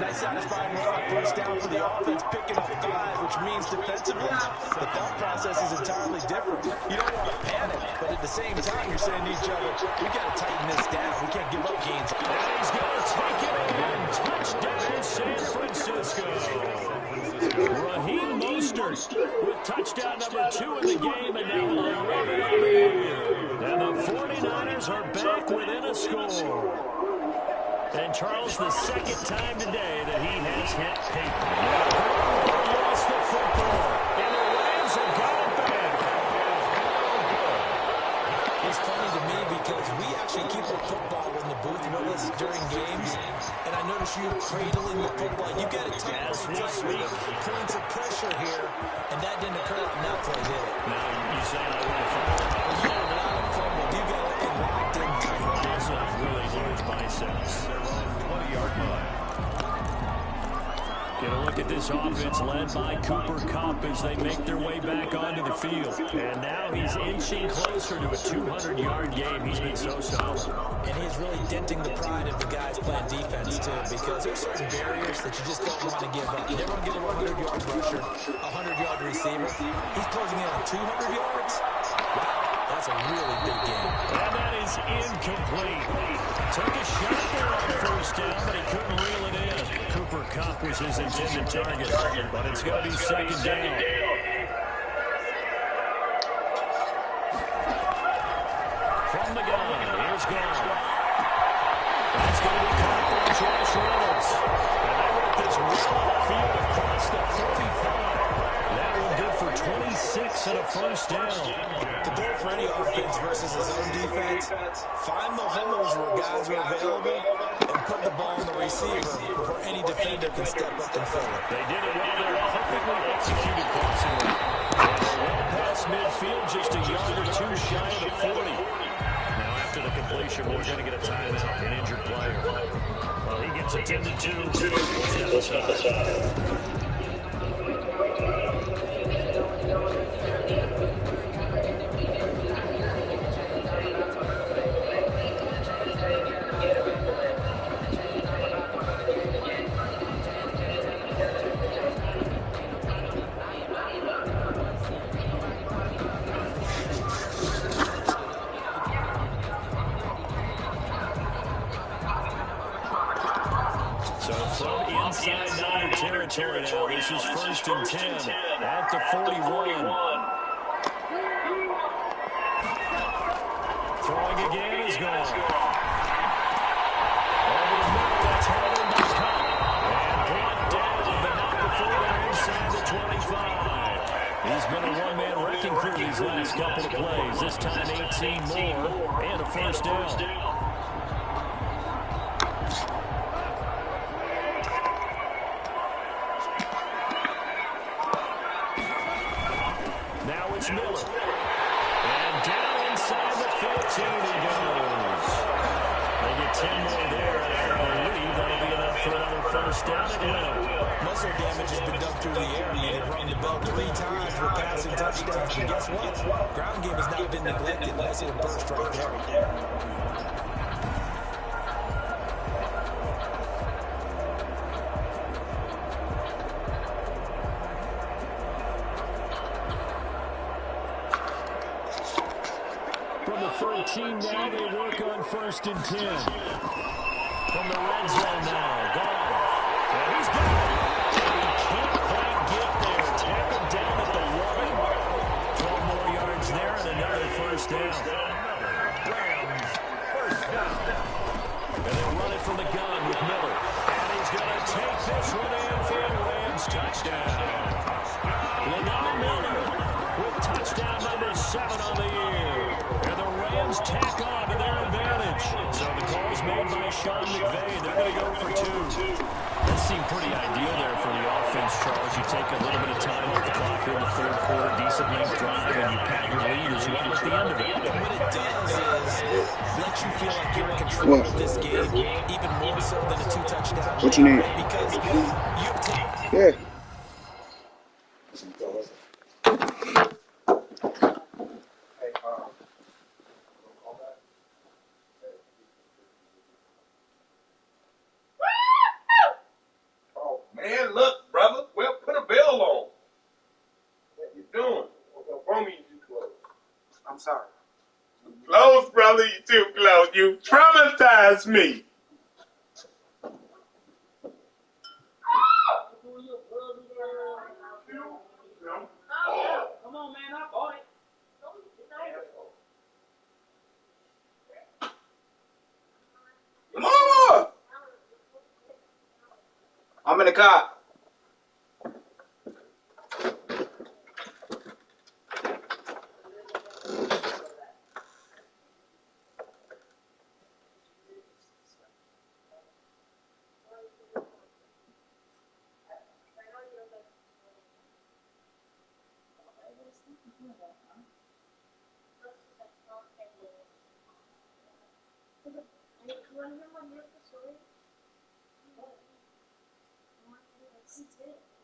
Nice satisfying run on first down for the offense, picking up 5, which means defensively, the thought process is entirely different. You don't want to panic, but at the same time, you're saying to each other, we got to tighten this down. We can't give up gains. And he's going to take it in. Touchdown, San Francisco. Raheem Mostert with touchdown number 2 in the game, and now 11 on the year. And the 49ers are back within a score. And Charles, the second time today that he has hit paper. Lost the football, and the Rams have got it back. It's funny to me because we actually keep our football in the booth with us during games, and I notice you cradling the football. You got it tight with points of pressure here, and that didn't occur on that play, did it? Now you saying I want to fumble? Yeah, but I don't fumble. You got it locked in tight. Also really large biceps. They're on the 20-yard line. Get a look at this offense led by Cooper Kupp as they make their way back onto the field. And now he's inching closer to a 200-yard game. He's been so solid. And he's really denting the pride of the guys playing defense, too, because there's certain barriers that you just don't want to give up. You never want to give a 100-yard rusher, a 100-yard receiver. He's closing in on 200 yards. Wow, that's a really big game. And that is incomplete. Took a shot there on first down, but he couldn't reel it in. Cooper Kupp was his intended target, but it's going to be second down. From the gun, here's Gone. That's going to be caught by Josh Reynolds. And they let this run on the field across the 45. That one good for 26 and a first down. The goal for any offense versus his own defense, find the holes where guys are available and put the ball on the receiver before any defender can step up and fill it. They did it well there, perfectly executed crossing route. Well past midfield, just a yard or 2 shy of the 40. Now after the completion, we're going to get a timeout, an injured player. Well, he gets attended to. Inside 9 territory now. This is 1st and 10 at the 41. Throwing again is gone. Over the middle, that's Harden by Cup. And brought down, but not before they're inside the 25. He's been a one-man wrecking breaking through these last couple of plays. This time 18 more and a first down. Now it's Miller. And down inside the 15 he goes. They get 10 more there, and I believe that'll be enough for another first down at will. Muscle damage has been done through the air. I mean, they've rung the bell 3 times for passing touchdowns. And guess what? Ground game has not been neglected. Nice little burst right there. From the 13 now, they work on 1st and 10. From the red zone now, Goff. And he's got it. And he can't quite get there. Tackled down at the 1. 12 more yards there and another first down. Rams, first down. And they run it from the gun with Miller. And he's going to take this one in for a Rams touchdown. Lamar Miller with touchdown number 7 on the year. And the Rams tack on to their advantage. So the call's made by Sean McVay. They're going to go for 2. That seemed pretty ideal there for the offense, Charles. You take a little bit of time off the clock here in the 3rd quarter, decent length drive, and you pat your lead as well at the end of it. What it does is let you feel like you're in control of this game, even more so than a 2-touchdown. What you need? Because you've taken... Yeah. Man, look, brother. Well, put a bell on. What you doing? Well, phone me, you too close. I'm sorry. Too close, brother. You too close. You traumatized me. Come on, man. I bought it. Come on. I'm in the car.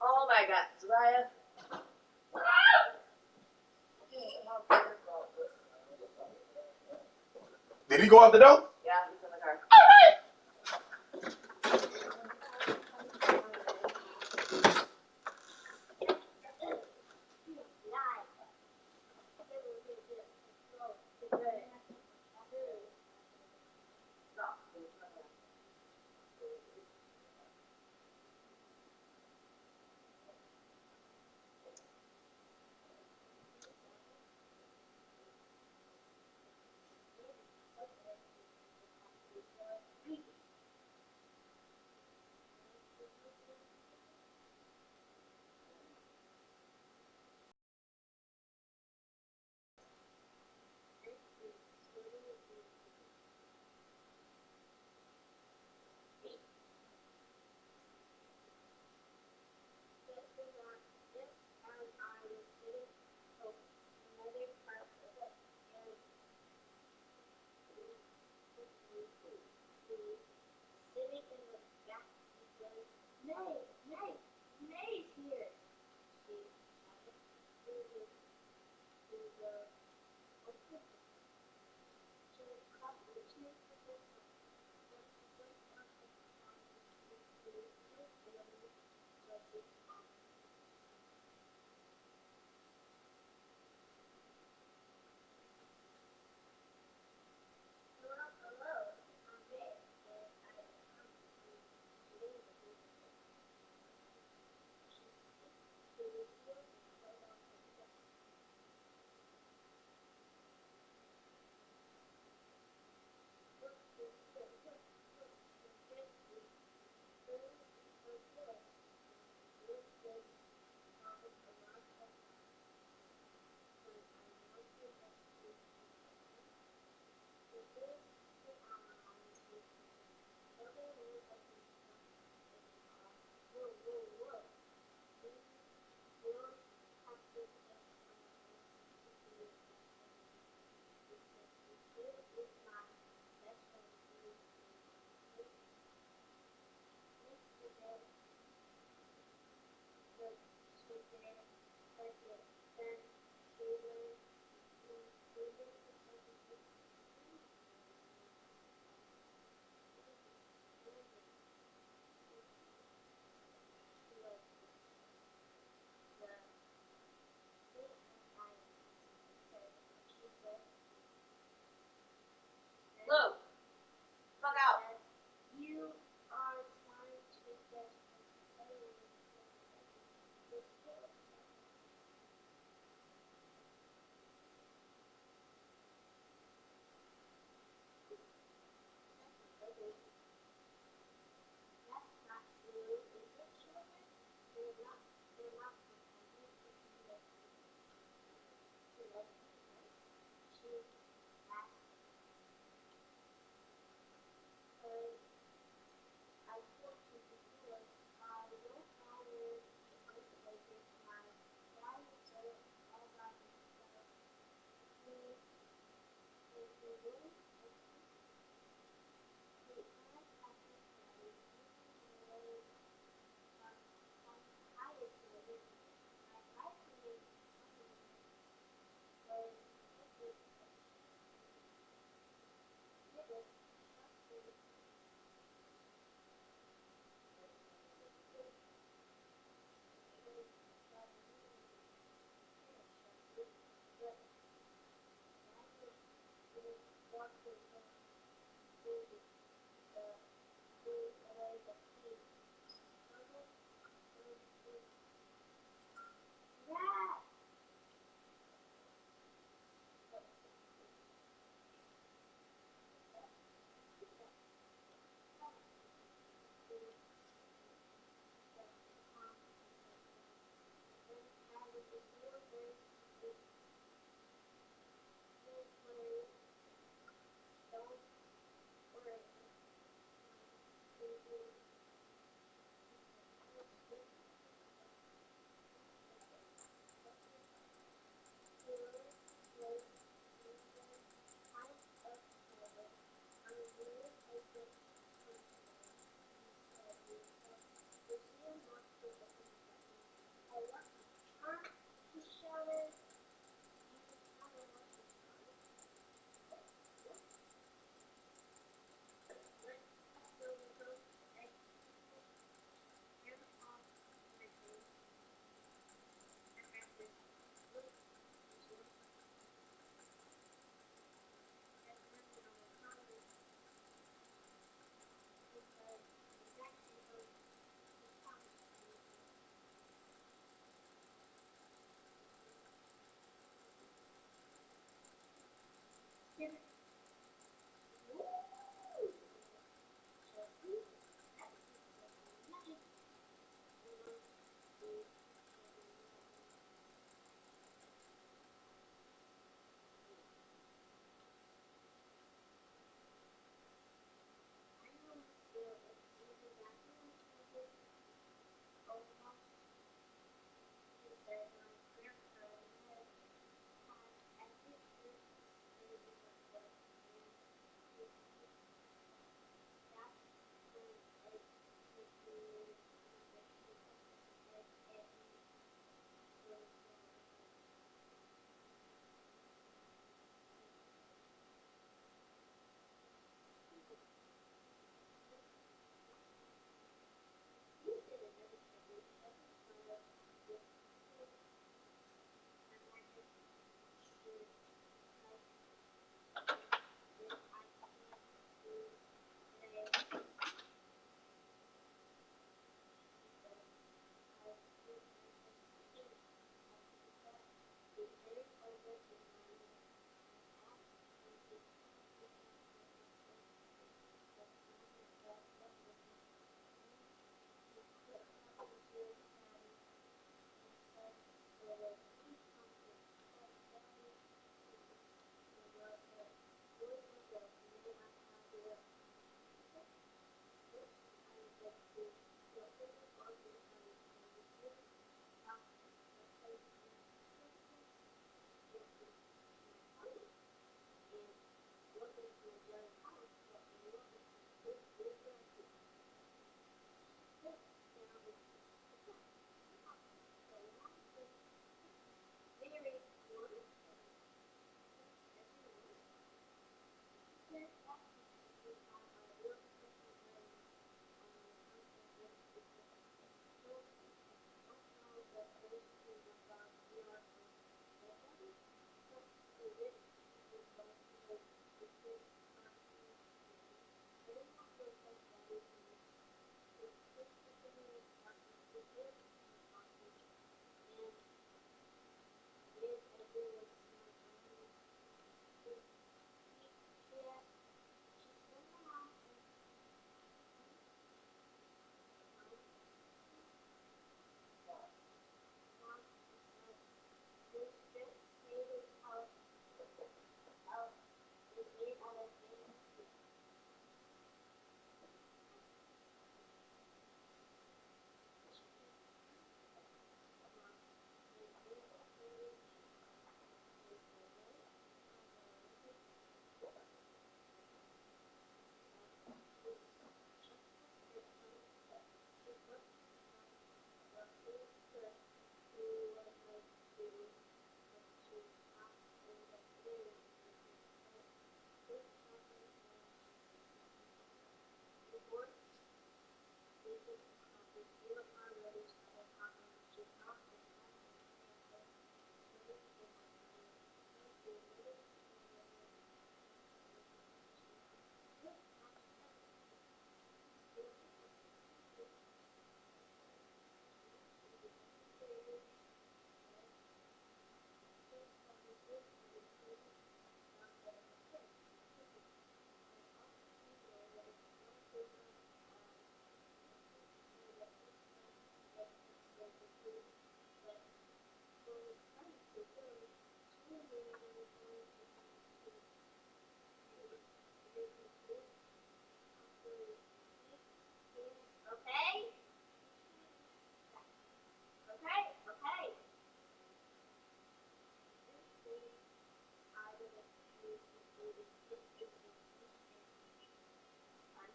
Oh my God, Zaya. Did he go out the door? Yeah, he's in the car.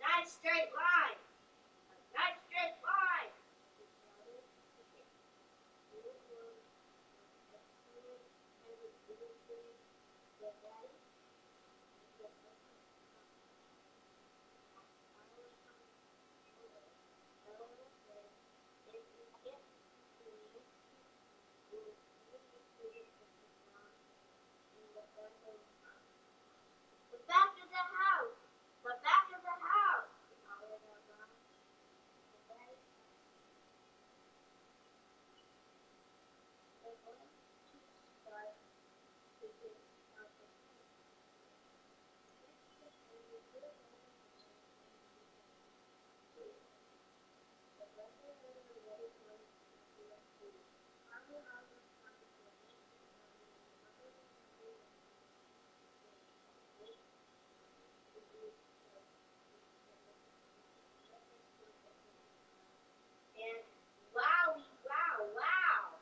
Nice straight line. Nice straight line. The back of the house. The back of the house. And wowie, wow, wow.